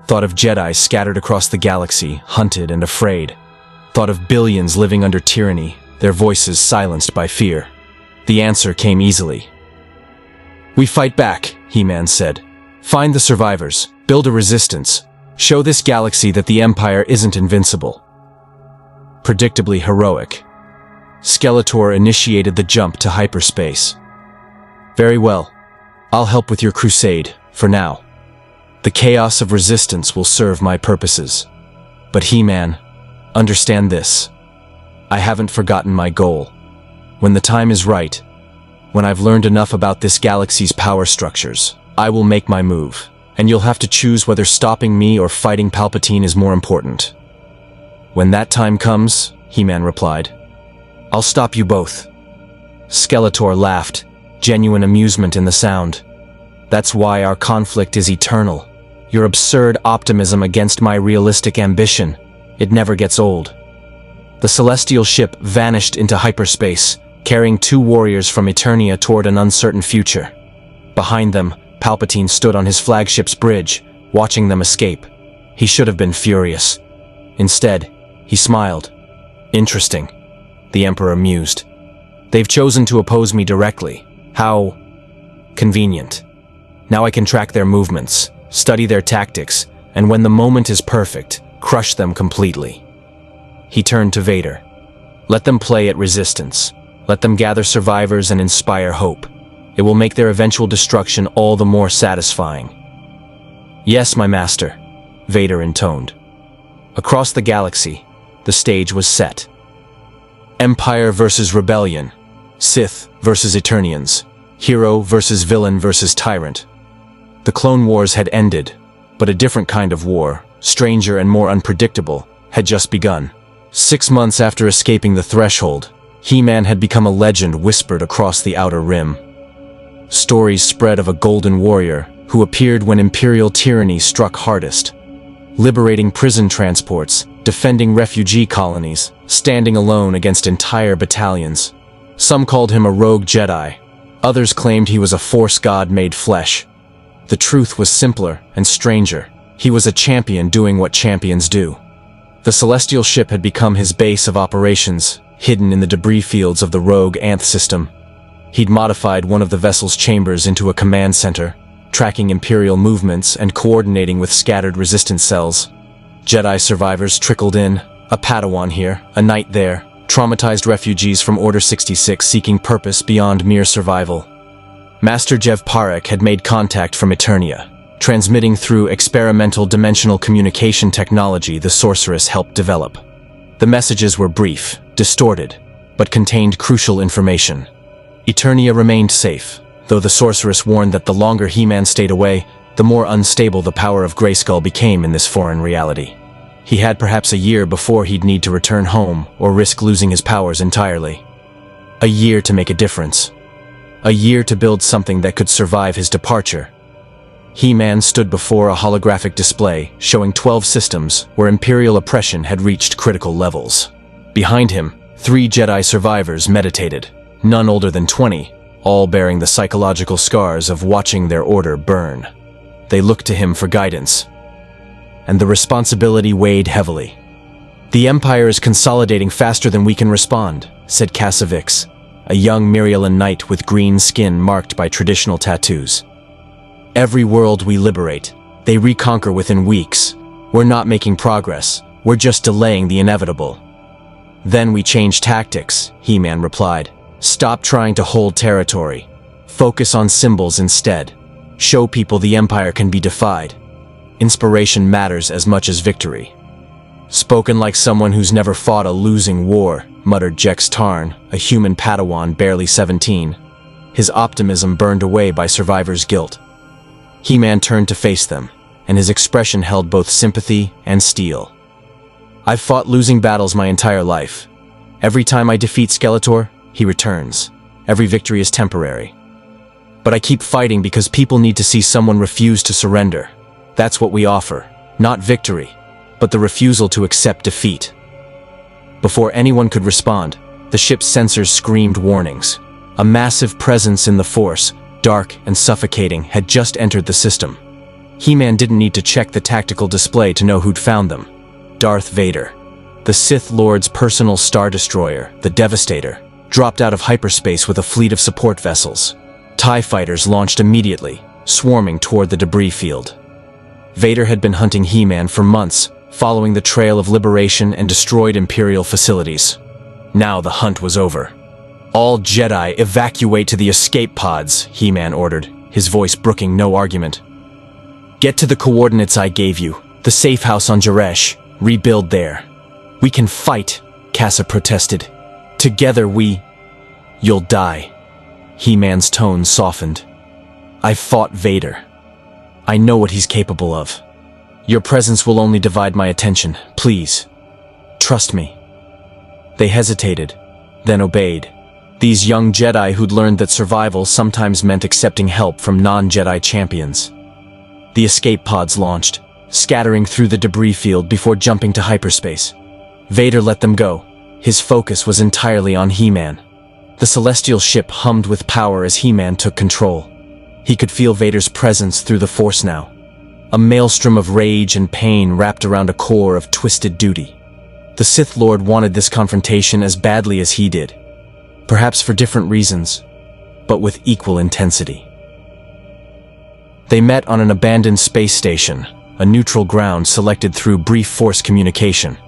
Thought of Jedi scattered across the galaxy, hunted and afraid. Thought of billions living under tyranny, their voices silenced by fear. The answer came easily. "We fight back," He-Man said. "Find the survivors, build a resistance, show this galaxy that the Empire isn't invincible." Predictably heroic, Skeletor initiated the jump to hyperspace. "Very well. I'll help with your crusade, for now. The chaos of resistance will serve my purposes. But He-Man, understand this. I haven't forgotten my goal. When the time is right, when I've learned enough about this galaxy's power structures, I will make my move, and you'll have to choose whether stopping me or fighting Palpatine is more important." "When that time comes," He-Man replied, "I'll stop you both." Skeletor laughed, genuine amusement in the sound. "That's why our conflict is eternal. Your absurd optimism against my realistic ambition. It never gets old." The celestial ship vanished into hyperspace, carrying two warriors from Eternia toward an uncertain future. Behind them, Palpatine stood on his flagship's bridge, watching them escape. He should have been furious. Instead, he smiled. "Interesting," the Emperor mused. "They've chosen to oppose me directly. How convenient. Now I can track their movements, study their tactics, and when the moment is perfect, crush them completely." He turned to Vader. "Let them play at resistance. Let them gather survivors and inspire hope. It will make their eventual destruction all the more satisfying." "Yes, my master," Vader intoned. Across the galaxy, the stage was set. Empire versus Rebellion. Sith versus Eternians. Hero versus villain versus tyrant. The Clone Wars had ended, but a different kind of war, stranger and more unpredictable, had just begun. 6 months after escaping the threshold, He-Man had become a legend whispered across the Outer Rim. Stories spread of a golden warrior who appeared when Imperial tyranny struck hardest, liberating prison transports, defending refugee colonies, standing alone against entire battalions. Some called him a rogue Jedi. Others claimed he was a Force god made flesh. The truth was simpler and stranger. He was a champion doing what champions do. The celestial ship had become his base of operations, hidden in the debris fields of the rogue Anth system. He'd modified one of the vessel's chambers into a command center, tracking Imperial movements and coordinating with scattered resistance cells. Jedi survivors trickled in, a Padawan here, a knight there, traumatized refugees from Order 66 seeking purpose beyond mere survival. Master Jev Parek had made contact from Eternia, transmitting through experimental dimensional communication technology the sorceress helped develop. The messages were brief, distorted, but contained crucial information. Eternia remained safe, though the sorceress warned that the longer He-Man stayed away, the more unstable the power of Grayskull became in this foreign reality. He had perhaps a year before he'd need to return home or risk losing his powers entirely. A year to make a difference. A year to build something that could survive his departure. He-Man stood before a holographic display showing 12 systems where Imperial oppression had reached critical levels. Behind him, 3 Jedi survivors meditated, none older than 20, all bearing the psychological scars of watching their order burn. They looked to him for guidance, and the responsibility weighed heavily. "The Empire is consolidating faster than we can respond," said Kasavix, a young Myriolan knight with green skin marked by traditional tattoos. "Every world we liberate, they reconquer within weeks. We're not making progress, we're just delaying the inevitable." "Then we change tactics," He-Man replied. "Stop trying to hold territory. Focus on symbols instead. Show people the Empire can be defied. Inspiration matters as much as victory." "Spoken like someone who's never fought a losing war," muttered Jex Tarn, a human Padawan barely 17. His optimism burned away by survivor's guilt. He-Man turned to face them, and his expression held both sympathy and steel. "I've fought losing battles my entire life. Every time I defeat Skeletor, he returns. Every victory is temporary. But I keep fighting because people need to see someone refuse to surrender. That's what we offer. Not victory, but the refusal to accept defeat. Before anyone could respond, the ship's sensors screamed warnings. A massive presence in the Force, dark and suffocating, had just entered the system. He-Man didn't need to check the tactical display to know who'd found them. Darth Vader, the Sith Lord's personal Star Destroyer, the Devastator, dropped out of hyperspace with a fleet of support vessels. TIE fighters launched immediately, swarming toward the debris field. Vader had been hunting He-Man for months, following the trail of liberation and destroyed Imperial facilities. Now the hunt was over. All Jedi evacuate to the escape pods, He-Man ordered, his voice brooking no argument. Get to the coordinates I gave you, the safe house on Jaresh. Rebuild there. We can fight, Casa protested. Together You'll die. He-Man's tone softened. I've fought Vader. I know what he's capable of. Your presence will only divide my attention. Please. Trust me. They hesitated, then obeyed. These young Jedi who'd learned that survival sometimes meant accepting help from non-Jedi champions. The escape pods launched, scattering through the debris field before jumping to hyperspace. Vader let them go. His focus was entirely on He-Man. The celestial ship hummed with power as He-Man took control. He could feel Vader's presence through the Force now. A maelstrom of rage and pain wrapped around a core of twisted duty. The Sith Lord wanted this confrontation as badly as he did. Perhaps for different reasons, but with equal intensity. They met on an abandoned space station, a neutral ground selected through brief Force communication.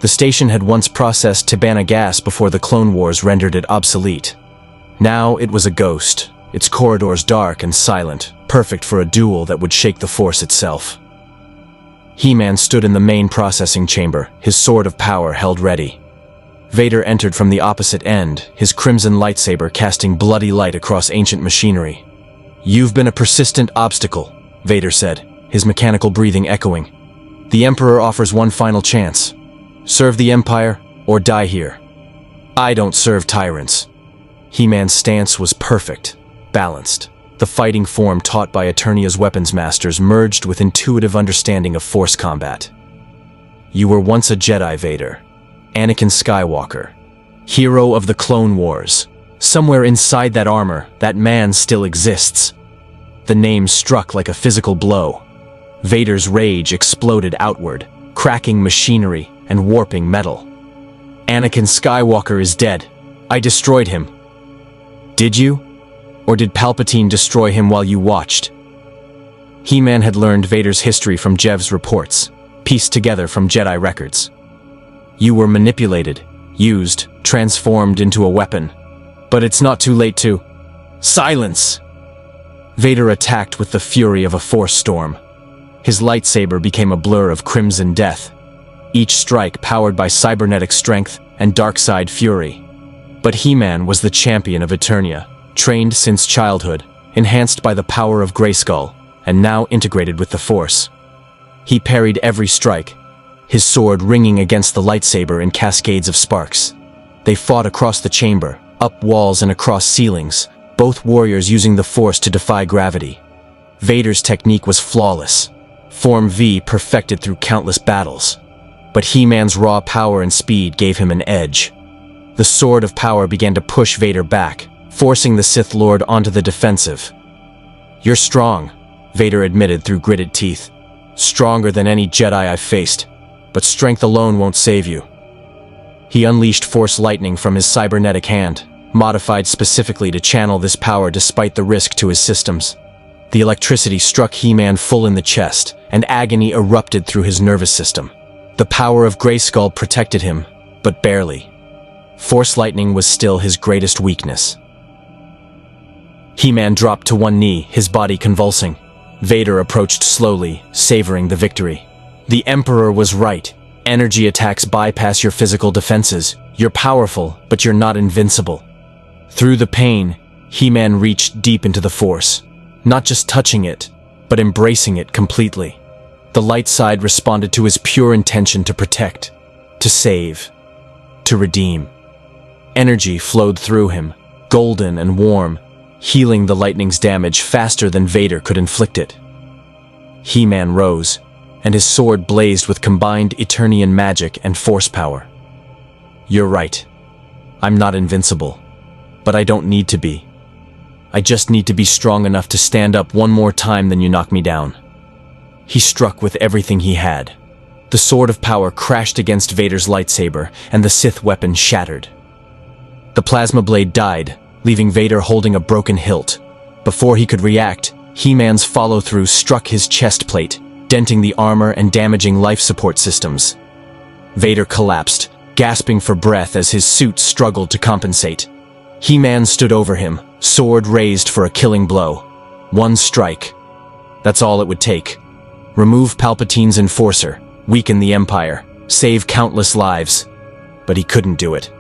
The station had once processed Tibanna gas before the Clone Wars rendered it obsolete. Now it was a ghost, its corridors dark and silent, perfect for a duel that would shake the Force itself. He-Man stood in the main processing chamber, his sword of power held ready. Vader entered from the opposite end, his crimson lightsaber casting bloody light across ancient machinery. You've been a persistent obstacle, Vader said, his mechanical breathing echoing. The Emperor offers one final chance. Serve the Empire, or die here. I don't serve tyrants. He-Man's stance was perfect, balanced. The fighting form taught by Eternia's weapons masters merged with intuitive understanding of Force combat. You were once a Jedi, Vader. Anakin Skywalker. Hero of the Clone Wars. Somewhere inside that armor, that man still exists. The name struck like a physical blow. Vader's rage exploded outward, cracking machinery and warping metal. Anakin Skywalker is dead. I destroyed him. Did you? Or did Palpatine destroy him while you watched? He-Man had learned Vader's history from Jev's reports, pieced together from Jedi records. You were manipulated, used, transformed into a weapon. But it's not too late to... Silence! Vader attacked with the fury of a Force storm. His lightsaber became a blur of crimson death, each strike powered by cybernetic strength and dark-side fury. But He-Man was the champion of Eternia, trained since childhood, enhanced by the power of Grayskull, and now integrated with the Force. He parried every strike, his sword ringing against the lightsaber in cascades of sparks. They fought across the chamber, up walls and across ceilings, both warriors using the Force to defy gravity. Vader's technique was flawless, Form V perfected through countless battles. But He-Man's raw power and speed gave him an edge. The Sword of Power began to push Vader back, forcing the Sith Lord onto the defensive. You're strong, Vader admitted through gritted teeth. Stronger than any Jedi I've faced, but strength alone won't save you. He unleashed Force lightning from his cybernetic hand, modified specifically to channel this power despite the risk to his systems. The electricity struck He-Man full in the chest, and agony erupted through his nervous system. The power of Grayskull protected him, but barely. Force lightning was still his greatest weakness. He-Man dropped to one knee, his body convulsing. Vader approached slowly, savoring the victory. The Emperor was right. Energy attacks bypass your physical defenses. You're powerful, but you're not invincible. Through the pain, He-Man reached deep into the Force, not just touching it, but embracing it completely. The light side responded to his pure intention to protect, to save, to redeem. Energy flowed through him, golden and warm, healing the lightning's damage faster than Vader could inflict it. He-Man rose, and his sword blazed with combined Eternian magic and force power. You're right. I'm not invincible, but I don't need to be. I just need to be strong enough to stand up one more time than you knock me down. He struck with everything he had. The sword of power crashed against Vader's lightsaber, and the Sith weapon shattered. The plasma blade died, leaving Vader holding a broken hilt. Before he could react, He-Man's follow-through struck his chest plate, denting the armor and damaging life support systems. Vader collapsed, gasping for breath as his suit struggled to compensate. He-Man stood over him, sword raised for a killing blow. One strike. That's all it would take. Remove Palpatine's enforcer, weaken the Empire, save countless lives. But he couldn't do it.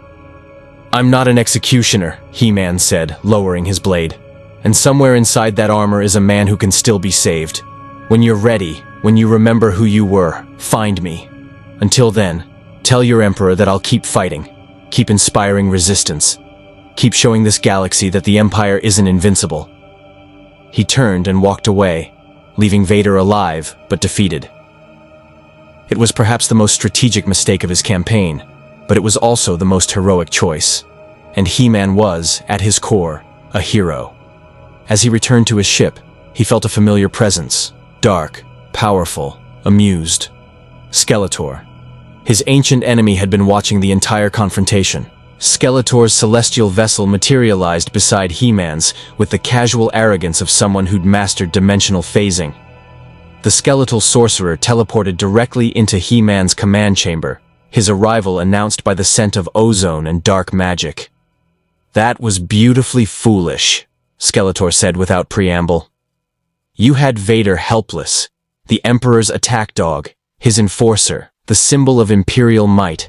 I'm not an executioner, He-Man said, lowering his blade. And somewhere inside that armor is a man who can still be saved. When you're ready, when you remember who you were, find me. Until then, tell your Emperor that I'll keep fighting, keep inspiring resistance, keep showing this galaxy that the Empire isn't invincible. He turned and walked away, leaving Vader alive but defeated. It was perhaps the most strategic mistake of his campaign, but it was also the most heroic choice. And He-Man was, at his core, a hero. As he returned to his ship, he felt a familiar presence, dark, powerful, amused. Skeletor. His ancient enemy had been watching the entire confrontation. Skeletor's celestial vessel materialized beside He-Man's with the casual arrogance of someone who'd mastered dimensional phasing. The skeletal sorcerer teleported directly into He-Man's command chamber, his arrival announced by the scent of ozone and dark magic. That was beautifully foolish, Skeletor said without preamble. You had Vader helpless, the Emperor's attack dog, his enforcer, the symbol of Imperial might,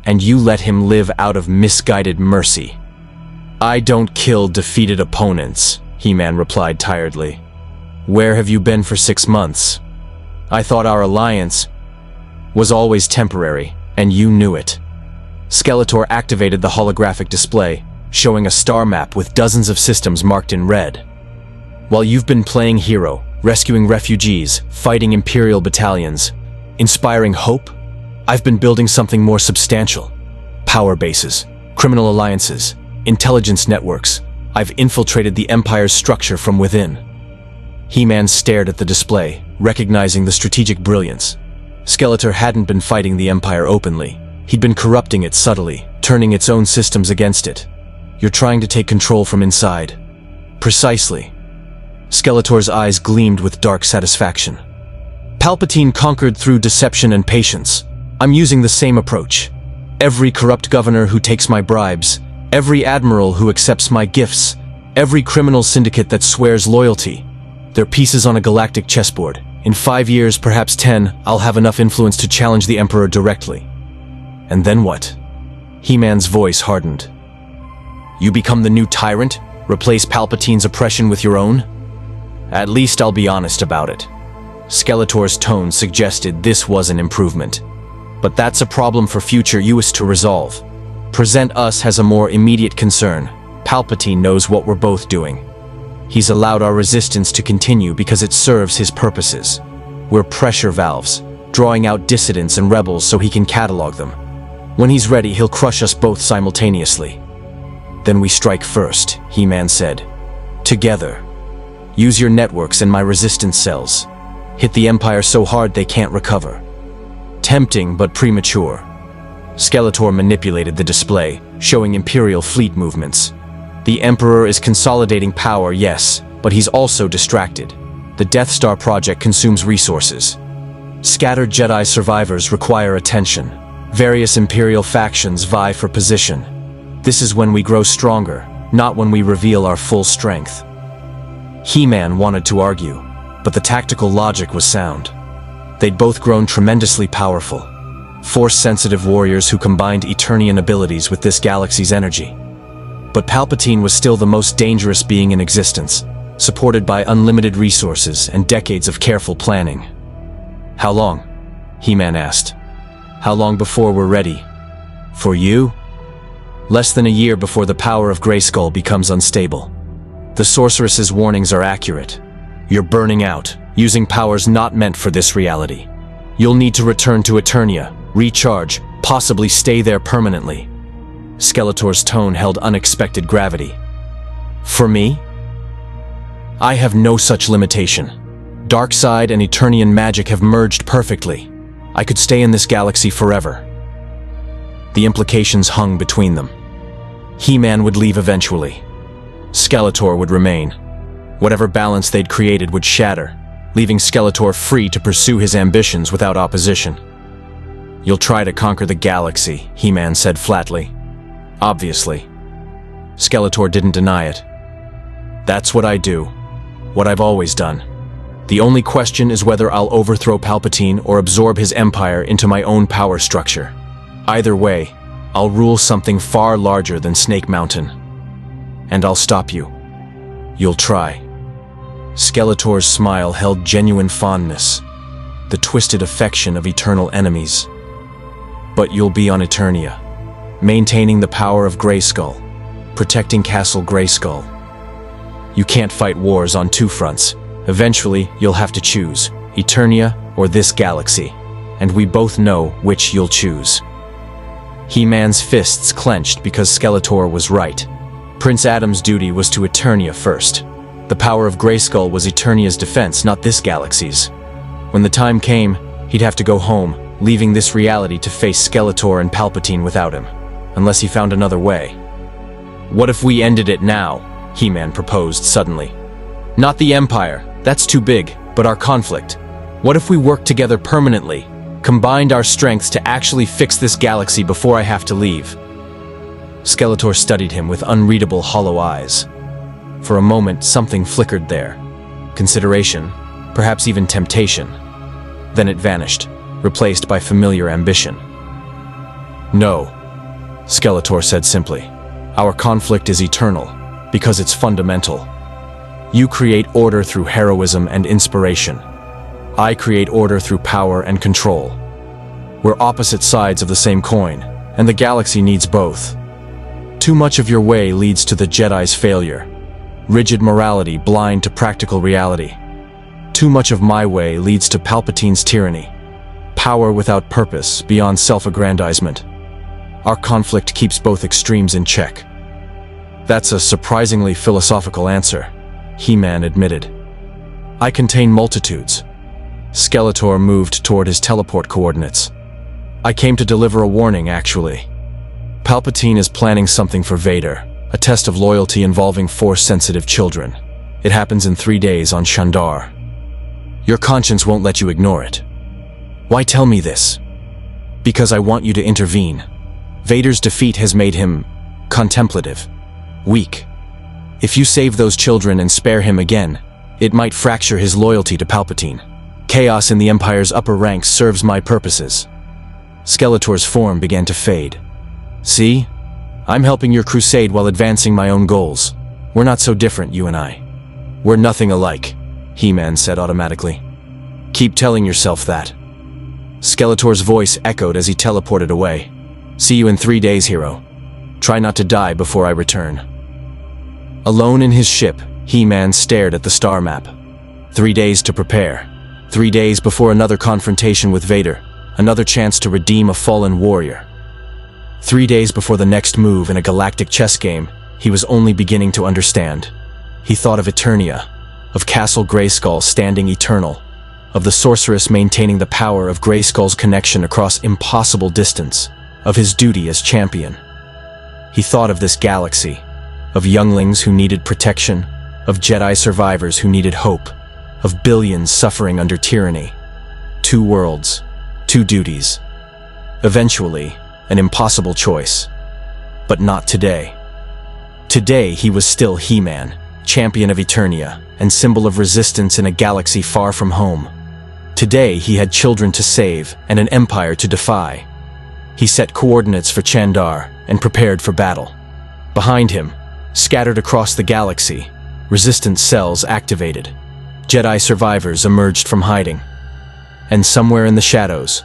and you let him live out of misguided mercy. I don't kill defeated opponents, He-Man replied tiredly. Where have you been for 6 months? I thought our alliance was always temporary, and you knew it. Skeletor activated the holographic display, showing a star map with dozens of systems marked in red. While you've been playing hero, rescuing refugees, fighting Imperial battalions, inspiring hope, I've been building something more substantial. Power bases, criminal alliances, intelligence networks. I've infiltrated the Empire's structure from within. He-Man stared at the display, recognizing the strategic brilliance. Skeletor hadn't been fighting the Empire openly. He'd been corrupting it subtly, turning its own systems against it. You're trying to take control from inside. Precisely. Skeletor's eyes gleamed with dark satisfaction. Palpatine conquered through deception and patience. I'm using the same approach. Every corrupt governor who takes my bribes, every admiral who accepts my gifts, every criminal syndicate that swears loyalty. They're pieces on a galactic chessboard. In 5 years, perhaps 10, I'll have enough influence to challenge the Emperor directly. And then what? He-Man's voice hardened. You become the new tyrant? Replace Palpatine's oppression with your own? At least I'll be honest about it. Skeletor's tone suggested this was an improvement. But that's a problem for future US to resolve. Present us as a more immediate concern. Palpatine knows what we're both doing. He's allowed our resistance to continue because it serves his purposes. We're pressure valves, drawing out dissidents and rebels so he can catalog them. When he's ready, he'll crush us both simultaneously. Then we strike first, He-Man said. Together. Use your networks and my resistance cells. Hit the Empire so hard they can't recover. Tempting but premature. Skeletor manipulated the display, showing Imperial fleet movements. The Emperor is consolidating power, yes, but he's also distracted. The Death Star project consumes resources. Scattered Jedi survivors require attention. Various Imperial factions vie for position. This is when we grow stronger, not when we reveal our full strength. He-Man wanted to argue, but the tactical logic was sound. They'd both grown tremendously powerful. Force-sensitive warriors who combined Eternian abilities with this galaxy's energy. But Palpatine was still the most dangerous being in existence, supported by unlimited resources and decades of careful planning. How long? He-Man asked. How long before we're ready? For you? Less than a year before the power of Grayskull becomes unstable. The sorceress's warnings are accurate. You're burning out, using powers not meant for this reality. You'll need to return to Eternia, recharge, possibly stay there permanently. Skeletor's tone held unexpected gravity. For me? I have no such limitation. Darkseid and Eternian magic have merged perfectly. I could stay in this galaxy forever. The implications hung between them. He-Man would leave eventually. Skeletor would remain. Whatever balance they'd created would shatter, leaving Skeletor free to pursue his ambitions without opposition. You'll try to conquer the galaxy, He-Man said flatly. Obviously. Skeletor didn't deny it. That's what I do. What I've always done. The only question is whether I'll overthrow Palpatine or absorb his empire into my own power structure. Either way, I'll rule something far larger than Snake Mountain. And I'll stop you. You'll try. Skeletor's smile held genuine fondness, the twisted affection of eternal enemies. But you'll be on Eternia, maintaining the power of Grayskull, protecting Castle Grayskull. You can't fight wars on two fronts. Eventually, you'll have to choose, Eternia or this galaxy, and we both know which you'll choose. He-Man's fists clenched because Skeletor was right. Prince Adam's duty was to Eternia first. The power of Grayskull was Eternia's defense, not this galaxy's. When the time came, he'd have to go home, leaving this reality to face Skeletor and Palpatine without him, unless he found another way. What if we ended it now? He-Man proposed suddenly. Not the Empire, that's too big, but our conflict. What if we worked together permanently, combined our strengths to actually fix this galaxy before I have to leave? Skeletor studied him with unreadable hollow eyes. For a moment, something flickered there. Consideration, perhaps even temptation. Then it vanished, replaced by familiar ambition. No, Skeletor said simply. Our conflict is eternal, because it's fundamental. You create order through heroism and inspiration. I create order through power and control. We're opposite sides of the same coin, and the galaxy needs both. Too much of your way leads to the Jedi's failure. Rigid morality blind to practical reality. Too much of my way leads to Palpatine's tyranny. Power without purpose, beyond self-aggrandizement. Our conflict keeps both extremes in check. That's a surprisingly philosophical answer, He-Man admitted. I contain multitudes. Skeletor moved toward his teleport coordinates. I came to deliver a warning, actually. Palpatine is planning something for Vader, a test of loyalty involving Force-sensitive children. It happens in 3 days on Shandar. Your conscience won't let you ignore it. Why tell me this? Because I want you to intervene. Vader's defeat has made him contemplative, weak. If you save those children and spare him again, it might fracture his loyalty to Palpatine. Chaos in the Empire's upper ranks serves my purposes. Skeletor's form began to fade. See? I'm helping your crusade while advancing my own goals. We're not so different, you and I. We're nothing alike, He-Man said automatically. Keep telling yourself that. Skeletor's voice echoed as he teleported away. See you in 3 days, hero. Try not to die before I return. Alone in his ship, He-Man stared at the star map. 3 days to prepare. 3 days before another confrontation with Vader, another chance to redeem a fallen warrior. 3 days before the next move in a galactic chess game, he was only beginning to understand. He thought of Eternia, of Castle Grayskull standing eternal, of the sorceress maintaining the power of Grayskull's connection across impossible distance, of his duty as champion. He thought of this galaxy, of younglings who needed protection, of Jedi survivors who needed hope, of billions suffering under tyranny. 2 worlds, 2 duties. Eventually, an impossible choice. But not today. Today he was still He-Man, champion of Eternia, and symbol of resistance in a galaxy far from home. Today he had children to save and an empire to defy. He set coordinates for Chandar and prepared for battle. Behind him, scattered across the galaxy, resistance cells activated. Jedi survivors emerged from hiding. And somewhere in the shadows,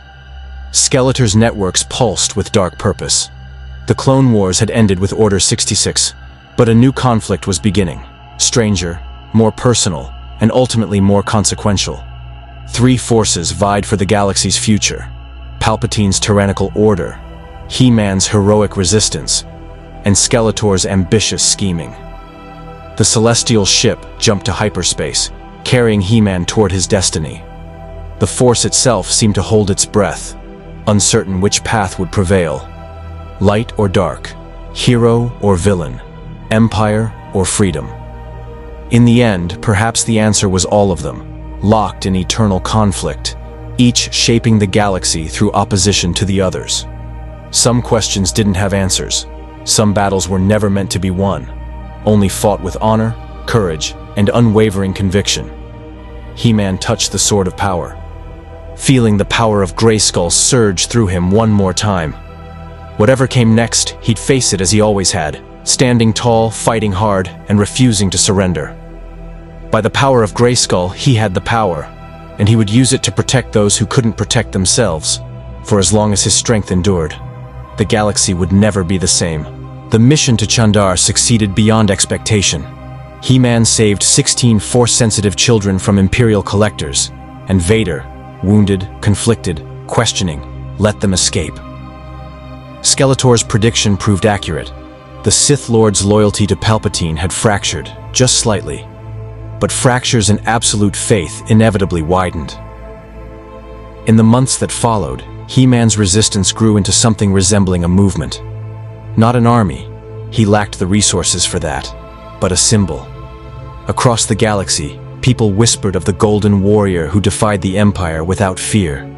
Skeletor's networks pulsed with dark purpose. The Clone Wars had ended with Order 66, but a new conflict was beginning. stranger, more personal, and ultimately more consequential. Three forces vied for the galaxy's future: Palpatine's tyrannical order, He-Man's heroic resistance, and Skeletor's ambitious scheming. The celestial ship jumped to hyperspace, carrying He-Man toward his destiny. The Force itself seemed to hold its breath, uncertain which path would prevail. Light or dark, hero or villain, empire or freedom. In the end, perhaps the answer was all of them, locked in eternal conflict, each shaping the galaxy through opposition to the others. Some questions didn't have answers. Some battles were never meant to be won, only fought with honor, courage, and unwavering conviction. He-Man touched the sword of power, feeling the power of Grayskull surge through him one more time. Whatever came next, he'd face it as he always had, standing tall, fighting hard, and refusing to surrender. By the power of Grayskull, he had the power, and he would use it to protect those who couldn't protect themselves. For as long as his strength endured, the galaxy would never be the same. The mission to Chandar succeeded beyond expectation. He-Man saved 16 Force-sensitive children from Imperial collectors, and Vader, wounded, conflicted, questioning, let them escape. Skeletor's prediction proved accurate. The Sith Lord's loyalty to Palpatine had fractured, just slightly. But fractures in absolute faith inevitably widened. In the months that followed, He-Man's resistance grew into something resembling a movement. Not an army, he lacked the resources for that, but a symbol. Across the galaxy, people whispered of the Golden Warrior who defied the Empire without fear.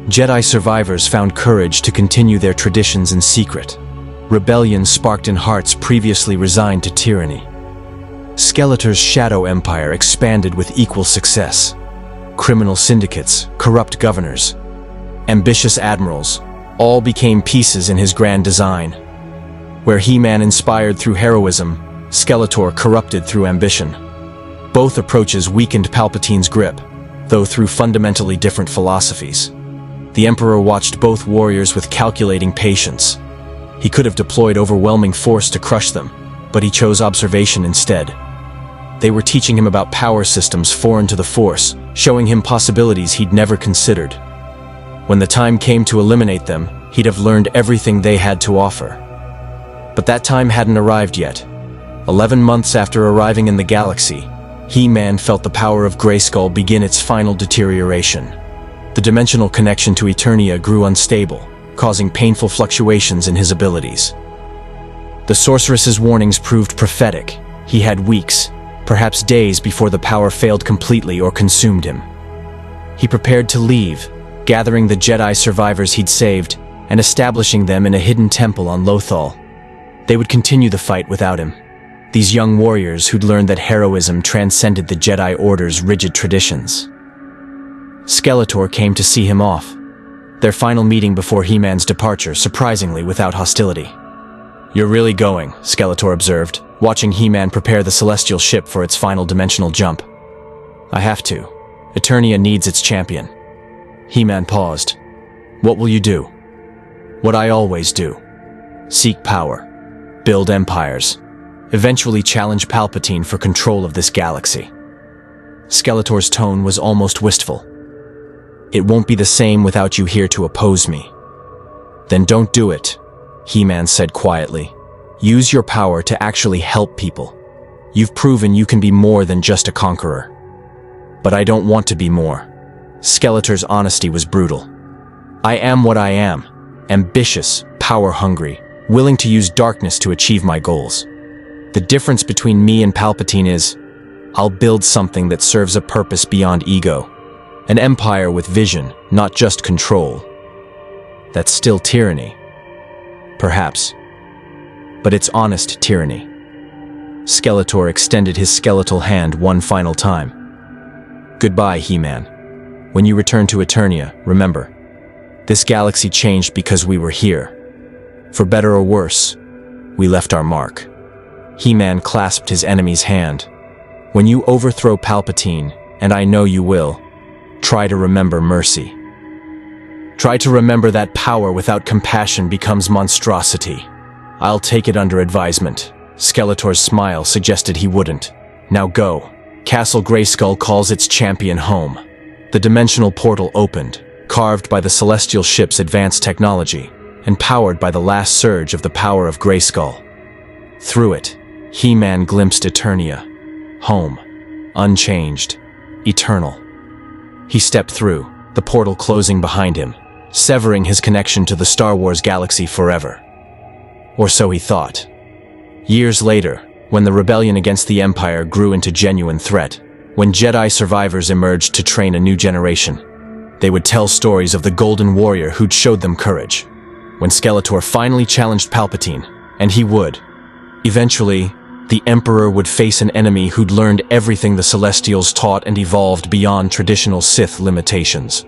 Jedi survivors found courage to continue their traditions in secret. Rebellion sparked in hearts previously resigned to tyranny. Skeletor's Shadow Empire expanded with equal success. Criminal syndicates, corrupt governors, ambitious admirals, all became pieces in his grand design. Where He-Man inspired through heroism, Skeletor corrupted through ambition. Both approaches weakened Palpatine's grip, though through fundamentally different philosophies. The Emperor watched both warriors with calculating patience. He could have deployed overwhelming force to crush them, but he chose observation instead. They were teaching him about power systems foreign to the Force, showing him possibilities he'd never considered. When the time came to eliminate them, he'd have learned everything they had to offer. But that time hadn't arrived yet. 11 months after arriving in the galaxy, He-Man felt the power of Grayskull begin its final deterioration. The dimensional connection to Eternia grew unstable, causing painful fluctuations in his abilities. The sorceress's warnings proved prophetic. He had weeks, perhaps days before the power failed completely or consumed him. He prepared to leave, gathering the Jedi survivors he'd saved and establishing them in a hidden temple on Lothal. They would continue the fight without him. These young warriors who'd learned that heroism transcended the Jedi Order's rigid traditions. Skeletor came to see him off. Their final meeting before He-Man's departure, surprisingly without hostility. "You're really going," Skeletor observed, watching He-Man prepare the celestial ship for its final dimensional jump. "I have to. Eternia needs its champion." He-Man paused. "What will you do?" "What I always do. Seek power. Build empires. Eventually challenge Palpatine for control of this galaxy." Skeletor's tone was almost wistful. "It won't be the same without you here to oppose me." "Then don't do it," He-Man said quietly. "Use your power to actually help people. You've proven you can be more than just a conqueror." "But I don't want to be more." Skeletor's honesty was brutal. "I am what I am, ambitious, power-hungry, willing to use darkness to achieve my goals. The difference between me and Palpatine is, I'll build something that serves a purpose beyond ego. An empire with vision, not just control. That's still tyranny. Perhaps. But it's honest tyranny." Skeletor extended his skeletal hand one final time. "Goodbye, He-Man. When you return to Eternia, remember, this galaxy changed because we were here. For better or worse, we left our mark." He-Man clasped his enemy's hand. "When you overthrow Palpatine, and I know you will, try to remember mercy. Try to remember that power without compassion becomes monstrosity. I'll take it under advisement." Skeletor's smile suggested he wouldn't. Now go. Castle Grayskull calls its champion home. The dimensional portal opened, carved by the celestial ship's advanced technology, and powered by the last surge of the power of Grayskull. Through it, He-Man glimpsed Eternia. Home. Unchanged. Eternal. He stepped through, the portal closing behind him, severing his connection to the Star Wars galaxy forever. Or so he thought. Years later, when the rebellion against the Empire grew into genuine threat, when Jedi survivors emerged to train a new generation, they would tell stories of the Golden Warrior who'd showed them courage. When Skeletor finally challenged Palpatine, and he would. Eventually, the Emperor would face an enemy who'd learned everything the Celestials taught and evolved beyond traditional Sith limitations.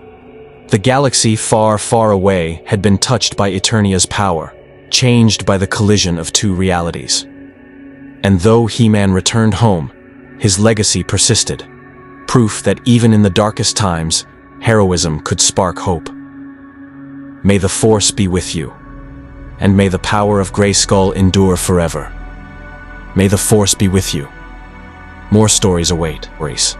The galaxy far, far away had been touched by Eternia's power, changed by the collision of two realities. And though He-Man returned home, his legacy persisted, proof that even in the darkest times, heroism could spark hope. May the Force be with you, and may the power of Grayskull endure forever. May the Force be with you. More stories await. Race.